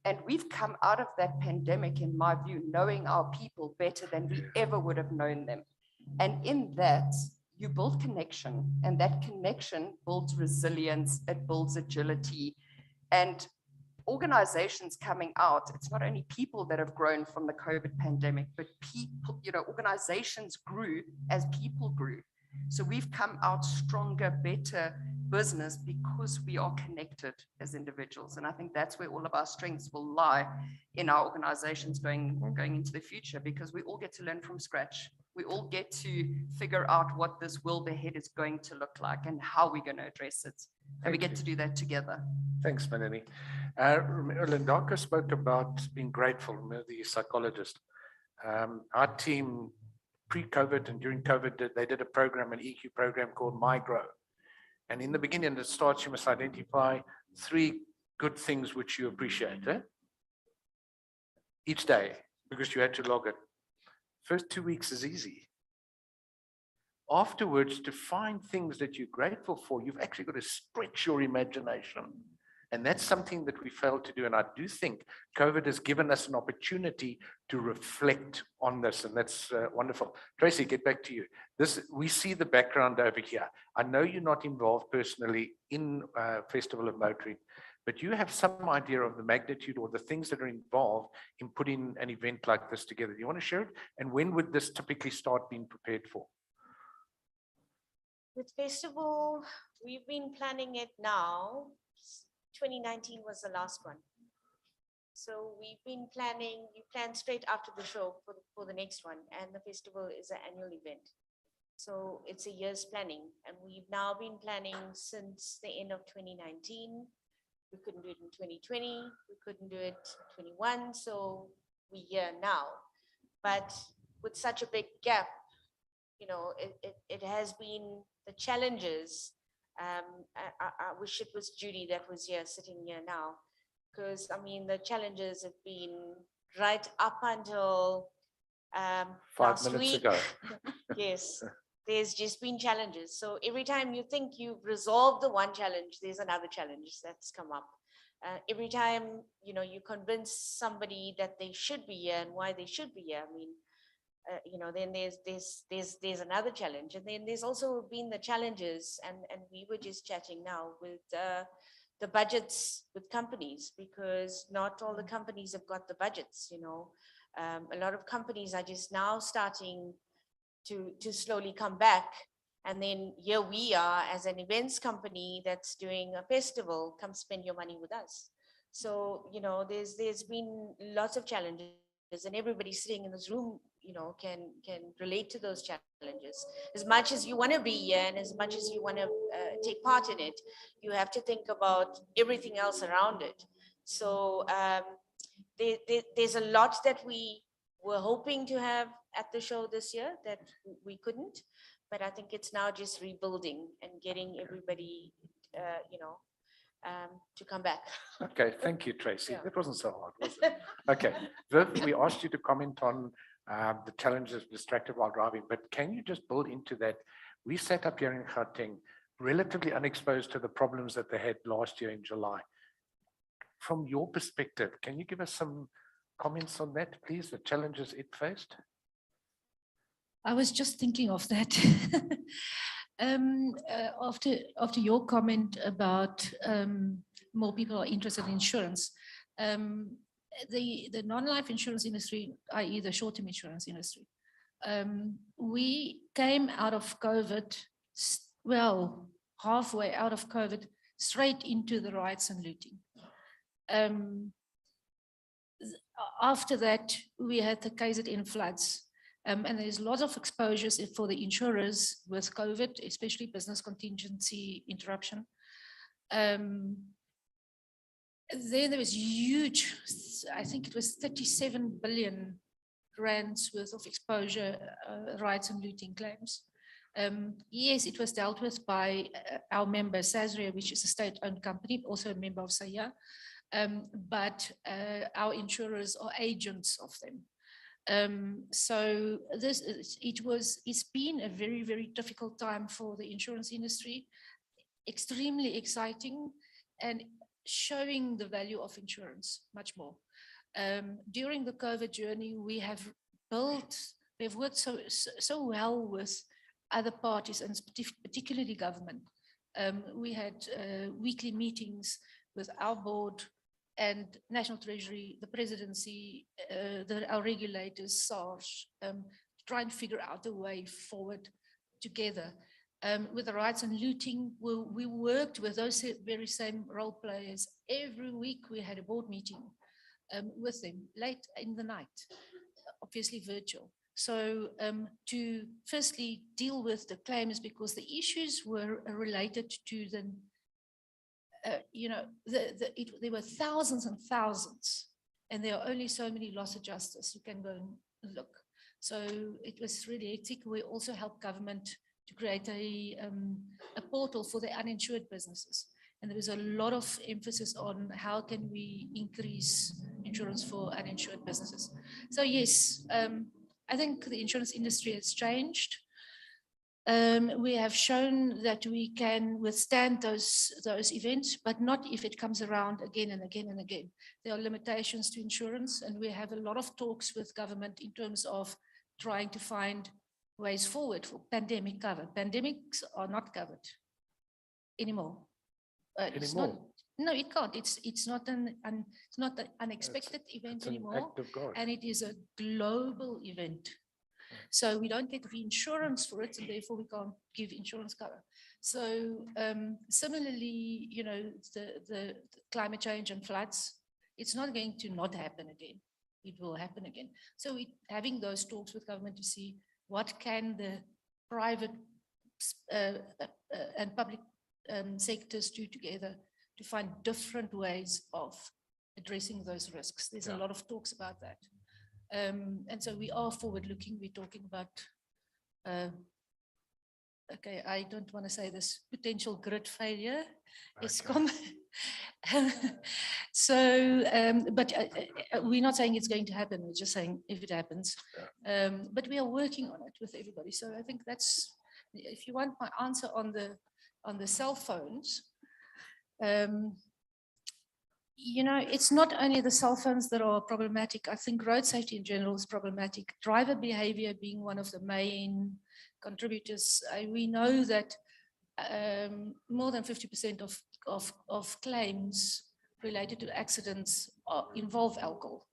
And we've come out of that pandemic, in my view, knowing our people better than we ever would have known them. And in that, you build connection, and that connection builds resilience, it builds agility. And organizations coming out, it's not only people that have grown from the COVID pandemic, but people, organizations grew as people grew. So we've come out stronger, better business because we are connected as individuals. And I think that's where all of our strengths will lie in our organizations going into the future, because we all get to learn from scratch. We all get to figure out what this world ahead is going to look like and how we're going to address it. And we get to do that together. Thanks, Melanie. Lungako spoke about being grateful, the psychologist. Our team, pre-COVID and during COVID, they did a program, an EQ program called My Grow. And in the beginning, it starts, you must identify 3 good things which you appreciate each day, because you had to log it. First 2 weeks is easy. Afterwards, to find things that you're grateful for, you've actually got to stretch your imagination. And that's something that we failed to do. And I do think COVID has given us an opportunity to reflect on this. And that's wonderful. Tracy, get back to you. We see the background over here. I know you're not involved personally in Festival of Motoring, but you have some idea of the magnitude or the things that are involved in putting an event like this together. Do you want to share it? And when would this typically start being prepared for? With festival, we've been planning it now. 2019 was the last one. So we've been planning, we plan straight after the show for the next one. And the festival is an annual event. So it's a year's planning. And we've now been planning since the end of 2019. We couldn't do it in 2020. We couldn't do it in 21. So we're here now. But with such a big gap, it has been the challenges. I wish it was Judy that was here, sitting here now, because the challenges have been right up until 5 last minutes week. ago. Yes, there's just been challenges. So every time you think you've resolved the one challenge, there's another challenge that's come up. Every time you convince somebody that they should be here and why they should be here, then there's another challenge. And then there's also been the challenges, and we were just chatting now with the budgets with companies, because not all the companies have got the budgets. A lot of companies are just now starting to slowly come back. And then here we are as an events company that's doing a festival, come spend your money with us. So, there's been lots of challenges, and everybody sitting in this room, can relate to those challenges. As much as you want to be here and as much as you want to take part in it, you have to think about everything else around it. So there's a lot that we were hoping to have at the show this year that we couldn't, but I think it's now just rebuilding and getting everybody, to come back. Okay, thank you, Tracy. Yeah. That wasn't so hard, was it? Okay, Viv, we asked you to comment on the challenges of distracted while driving, but can you just build into that? We sat up here in Gauteng, relatively unexposed to the problems that they had last year in July. From your perspective, can you give us some comments on that, please, the challenges it faced? I was just thinking of that. After your comment about more people are interested in insurance, the non-life insurance industry, i.e. the short-term insurance industry, we came out of COVID, halfway out of COVID, straight into the riots and looting. After that, we had the KZN floods. And there's lots of exposures for the insurers with COVID, especially business contingency interruption. Then there was huge, I think it was 37 billion rands worth of exposure, riots and looting claims. Yes, it was dealt with by our member Sasria, which is a state-owned company, also a member of SAIA, but our insurers are agents of them. So it's been a very, very difficult time for the insurance industry, extremely exciting and showing the value of insurance much more. During the COVID journey, we've worked so well with other parties and particularly government. We had weekly meetings with our board, and National Treasury, the presidency, our regulators, SARS, try and figure out a way forward together. With the riots and looting, we worked with those very same role players. Every week we had a board meeting with them late in the night, obviously virtual. So to firstly deal with the claims, because the issues were related to the, there were thousands and thousands, and there are only so many loss adjusters. You can go and look. So it was really hectic. We also helped government to create a portal for the uninsured businesses. And there was a lot of emphasis on how can we increase insurance for uninsured businesses. So yes, I think the insurance industry has changed. We have shown that we can withstand those events, but not if it comes around again and again and again. There are limitations to insurance, and we have a lot of talks with government in terms of trying to find ways forward for pandemic cover. Pandemics are not covered anymore. It's not, no, it can't. It's not an unexpected event anymore, and it is a global event. So we don't get reinsurance for it, and therefore we can't give insurance cover. So similarly, you know, the climate change and floods, it's not going to not happen again. It will happen again. So having those talks with government to see what can the private and public sectors do together to find different ways of addressing those risks. There's a lot of talks about that. And so we are forward looking. We're talking about, okay, I don't want to say this, potential grid failure. It's common. So, but we're not saying it's going to happen. We're just saying if it happens. But we are working on it with everybody. So I think that's, if you want my answer on the cell phones, you know, it's not only the cell phones that are problematic. I think road safety in general is problematic. Driver behavior being one of the main contributors. We know that more than 50% of claims related to accidents involve alcohol.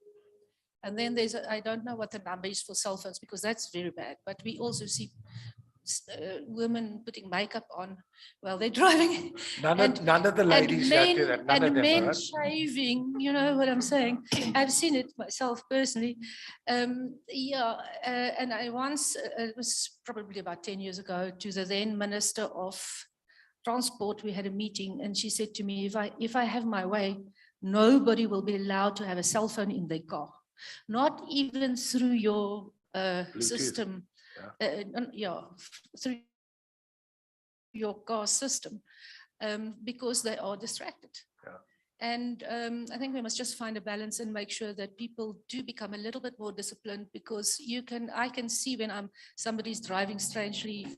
And then there's, I don't know what the number is for cell phones, because that's very bad. But we also see women putting makeup on while they're driving. None of the ladies men, do that. None of them, men right? shaving, you know what I'm saying? I've seen it myself personally. And I once, it was probably about 10 years ago, to the then Minister of Transport, we had a meeting, and she said to me, if I have my way, nobody will be allowed to have a cell phone in their car, not even through your system. Through your car system, because they are distracted. And I think we must just find a balance and make sure that people do become a little bit more disciplined, because I can see when somebody's driving strangely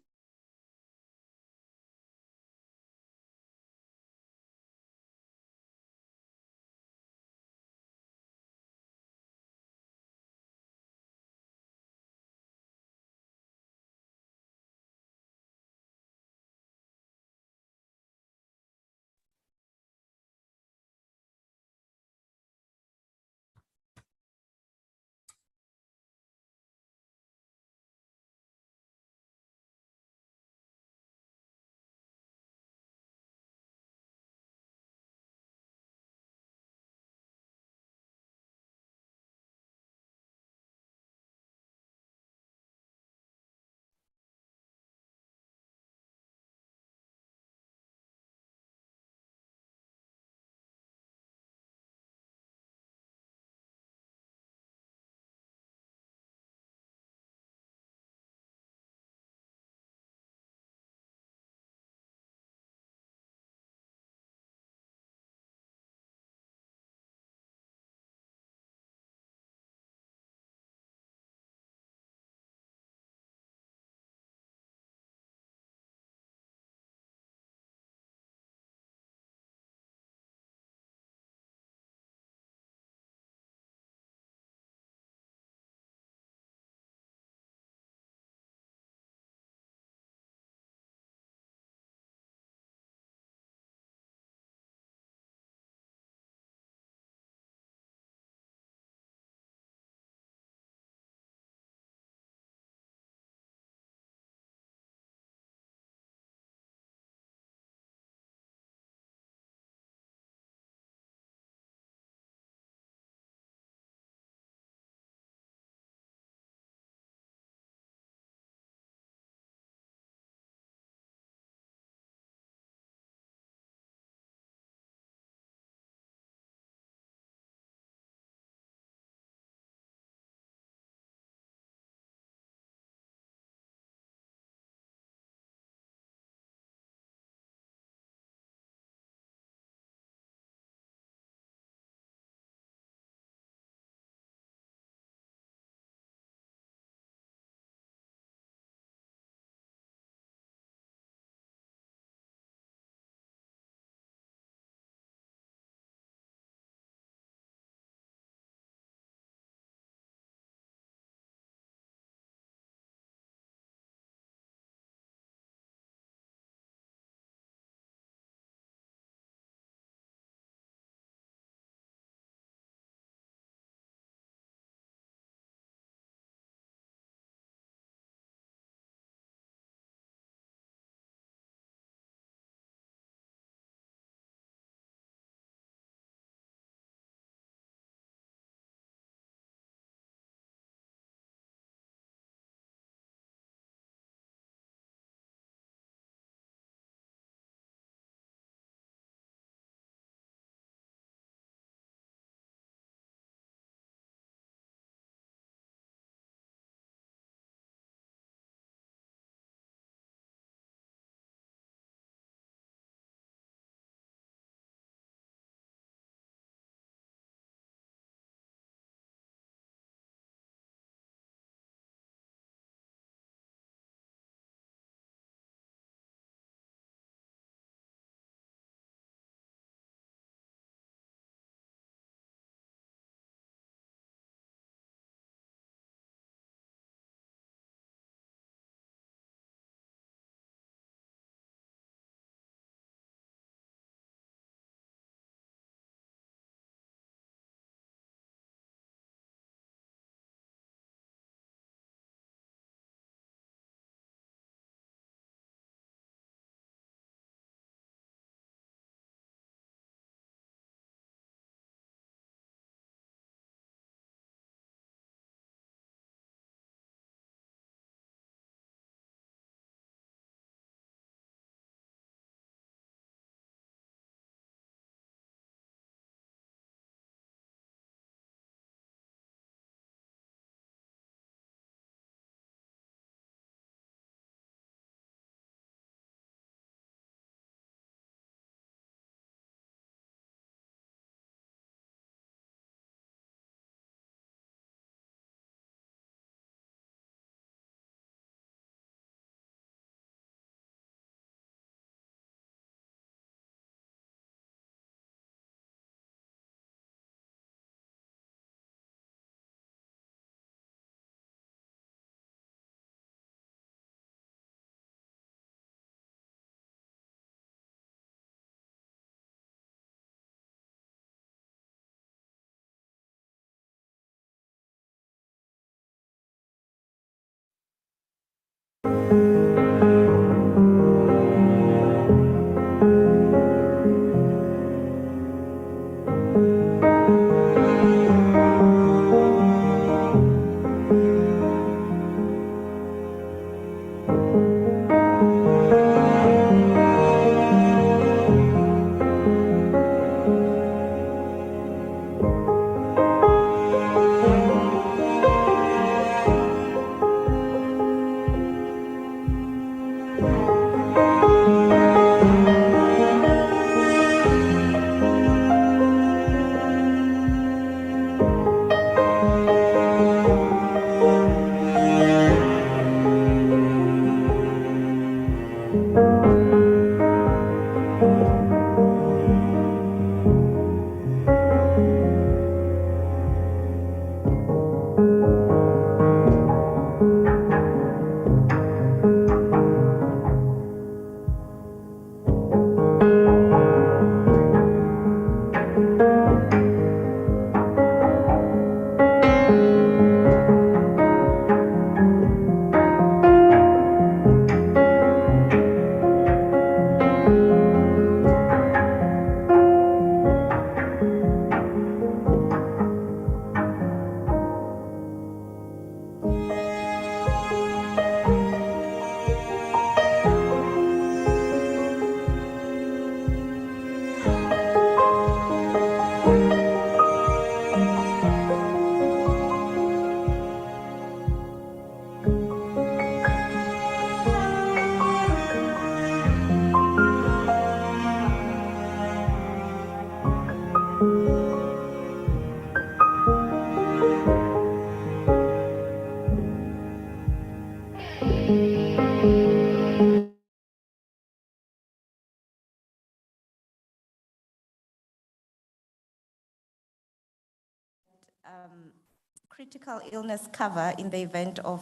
Critical illness cover in the event of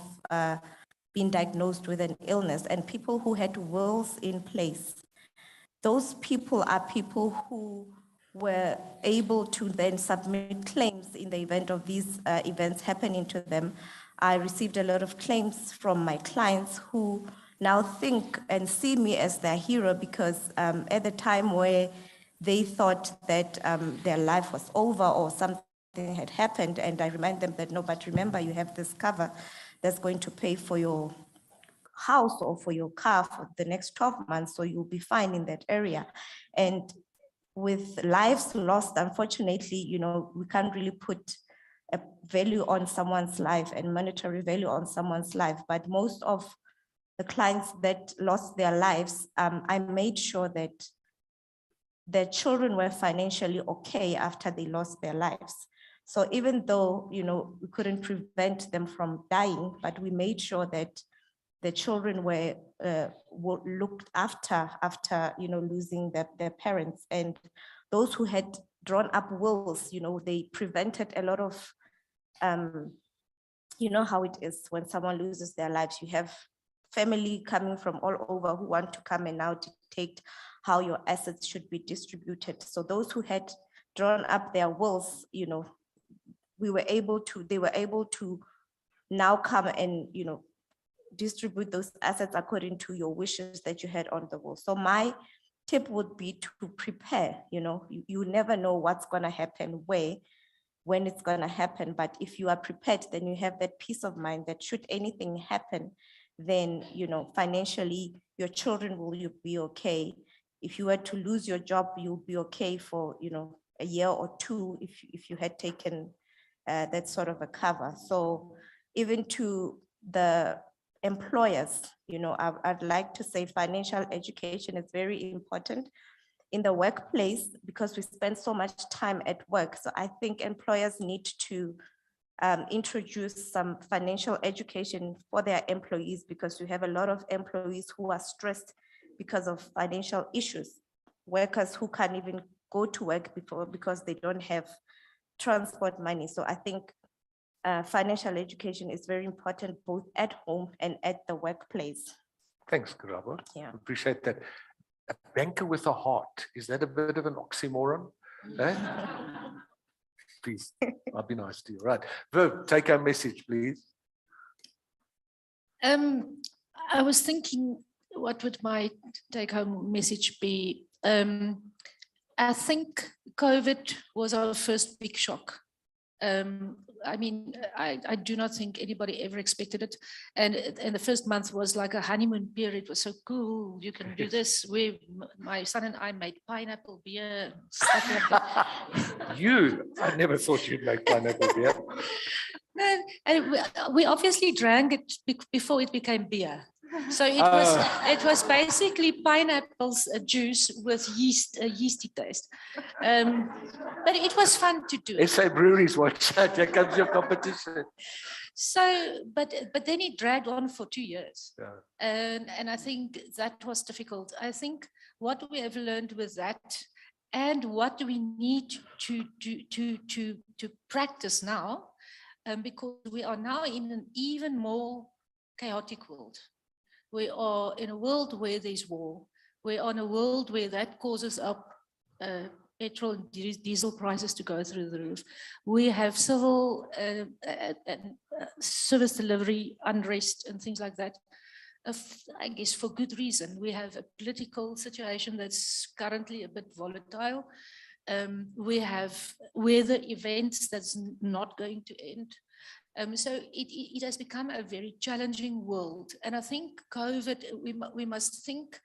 being diagnosed with an illness, and people who had wills in place. Those people are people who were able to then submit claims in the event of these events happening to them. I received a lot of claims from my clients who now think and see me as their hero because at the time where they thought that their life was over or something had happened, and I remind them that no, but remember you have this cover that's going to pay for your house or for your car for the next 12 months, so you'll be fine in that area. And with lives lost, unfortunately, you know, we can't really put a value on someone's life and monetary value on someone's life, but most of the clients that lost their lives, I made sure that their children were financially okay after they lost their lives. So even though, you know, we couldn't prevent them from dying, but we made sure that the children were looked after, you know, losing their parents. And those who had drawn up wills, you know, they prevented a lot of, you know how it is when someone loses their lives, you have family coming from all over who want to come and now dictate how your assets should be distributed. So those who had drawn up their wills, you know, they were able to now come and, you know, distribute those assets according to your wishes that you had on the will. So my tip would be to prepare, you know, you never know what's going to happen, when it's going to happen. But if you are prepared, then you have that peace of mind that should anything happen, then, you know, financially, your children will be okay. If you were to lose your job, you'll be okay for, you know, a year or two if you had taken that sort of a cover. So even to the employers, you know, I'd like to say financial education is very important in the workplace because we spend so much time at work. So I think employers need to introduce some financial education for their employees, because we have a lot of employees who are stressed because of financial issues, workers who can't even go to work because they don't have transport money. So I think financial education is very important both at home and at the workplace. Thanks, Karabo. Yeah. Appreciate that. A banker with a heart, is that a bit of an oxymoron? Eh? Please, I'll be nice to you. Right. Verb, take our message, please. I was thinking, what would my take-home message be? I think COVID was our first big shock. I mean, I do not think anybody ever expected it. And the first month was like a honeymoon period. It was so cool. You can do this. My son and I made pineapple beer, stuff like that. I never thought you'd make pineapple beer. And we obviously drank it before it became beer. So it was basically pineapples juice with yeasty taste. But it was fun to do. SA Breweries, watch out, here comes your competition. So, but then it dragged on for 2 years. Yeah. And I think that was difficult. I think what we have learned with that and what do we need to practice now, because we are now in an even more chaotic world. We are in a world where there's war. We're in a world where that causes up petrol and diesel prices to go through the roof. We have civil service delivery unrest and things like that. I guess for good reason. We have a political situation that's currently a bit volatile. We have weather events that's not going to end. So it has become a very challenging world. And I think COVID, we must think,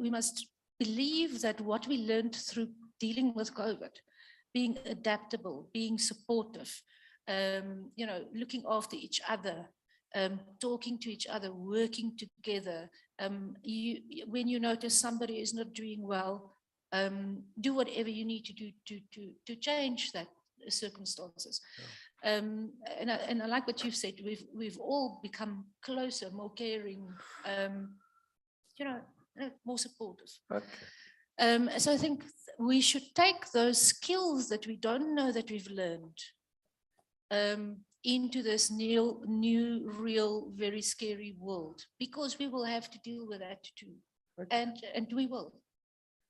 we must believe that what we learned through dealing with COVID, being adaptable, being supportive, looking after each other, talking to each other, working together. When you notice somebody is not doing well, do whatever you need to do to change that circumstances. Yeah. And I like what you've said. We've all become closer, more caring, more supportive. Okay. So I think we should take those skills that we don't know that we've learned into this new, real, very scary world, because we will have to deal with that too. Okay. And we will.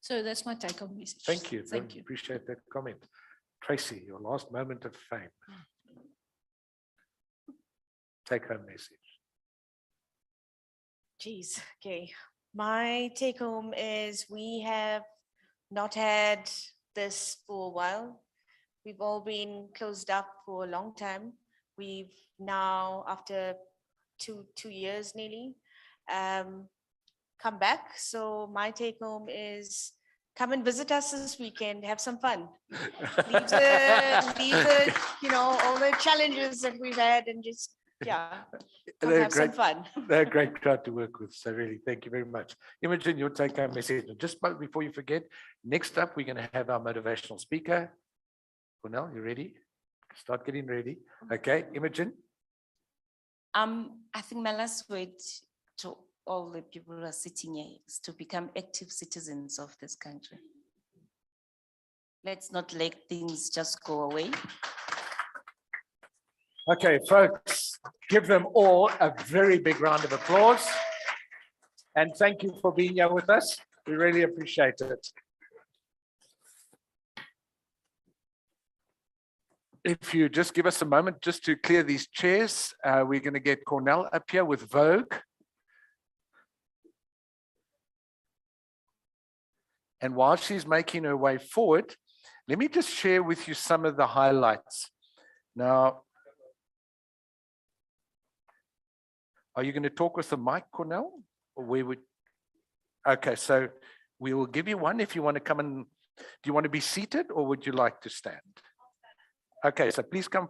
So that's my take-home message. Thank you. Thank you. Appreciate that comment. Tracy, your last moment of fame. Take-home message. Geez, okay. My take-home is we have not had this for a while. We've all been closed up for a long time. We've now, after two years nearly, come back. So my take-home is come and visit us this weekend, have some fun. Leave the all the challenges that we've had and just, have some fun. They're a great crowd to work with. So really, thank you very much. Imogen, your take-home message. Just before you forget, next up, we're going to have our motivational speaker. Cornelle, you ready? Start getting ready. Okay, Imogen. I think my last word to all the people who are sitting here is to become active citizens of this country. Let's not let things just go away. Okay, folks, give them all a very big round of applause. And thank you for being here with us. We really appreciate it. If you just give us a moment just to clear these chairs, we're going to get Cornelle up here with Vogue. And while she's making her way forward, let me just share with you some of the highlights. Now, are you going to talk with the mic, Cornelle? Or we would? Okay, so we will give you one if you want to come and, do you want to be seated or would you like to stand? Okay, so please come.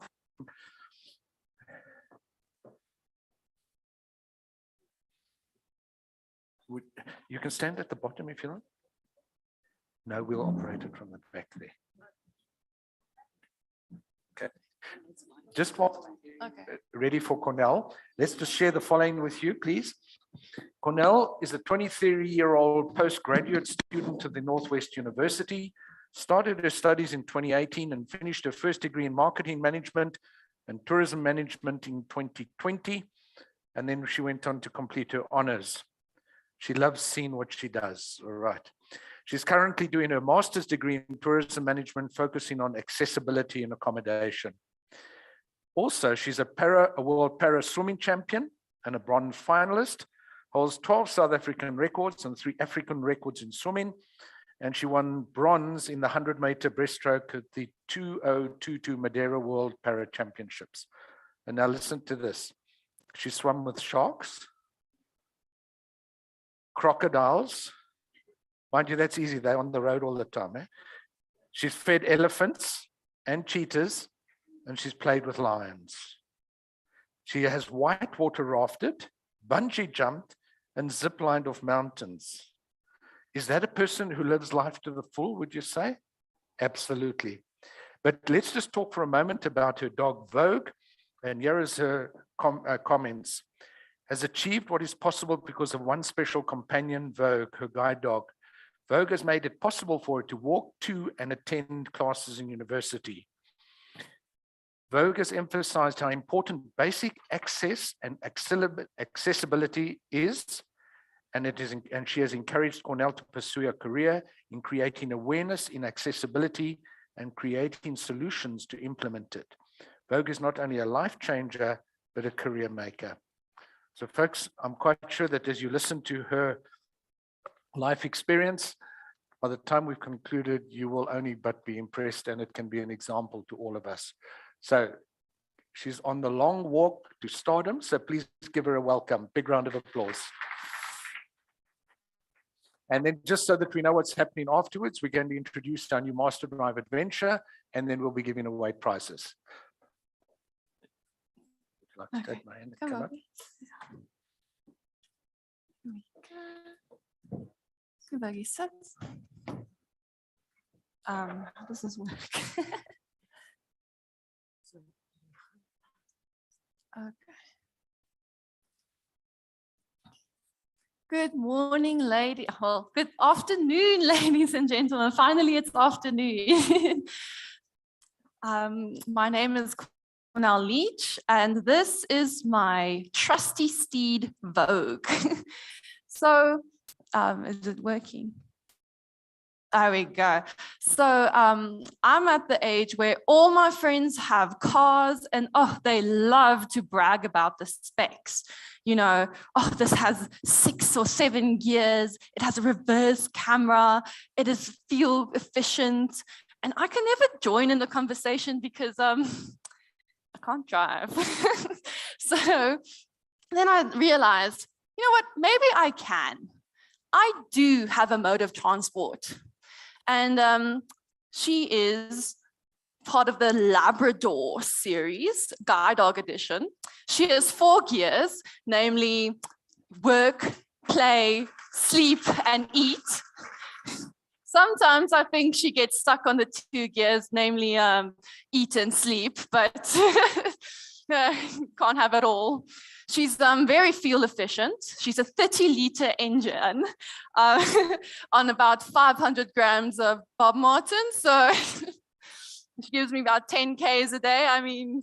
You can stand at the bottom if you like. No, we'll operate it from the back there. Okay. Just while ready for Cornelle, let's just share the following with you, please. Cornelle is a 23-year-old postgraduate student at the Northwest University, started her studies in 2018 and finished her first degree in marketing management and tourism management in 2020. And then she went on to complete her honors. She loves seeing what she does. All right. She's currently doing her master's degree in tourism management, focusing on accessibility and accommodation. Also, she's a world para swimming champion and a bronze finalist, holds 12 South African records and 3 African records in swimming. And she won bronze in the 100-meter breaststroke at the 2022 Madeira World Para Championships. And now listen to this. She swam with sharks, crocodiles. Mind you, that's easy. They're on the road all the time. Eh? She's fed elephants and cheetahs, and she's played with lions. She has whitewater rafted, bungee jumped, and ziplined off mountains. Is that a person who lives life to the full, would you say? Absolutely. But let's just talk for a moment about her dog, Vogue. And here is her comments. Has achieved what is possible because of one special companion, Vogue, her guide dog. Vogue has made it possible for her to walk to and attend classes in university. Vogue has emphasized how important basic access and accessibility is, and she has encouraged Cornelle to pursue a career in creating awareness in accessibility and creating solutions to implement it. Vogue is not only a life changer, but a career maker. So folks, I'm quite sure that as you listen to her life experience, by the time we've concluded, you will only but be impressed, and it can be an example to all of us. So she's on the long walk to stardom. So please give her a welcome. Big round of applause. And then just so that we know what's happening afterwards, we're going to introduce our new MasterDrive adventure, and then we'll be giving away prizes. Would you like to take my hand and come up? How does this work? Okay. Good morning, good afternoon, ladies and gentlemen. Finally, it's afternoon. My name is Cornelle Leach, and this is my trusty steed, Vogue. So, is it working? There we go. So I'm at the age where all my friends have cars and they love to brag about the specs. You know, this has 6 or 7 gears. It has a reverse camera. It is fuel efficient. And I can never join in the conversation because I can't drive. So then I realized, you know what, maybe I can. I do have a mode of transport. And she is part of the Labrador series, Guide Dog Edition. She has 4 gears, namely work, play, sleep, and eat. Sometimes I think she gets stuck on the 2 gears, namely eat and sleep, but can't have it all. She's very fuel efficient. She's a 30-liter engine on about 500 grams of Bob Martin. So she gives me about 10 Ks a day. I mean,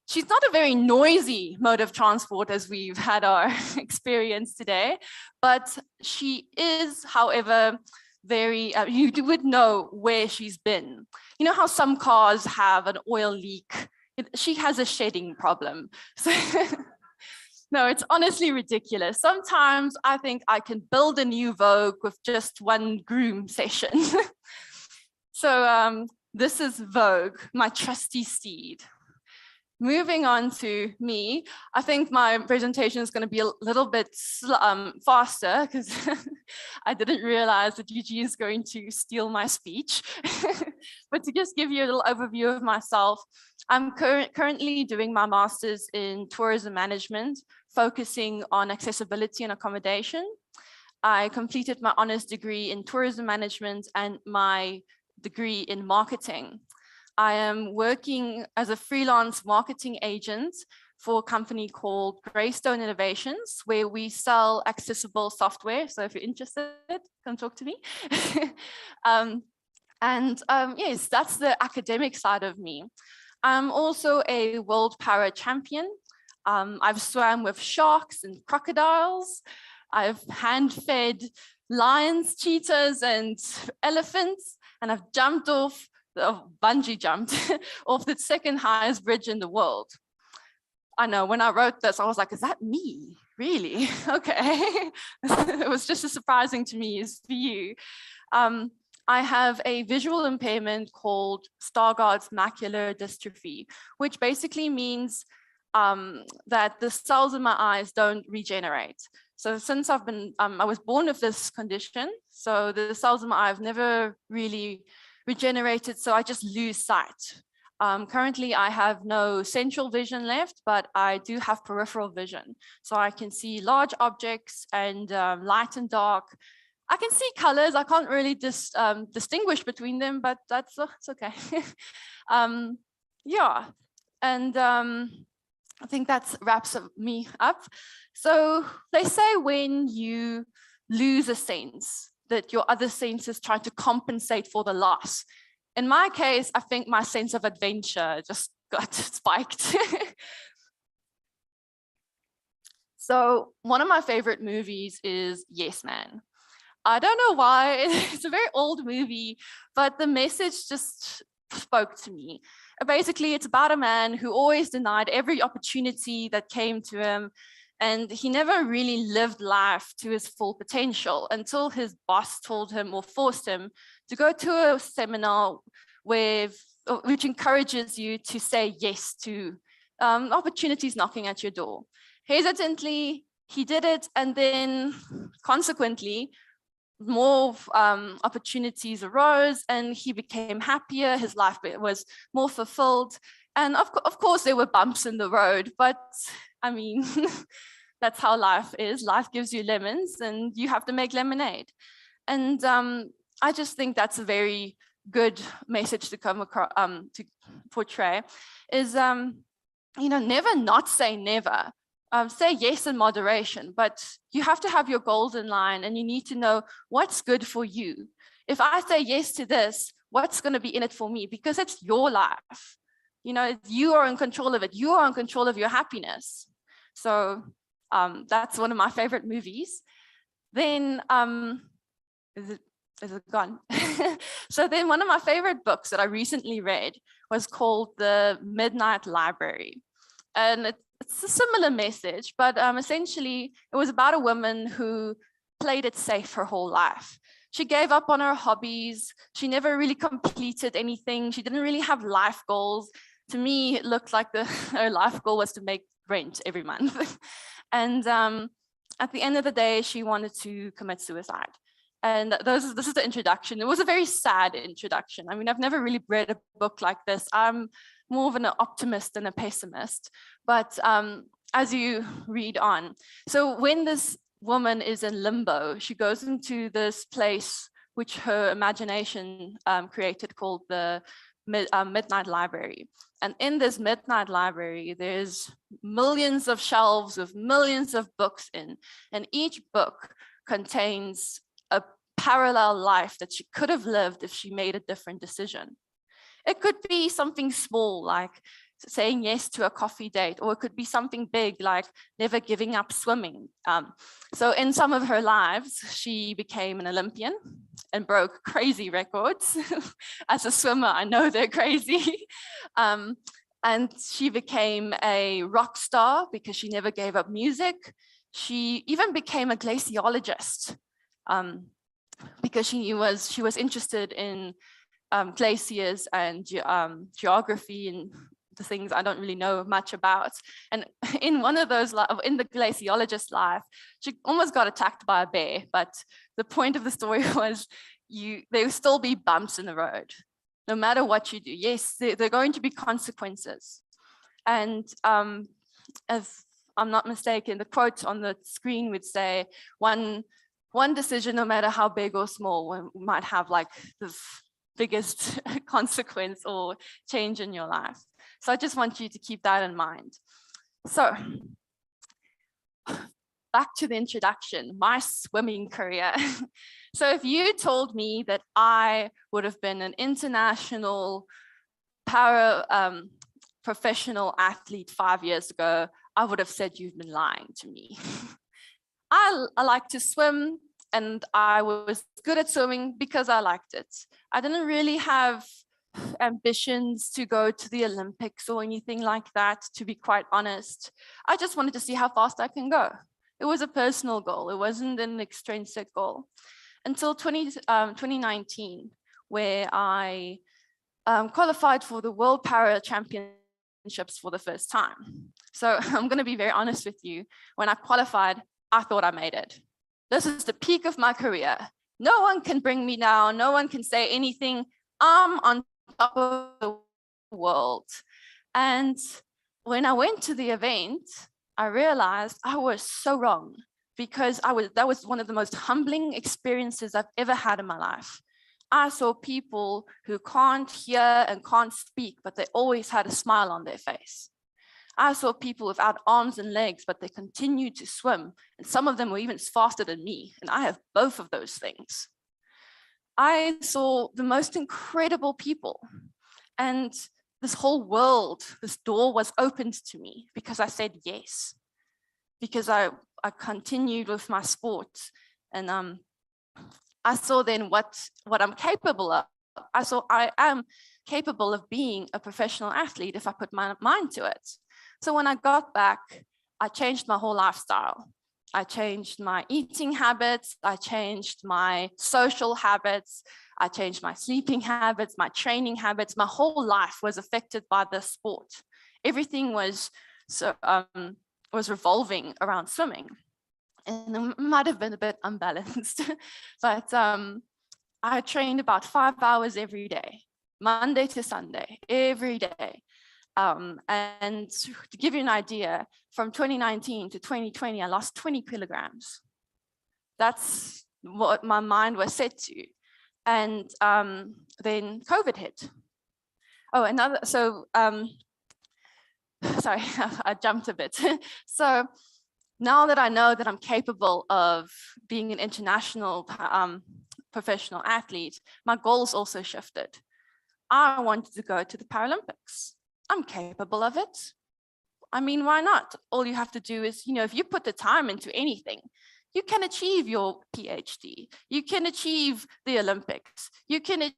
she's not a very noisy mode of transport as we've had our experience today, but she is, however, very, you would know where she's been. You know how some cars have an oil leak? She has a shedding problem. So no, it's honestly ridiculous. Sometimes I think I can build a new Vogue with just 1 groom session. So this is Vogue, my trusty steed. Moving on to me, I think my presentation is going to be a little bit faster because I didn't realize that Eugene is going to steal my speech. But to just give you a little overview of myself, I'm currently doing my master's in tourism management, focusing on accessibility and accommodation. I completed my honors degree in tourism management and my degree in marketing. I am working as a freelance marketing agent for a company called Greystone Innovations, where we sell accessible software. So if you're interested, come talk to me. Yes, that's the academic side of me. I'm also a world para champion. I've swam with sharks and crocodiles. I've hand-fed lions, cheetahs, and elephants, and I've jumped off bungee jumped off the 2nd highest bridge in the world. I know when I wrote this, I was like, is that me? Really? Okay. It was just as surprising to me as for you. I have a visual impairment called Stargardt's macular dystrophy, which basically means that the cells in my eyes don't regenerate. So since I've been, I was born with this condition, so the cells in my eye have never really regenerated, so I just lose sight. Currently, I have no central vision left, but I do have peripheral vision. So I can see large objects and light and dark. I can see colors. I can't really distinguish between them, but it's okay. Yeah, and I think that wraps me up. So they say when you lose a sense, that your other senses try to compensate for the loss. In my case, I think my sense of adventure just got spiked. So one of my favorite movies is Yes Man. I don't know why, it's a very old movie, but the message just spoke to me. Basically, it's about a man who always denied every opportunity that came to him, and he never really lived life to his full potential until his boss told him or forced him to go to a seminar which encourages you to say yes to opportunities knocking at your door. Hesitantly, he did it, and then consequently, more opportunities arose and he became happier, his life was more fulfilled. And of course, there were bumps in the road, but I mean, that's how life is. Life gives you lemons and you have to make lemonade. And I just think that's a very good message to come across, to portray, is, never not say never. Say yes in moderation, but you have to have your goals in line and you need to know what's good for you. If I say yes to this, what's going to be in it for me? Because it's your life. You are in control of it. You are in control of your happiness. So that's one of my favorite movies. Then, is it gone? So then one of my favorite books that I recently read was called The Midnight Library. And it's a similar message, but essentially it was about a woman who played it safe her whole life. She gave up on her hobbies. She never really completed anything. She didn't really have life goals. To me, it looked like her life goal was to make rent every month. And at the end of the day, she wanted to commit suicide. And this is the introduction. It was a very sad introduction. I mean, I've never really read a book like this. I'm more of an optimist than a pessimist. But as you read on, so when this woman is in limbo, she goes into this place which her imagination created called the Midnight Library. And in this Midnight Library, there's millions of shelves with millions of books in, and each book contains a parallel life that she could have lived if she made a different decision. It could be something small, like saying yes to a coffee date, or it could be something big, like never giving up swimming. So in some of her lives, she became an Olympian and broke crazy records. As a swimmer, I know they're crazy. And she became a rock star because she never gave up music. She even became a glaciologist because she was interested in glaciers and geography and the things I don't really know much about. And in one of those, in the glaciologist's life, she almost got attacked by a bear. But the point of the story was there will still be bumps in the road, no matter what you do. Yes, there are going to be consequences. And if I'm not mistaken, the quote on the screen would say, one decision, no matter how big or small, might have like the biggest consequence or change in your life. So I just want you to keep that in mind. So back to the introduction, my swimming career. So if you told me that I would have been an international professional athlete 5 years ago, I would have said you've been lying to me. I like to swim, and I was good at swimming because I liked it. I didn't really have ambitions to go to the Olympics or anything like that, to be quite honest. I just wanted to see how fast I can go. It was a personal goal. It wasn't an extrinsic goal. Until 2019, where I qualified for the World Para Championships for the first time. So I'm going to be very honest with you. When I qualified, I thought I made it. This is the peak of my career. No one can bring me down. No one can say anything. I'm on top of the world. And when I went to the event, I realized I was so wrong, because that was one of the most humbling experiences I've ever had in my life. I saw people who can't hear and can't speak, but they always had a smile on their face. I saw people without arms and legs, but they continued to swim. And some of them were even faster than me. And I have both of those things. I saw the most incredible people. And this whole world, this door was opened to me because I said yes. Because I continued with my sport. And I saw then what I'm capable of. I saw I am capable of being a professional athlete if I put my mind to it. So when I got back, I changed my whole lifestyle. I changed my eating habits. I changed my social habits. I changed my sleeping habits, my training habits. My whole life was affected by the sport. Everything was revolving around swimming. And it might have been a bit unbalanced, but I trained about 5 hours every day, Monday to Sunday, every day. And to give you an idea, from 2019 to 2020, I lost 20 kilograms. That's what my mind was set to. And then COVID hit. Oh, sorry, I jumped a bit. So now that I know that I'm capable of being an international professional athlete, my goals also shifted. I wanted to go to the Paralympics. I'm capable of it. I mean, why not? All you have to do is, if you put the time into anything, you can achieve your PhD. You can achieve the Olympics. You can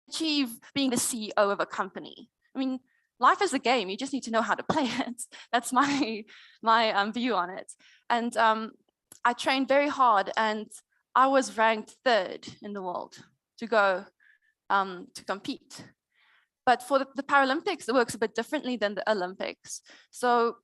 achieve being the CEO of a company. I mean, life is a game. You just need to know how to play it. That's my view on it. And I trained very hard, and I was ranked 3rd in the world to go to compete. But for the Paralympics, it works a bit differently than the Olympics. So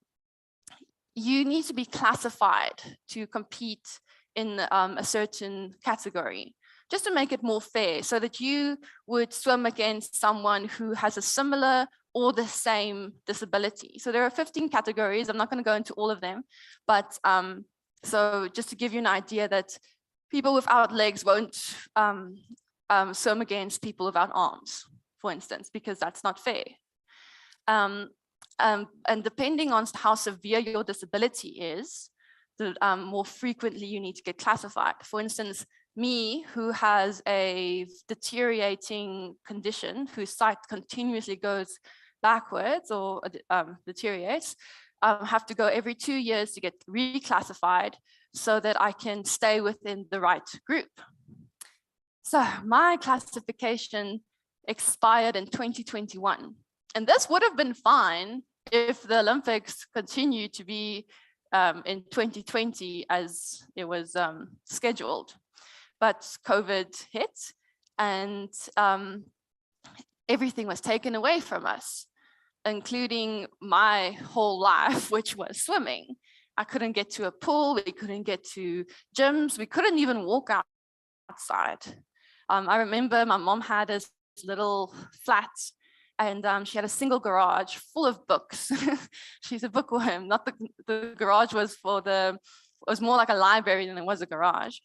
you need to be classified to compete in a certain category, just to make it more fair, so that you would swim against someone who has a similar or the same disability. So there are 15 categories. I'm not going to go into all of them, but so just to give you an idea that people without legs won't swim against people without arms, for instance, because that's not fair. And depending on how severe your disability is, the more frequently you need to get classified. For instance, me, who has a deteriorating condition, whose sight continuously goes backwards or deteriorates, have to go every 2 years to get reclassified so that I can stay within the right group. So my classification expired in 2021. And this would have been fine if the Olympics continued to be in 2020 as it was scheduled. But COVID hit, and everything was taken away from us, including my whole life, which was swimming. I couldn't get to a pool, we couldn't get to gyms, we couldn't even walk outside. I remember my mom had this little flat, and she had a single garage full of books. She's a bookworm. Not the garage was it was more like a library than it was a garage.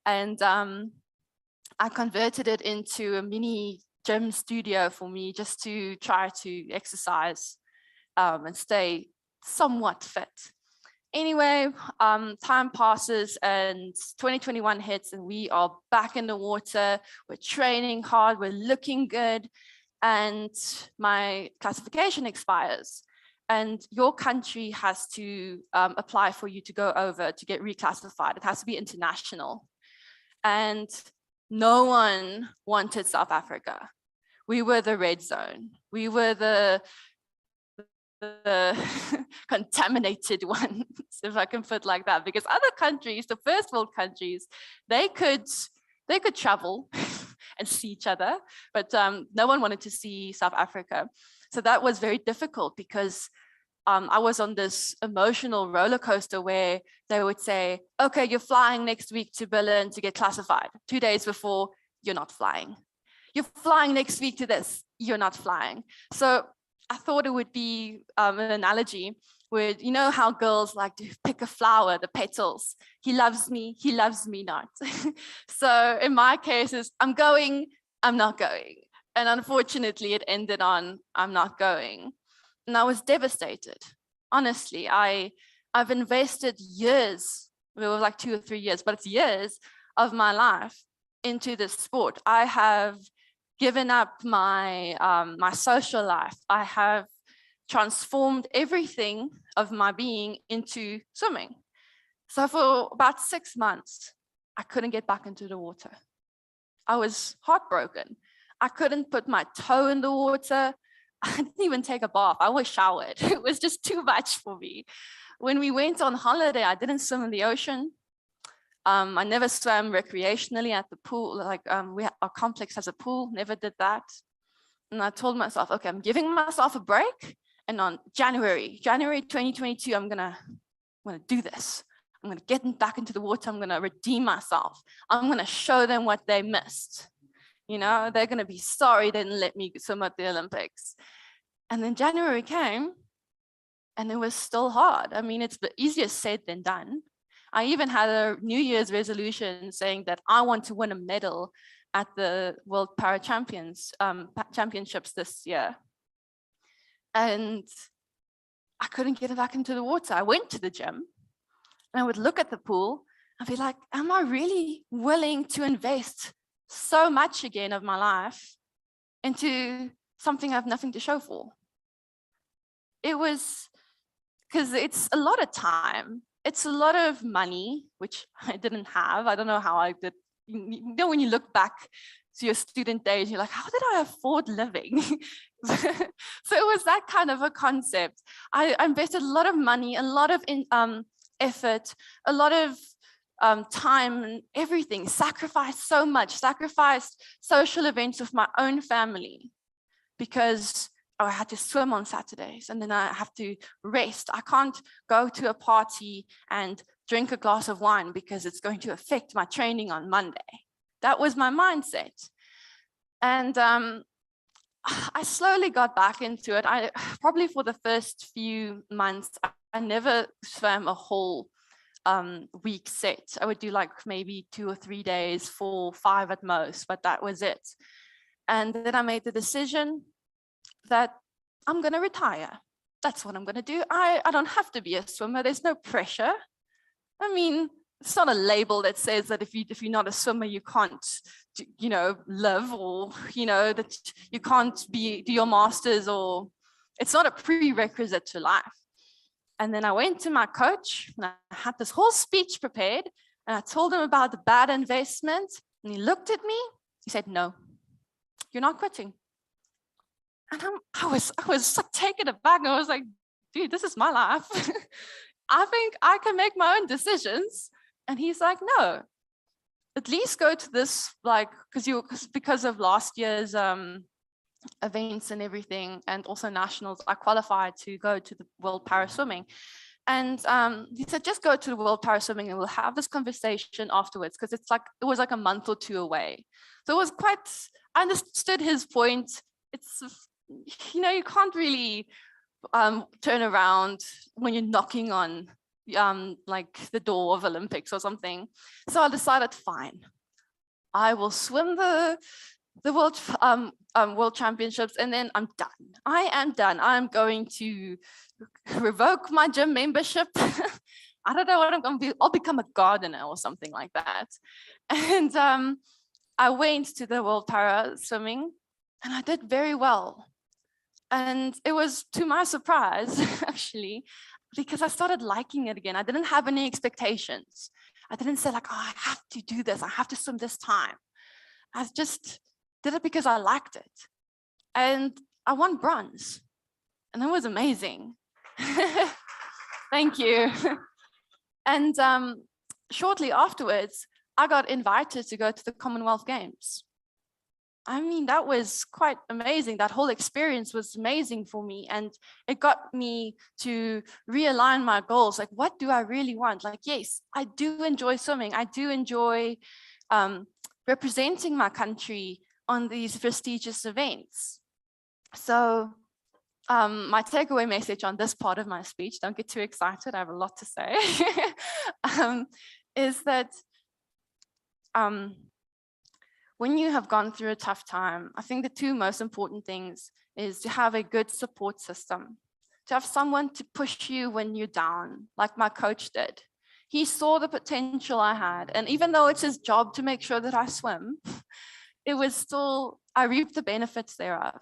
And I converted it into a mini gym studio for me, just to try to exercise and stay somewhat fit. Anyway, time passes and 2021 hits, and we are back in the water. We're training hard, we're looking good, and my classification expires. And your country has to apply for you to go over to get reclassified. It has to be international. And no one wanted South Africa. we were the red zone. We were the contaminated ones, if I can put it like that, because other countries, the first world countries, they could travel and see each other, but no one wanted to see South Africa. So that was very difficult because I was on this emotional roller coaster where they would say, okay, you're flying next week to Berlin to get classified. 2 days before, you're not flying. You're flying next week to this, you're not flying. So I thought it would be an analogy where, you know how girls like to pick a flower, the petals. He loves me not. So in my cases, I'm going, I'm not going. And unfortunately, it ended on, I'm not going. And I was devastated. Honestly, I've invested years, it was like 2 or 3 years, but it's years of my life into this sport. I have given up my my social life. I have transformed everything of my being into swimming. So for about 6 months, I couldn't get back into the water. I was heartbroken. I couldn't put my toe in the water. I didn't even take a bath. I was showered. It was just too much for me. When we went on holiday, I didn't swim in the ocean. I never swam recreationally at the pool. Like our complex has a pool, never did that. And I told myself, okay, I'm giving myself a break. And on January 2022, I'm gonna do this. I'm gonna get back into the water. I'm gonna redeem myself. I'm gonna show them what they missed. You know, they're gonna be sorry they didn't let me swim at the Olympics. And then January came and it was still hard. I mean, it's easier said than done. I even had a New Year's resolution saying that I want to win a medal at the World Para Championships this year. And I couldn't get back into the water. I went to the gym and I would look at the pool and be like, am I really willing to invest so much again of my life into something I have nothing to show for? It was because it's a lot of time. It's a lot of money, which I didn't have. I don't know how I did. You know, when you look back to your student days, you're like, how did I afford living? So it was that kind of a concept. I invested a lot of money, a lot of effort, a lot of time and everything, sacrificed so much, sacrificed social events with my own family because I had to swim on Saturdays and then I have to rest. I can't go to a party and drink a glass of wine because it's going to affect my training on Monday. That was my mindset. And I slowly got back into it. I probably for the first few months, I never swam a whole week set. I would do like maybe 2 or 3 days, 4, 5 at most, but that was it. And then I made the decision that I'm going to retire. That's what I'm going to do. I don't have to be a swimmer. There's no pressure. I mean, it's not a label that says that if you're not a swimmer, you can't, you know, live, or, you know, that you can't do your masters, or it's not a prerequisite to life. And then I went to my coach and I had this whole speech prepared and I told him about the bad investment, and he looked at me. He said, no, you're not quitting. And I was like taken aback. I was like, dude, this is my life. I think I can make my own decisions. And he's like, no, at least go to this, like, because of last year's events and everything, and also nationals, I qualified to go to the World Para Swimming. And he said, just go to the World Para Swimming and we'll have this conversation afterwards, because it was like a month or 2 away. So it was I understood his point. It's, you know, you can't really turn around when you're knocking on like the door of Olympics or something. So I decided, fine, I will swim the World Championships and then I'm done. I am done. I'm going to revoke my gym membership. I don't know what I'm going to be. I'll become a gardener or something like that. And I went to the World Para Swimming and I did very well. And it was to my surprise, actually, because I started liking it again. I didn't have any expectations. I didn't say like, oh, I have to do this. I have to swim this time. I just did it because I liked it. and I won bronze, and it was amazing. Thank you. And shortly afterwards, I got invited to go to the Commonwealth Games. I mean, that was quite amazing. That whole experience was amazing for me. And it got me to realign my goals. Like, what do I really want? Like, yes, I do enjoy swimming. I do enjoy representing my country on these prestigious events. So my takeaway message on this part of my speech, don't get too excited, I have a lot to say, is that when you have gone through a tough time, I think the two most important things is to have a good support system, to have someone to push you when you're down, like my coach did. He saw the potential I had, and even though it's his job to make sure that I swim, it was still, I reaped the benefits thereof.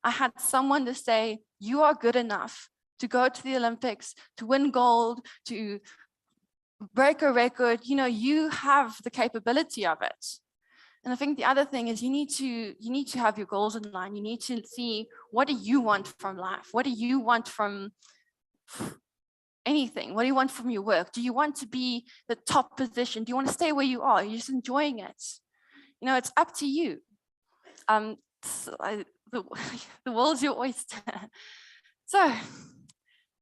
I had someone to say, you are good enough to go to the Olympics, to win gold, to break a record. You know, you have the capability of it. And I think the other thing is you need to have your goals in line. You need to see, what do you want from life? What do you want from anything? What do you want from your work? Do you want to be the top position? Do you want to stay where you are? You're just enjoying it. You know, it's up to you. The world's your oyster. So,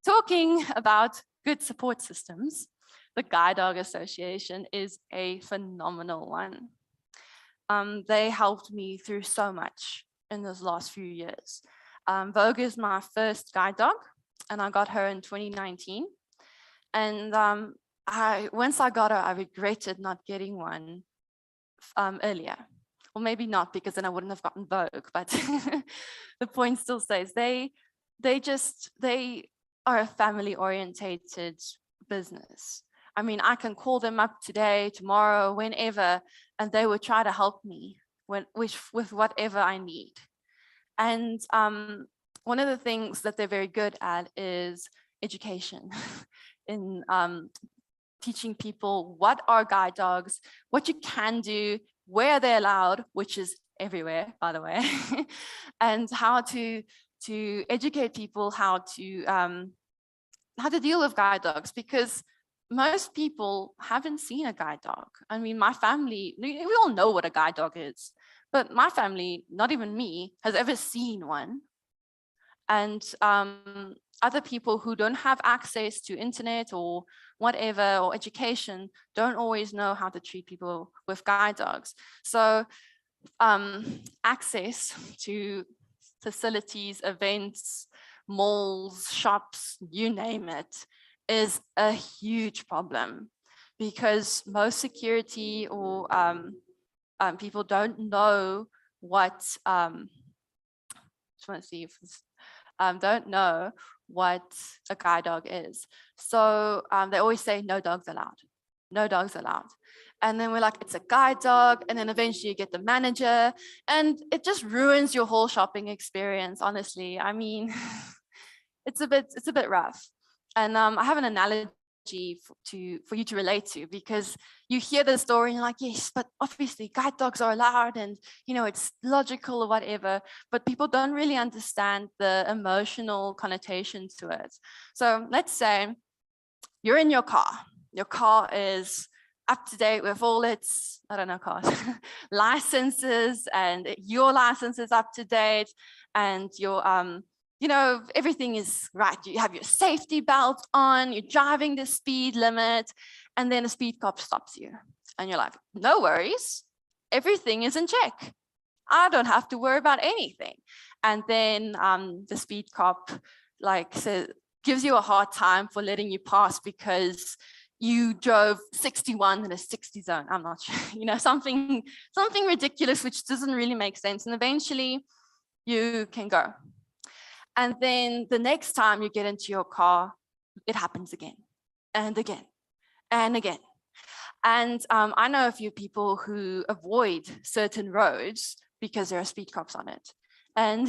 talking about good support systems, the Guide Dog Association is a phenomenal one. They helped me through so much in those last few years. Vogue is my first guide dog, and I got her in 2019. And once I got her, I regretted not getting one earlier. Or maybe not, because then I wouldn't have gotten Vogue, but the point still stays. They are a family-orientated business. I mean, I can call them up today, tomorrow, whenever, and they would try to help me with whatever I need. And one of the things that they're very good at is education, in teaching people what are guide dogs, what you can do, where they're allowed, which is everywhere, by the way, and how to educate people how to deal with guide dogs, because most people haven't seen a guide dog. I mean, my family, we all know what a guide dog is, but my family, not even me, has ever seen one. And other people who don't have access to internet or whatever, or education, don't always know how to treat people with guide dogs. So access to facilities, events, malls, shops, you name it, is a huge problem, because most security or people don't know what, just want to see if don't know what a guide dog is. So they always say no dogs allowed, no dogs allowed. And then we're like, it's a guide dog. And then eventually you get the manager, and it just ruins your whole shopping experience, honestly. I mean, it's a bit rough. And I have an analogy for you to relate to, because you hear the story and you're like, yes, but obviously guide dogs are allowed, and you know, it's logical or whatever, but people don't really understand the emotional connotation to it. So let's say you're in your car is up to date with all its, I don't know, cars, licenses, and your license is up to date, and your you know, everything is right. You have your safety belt on, you're driving the speed limit, and then a speed cop stops you. And you're like, no worries, everything is in check. I don't have to worry about anything. And then the speed cop gives you a hard time for letting you pass because you drove 61 in a 60 zone. I'm not sure, you know, something ridiculous, which doesn't really make sense. And eventually you can go. And then the next time you get into your car, it happens again and again and again. And I know a few people who avoid certain roads because there are speed cops on it. And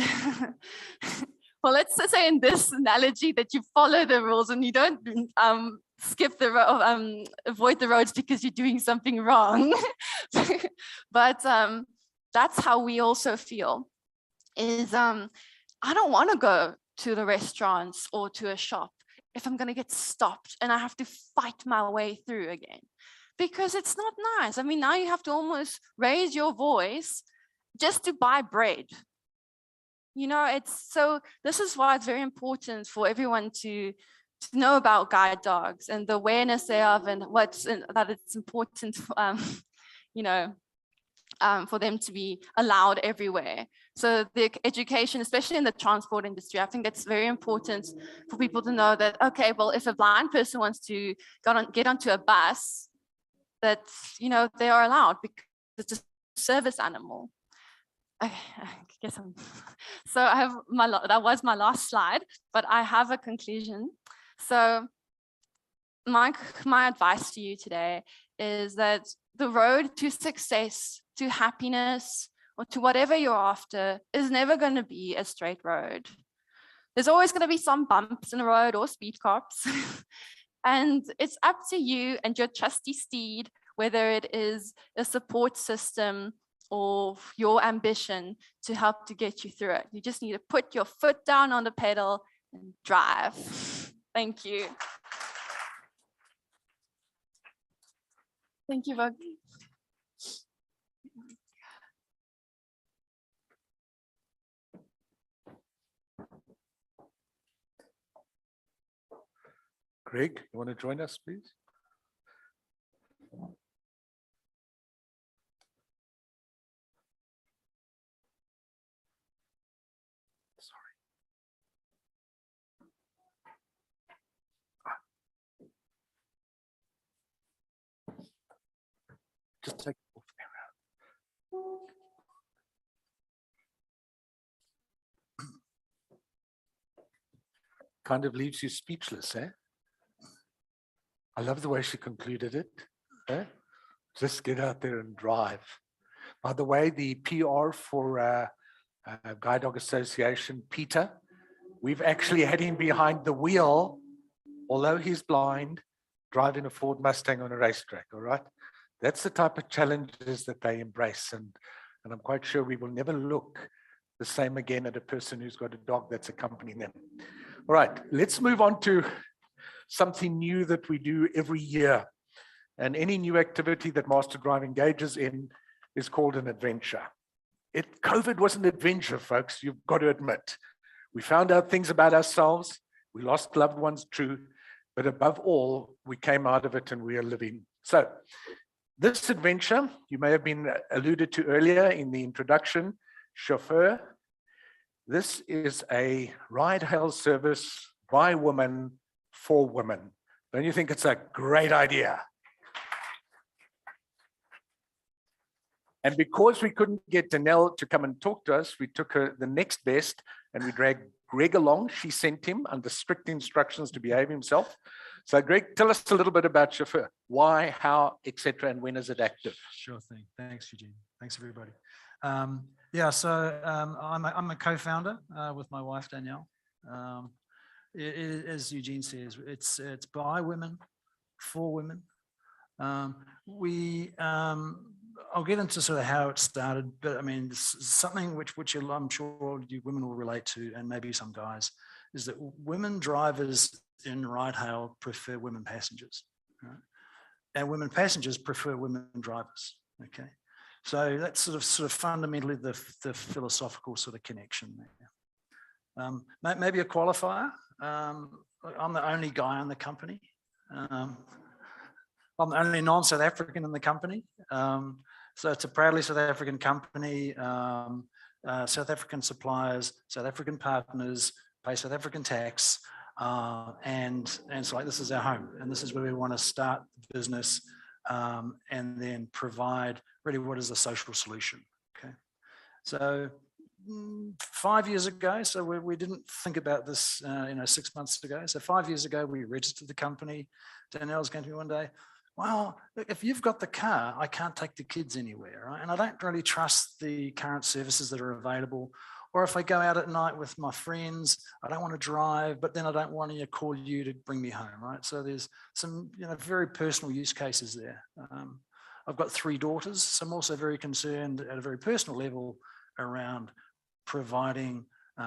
well, let's say in this analogy that you follow the rules and you don't skip the road, avoid the roads because you're doing something wrong. But that's how we also feel. is I don't want to go to the restaurants or to a shop if I'm going to get stopped and I have to fight my way through again, because it's not nice. I mean, now you have to almost raise your voice just to buy bread. You know, so this is why it's very important for everyone to know about guide dogs and the awareness thereof, and that it's important, you know, for them to be allowed everywhere. So the education, especially in the transport industry, I think it's very important for people to know that, okay, well, if a blind person wants to get onto a bus, that, you know, they are allowed because it's a service animal. I guess so I have that was my last slide, but I have a conclusion. So my advice to you today is that the road to success, to happiness, or to whatever you're after is never going to be a straight road. There's always going to be some bumps in the road or speed cops. And it's up to you and your trusty steed, whether it is a support system or your ambition to help to get you through it. You just need to put your foot down on the pedal and drive. Thank you. Thank you, Vogue. Greg, you want to join us, please? Just take it off there. Kind of leaves you speechless, eh? I love the way she concluded it. Eh? Just get out there and drive. By the way, the PR for Guide Dog Association, Peter, we've actually had him behind the wheel, although he's blind, driving a Ford Mustang on a racetrack, all right? That's the type of challenges that they embrace. And I'm quite sure we will never look the same again at a person who's got a dog that's accompanying them. All right, let's move on to something new that we do every year. And any new activity that MasterDrive engages in is called an adventure. COVID was an adventure, folks, you've got to admit. We found out things about ourselves, we lost loved ones, true, but above all, we came out of it and we are living. So this adventure, you may have been alluded to earlier in the introduction, chauffeur. This is a ride-hail service by women for women. Don't you think it's a great idea? And because we couldn't get Danelle to come and talk to us, we took her the next best and we dragged Greg along. She sent him under strict instructions to behave himself. So Greg, tell us a little bit about chauffeur. Why, how, etc., and when is it active? Sure thing. Thanks, Eugene. Thanks, everybody. Yeah, so I'm a co-founder with my wife, Danielle. As Eugene says, it's by women, for women. I'll get into sort of how it started, but I mean, something which I'm sure you women will relate to, and maybe some guys, is that women drivers in ride-hail prefer women passengers, right? And women passengers prefer women drivers, okay? So that's sort of fundamentally the philosophical sort of connection there. Maybe a qualifier. I'm the only guy in the company. I'm the only non-South African in the company. So it's a proudly South African company. South African suppliers, South African partners, pay South African tax. And it's like, this is our home. And this is where we want to start the business and then provide really what is a social solution, okay? So 5 years ago, so we didn't think about this 6 months ago. So 5 years ago, we registered the company. Danielle's going to me one day, well, look, if you've got the car, I can't take the kids anywhere, right? And I don't really trust the current services that are available. Or if I go out at night with my friends, I don't want to drive, but then I don't want to call you to bring me home, right? So there's some very personal use cases there. I've got 3 daughters, so I'm also very concerned at a very personal level around providing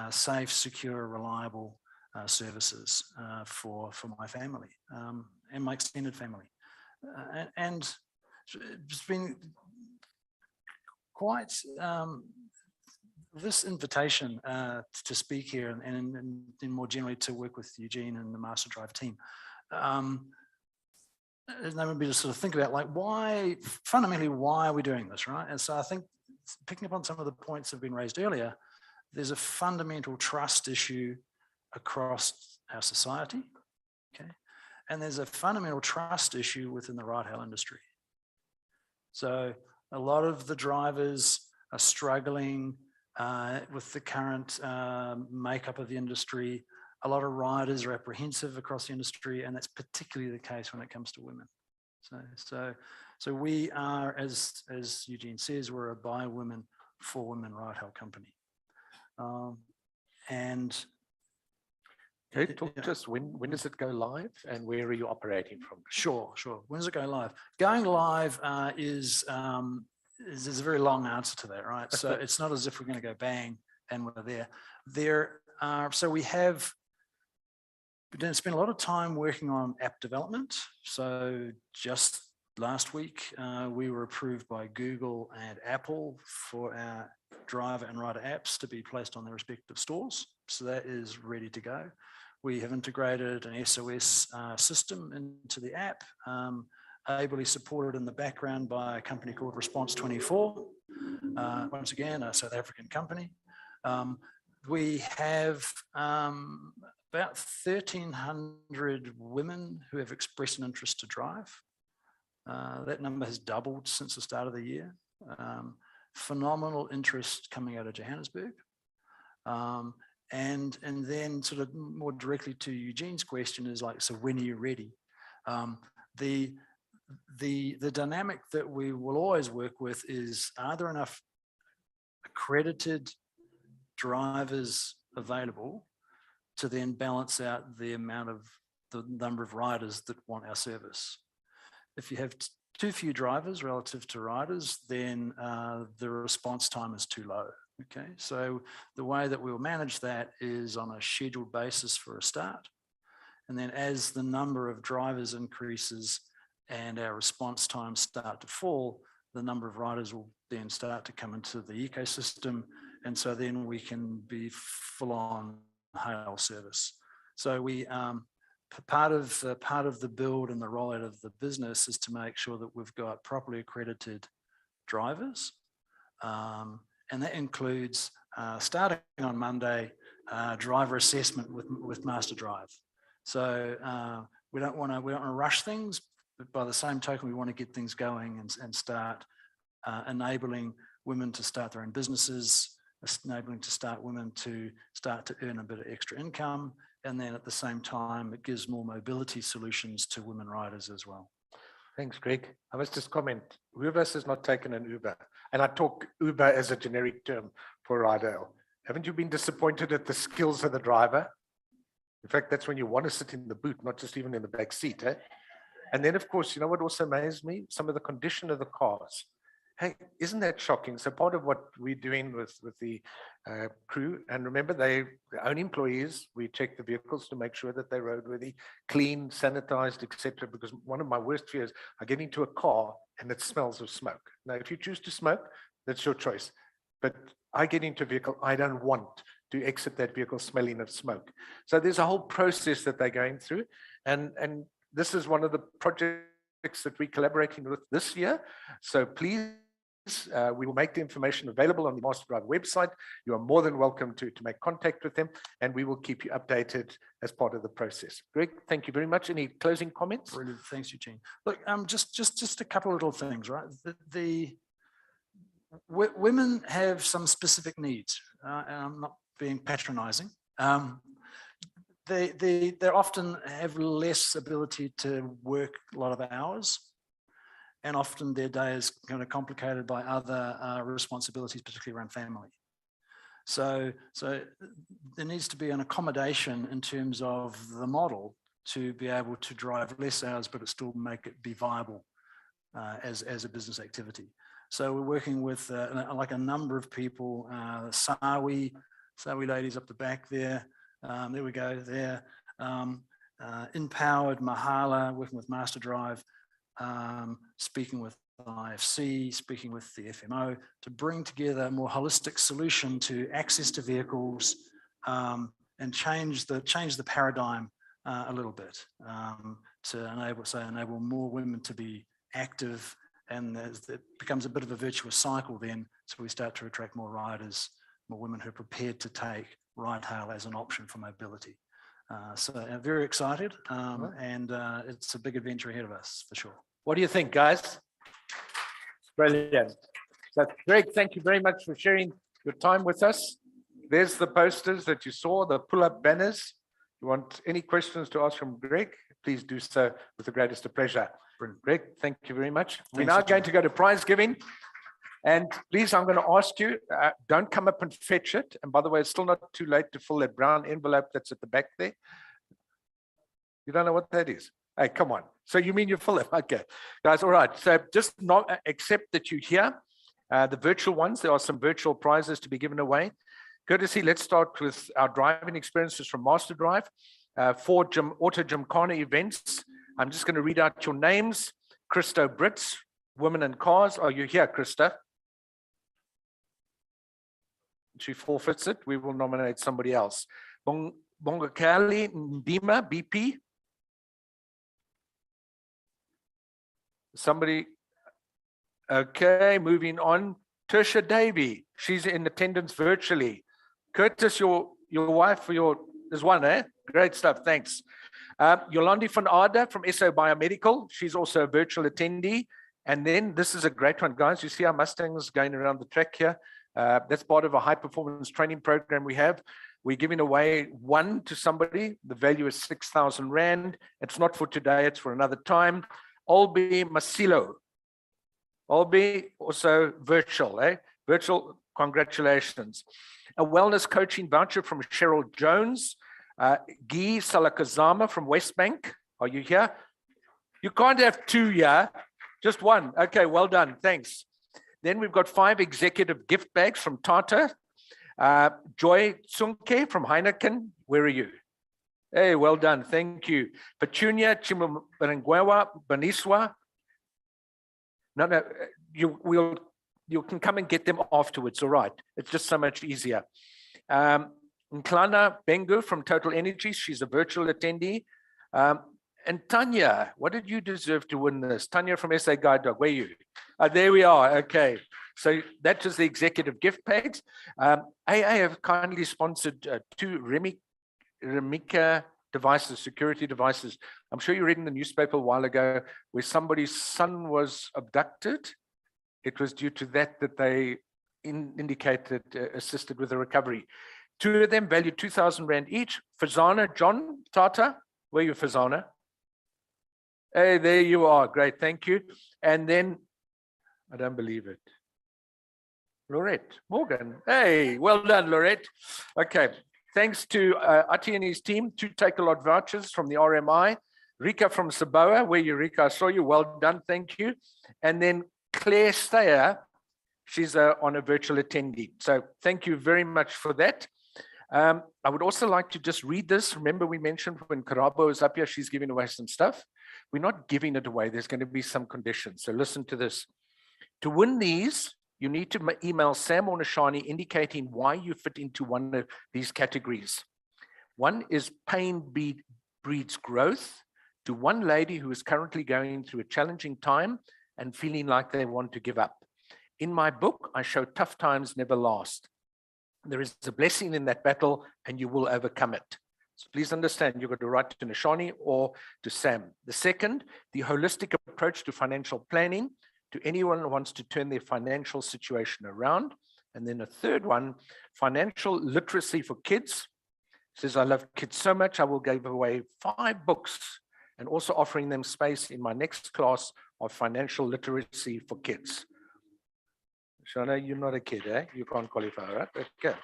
safe, secure, reliable services for my family and my extended family. And it's been quite this invitation to speak here and more generally to work with Eugene and the MasterDrive team. And that would be to sort of think about like fundamentally, why are we doing this, right? And so I think picking up on some of the points that have been raised earlier, there's a fundamental trust issue across our society, okay? And there's a fundamental trust issue within the ride-hail industry. So a lot of the drivers are struggling with the current makeup of the industry. A lot of riders are apprehensive across the industry, and that's particularly the case when it comes to women. So we are, as Eugene says, we're a by women, for women ride-hail company. And okay, talk to us, when does it go live and where are you operating from? Sure. When does it go live? Going live is a very long answer to that, right? So it's not as if we're going to go bang and we're there. So we have spent a lot of time working on app development. So just last week, we were approved by Google and Apple for our driver and rider apps to be placed on their respective stores. So that is ready to go. We have integrated an SOS system into the app, ably supported in the background by a company called Response 24. Once again, a South African company. We have about 1,300 women who have expressed an interest to drive. That number has doubled since the start of the year. Phenomenal interest coming out of Johannesburg. And then sort of more directly to Eugene's question is like, so when are you ready? The dynamic that we will always work with is, are there enough accredited drivers available to then balance out the number of riders that want our service? If you have too few drivers relative to riders, then the response time is too low. Okay, so the way that we'll manage that is on a scheduled basis for a start. And then as the number of drivers increases and our response times start to fall, the number of riders will then start to come into the ecosystem. And so then we can be full on hail service. So we, part of the build and the rollout of the business is to make sure that we've got properly accredited drivers. And that includes starting on Monday, driver assessment with MasterDrive. So we don't want to rush things, but by the same token, we want to get things going and start enabling women to start their own businesses, enabling women to start to earn a bit of extra income. And then at the same time, it gives more mobility solutions to women riders as well. Thanks, Greg. I must just comment, who of us has not taken an Uber? And I talk Uber as a generic term for ride-hail. Haven't you been disappointed at the skills of the driver? In fact, that's when you want to sit in the boot, not just even in the back seat. Eh? And then, of course, you know what also amazed me? Some of the condition of the cars. Hey, isn't that shocking? So part of what we're doing with the crew, and remember, they're own employees, we check the vehicles to make sure that they're roadworthy, clean, sanitized, etc. Because one of my worst fears, I get into a car and it smells of smoke. Now, if you choose to smoke, that's your choice. But I get into a vehicle, I don't want to exit that vehicle smelling of smoke. So there's a whole process that they're going through. And this is one of the projects that we're collaborating with this year. So please, we will make the information available on the MasterDrive website. You are more than welcome to make contact with them, and we will keep you updated as part of the process. Greg, thank you very much. Any closing comments? Brilliant. Thanks, Eugene. Look, just a couple of little things, right? Women have some specific needs, and I'm not being patronizing. They often have less ability to work a lot of hours. And often their day is kind of complicated by other responsibilities, particularly around family. So there needs to be an accommodation in terms of the model to be able to drive less hours, but it still make it be viable as a business activity. So we're working with like a number of people, Sawi ladies up the back there. There we go there. Empowered, Mahala, working with MasterDrive, speaking with IFC, speaking with the FMO to bring together a more holistic solution to access to vehicles and change the paradigm a little bit to enable more women to be active, and it becomes a bit of a virtuous cycle then. So we start to attract more riders, more women who are prepared to take ride hail as an option for mobility. So very excited, and it's a big adventure ahead of us for sure. What do you think, guys? Brilliant. So Greg, thank you very much for sharing your time with us. There's the posters that you saw, the pull-up banners. You want any questions to ask from Greg, please do so with the greatest of pleasure. Brilliant. Greg, thank you very much. We're now going to go to prize giving. And please, I'm going to ask you, don't come up and fetch it. And by the way, it's still not too late to fill that brown envelope that's at the back there. You don't know what that is? Hey, come on. So you mean you fill it? Okay. Guys, all right. So just not accept that you're here. The virtual ones, there are some virtual prizes to be given away. Courtesy, let's start with our driving experiences from MasterDrive. 4 Auto Gymkhana events. I'm just going to read out your names. Christo Brits, Women in Cars. Are you here, Christa? She forfeits it. We will nominate somebody else. Bongakali Ndima, BP. Somebody. Okay, moving on. Tersha Davey. She's in attendance virtually. Curtis, your wife, there's one, eh? Great stuff, thanks. Yolandi van Aarde from SO Biomedical. She's also a virtual attendee. And then this is a great one, guys. You see our Mustangs going around the track here. That's part of a high performance training program we have. We're giving away one to somebody. The value is 6,000 Rand. It's not for today, it's for another time. Olby Masilo. Olby, also virtual, eh? Virtual, congratulations. A wellness coaching voucher from Cheryl Jones. Guy Salakazama from Westbank. Are you here? You can't have 2 here, just one. Okay, well done, thanks. Then we've got 5 executive gift bags from Tata. Joy Tsunke from Heineken. Where are you? Hey, well done, thank you. Petunia Chimubarangwewa Baniswa. No, you can come and get them afterwards, all right? It's just so much easier. Nklana Bengu from Total Energies, she's a virtual attendee. And Tanya, what did you deserve to win this? Tanya from SA Guide Dog, where are you? There we are, okay. So that was the executive gift bags. AA have kindly sponsored 2 Remika devices, security devices. I'm sure you read in the newspaper a while ago where somebody's son was abducted. It was due to that they indicated assisted with the recovery. 2 of them valued 2,000 Rand each. Fazana, John Tata, where are you, Fazana? Hey, there you are. Great, thank you. And then, I don't believe it. Lorette Morgan. Hey, well done, Lorette. Okay, thanks to Ati and his team. 2 Take-A-Lot vouchers from the RMI. Rika from Saboa, where you, Rika? I saw you. Well done, thank you. And then Claire Stayer, she's on a virtual attendee. So thank you very much for that. I would also like to just read this. Remember we mentioned when Karabo is up here, she's giving away some stuff. We're not giving it away. There's going to be some conditions. So listen to this. To win these, you need to email Sam or Nashani indicating why you fit into one of these categories. One is pain breeds growth, to one lady who is currently going through a challenging time and feeling like they want to give up. In my book, I show tough times never last. There is a blessing in that battle and you will overcome it. So please understand, you've got to write to Nashani or to Sam. The second, the holistic approach to financial planning, to anyone who wants to turn their financial situation around. And then a third one, financial literacy for kids. Says, I love kids so much, I will give away 5 books and also offering them space in my next class of financial literacy for kids. Shana, you're not a kid, eh? You can't qualify, right? Okay.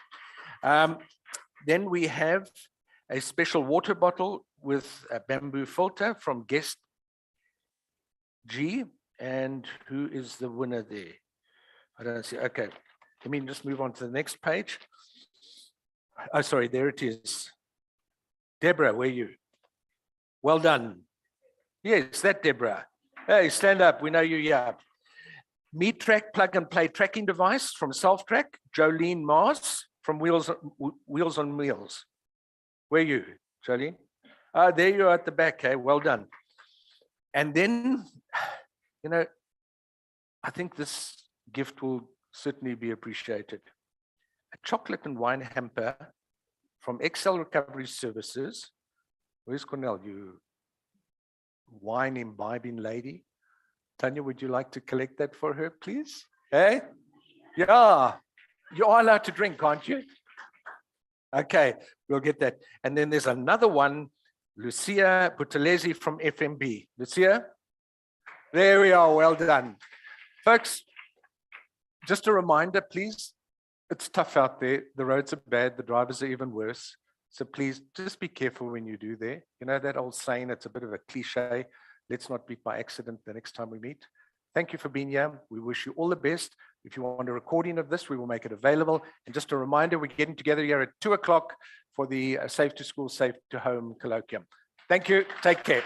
Then we have a special water bottle with a bamboo filter from Guest G. And who is the winner there? I don't see. Okay. Let me just move on to the next page. Oh, sorry, there it is. Deborah, where are you? Well done. Yes, that Deborah. Hey, stand up. We know you're here. Meat Track plug and play tracking device from Self-Track. Jolene Mars from Wheels on Wheels. Where are you, Jolene? There you are at the back. Hey, well done. And then, you know, I think this gift will certainly be appreciated. A chocolate and wine hamper from Excel Recovery Services. Where's Cornelle, you wine imbibing lady? Tanya, would you like to collect that for her, please? Hey? Yeah, you are allowed to drink, aren't you? Okay, we'll get that. And then there's another one, Lucia Butalezi from FMB. Lucia? There we are, well done. Folks, just a reminder, please, it's tough out there. The roads are bad, the drivers are even worse. So please, just be careful when you do there. You know that old saying, it's a bit of a cliche. Let's not meet by accident the next time we meet. Thank you for being here. We wish you all the best. If you want a recording of this, we will make it available. And just a reminder, we're getting together here at 2 o'clock for the Safe to School, Safe to Home colloquium. Thank you. Take care.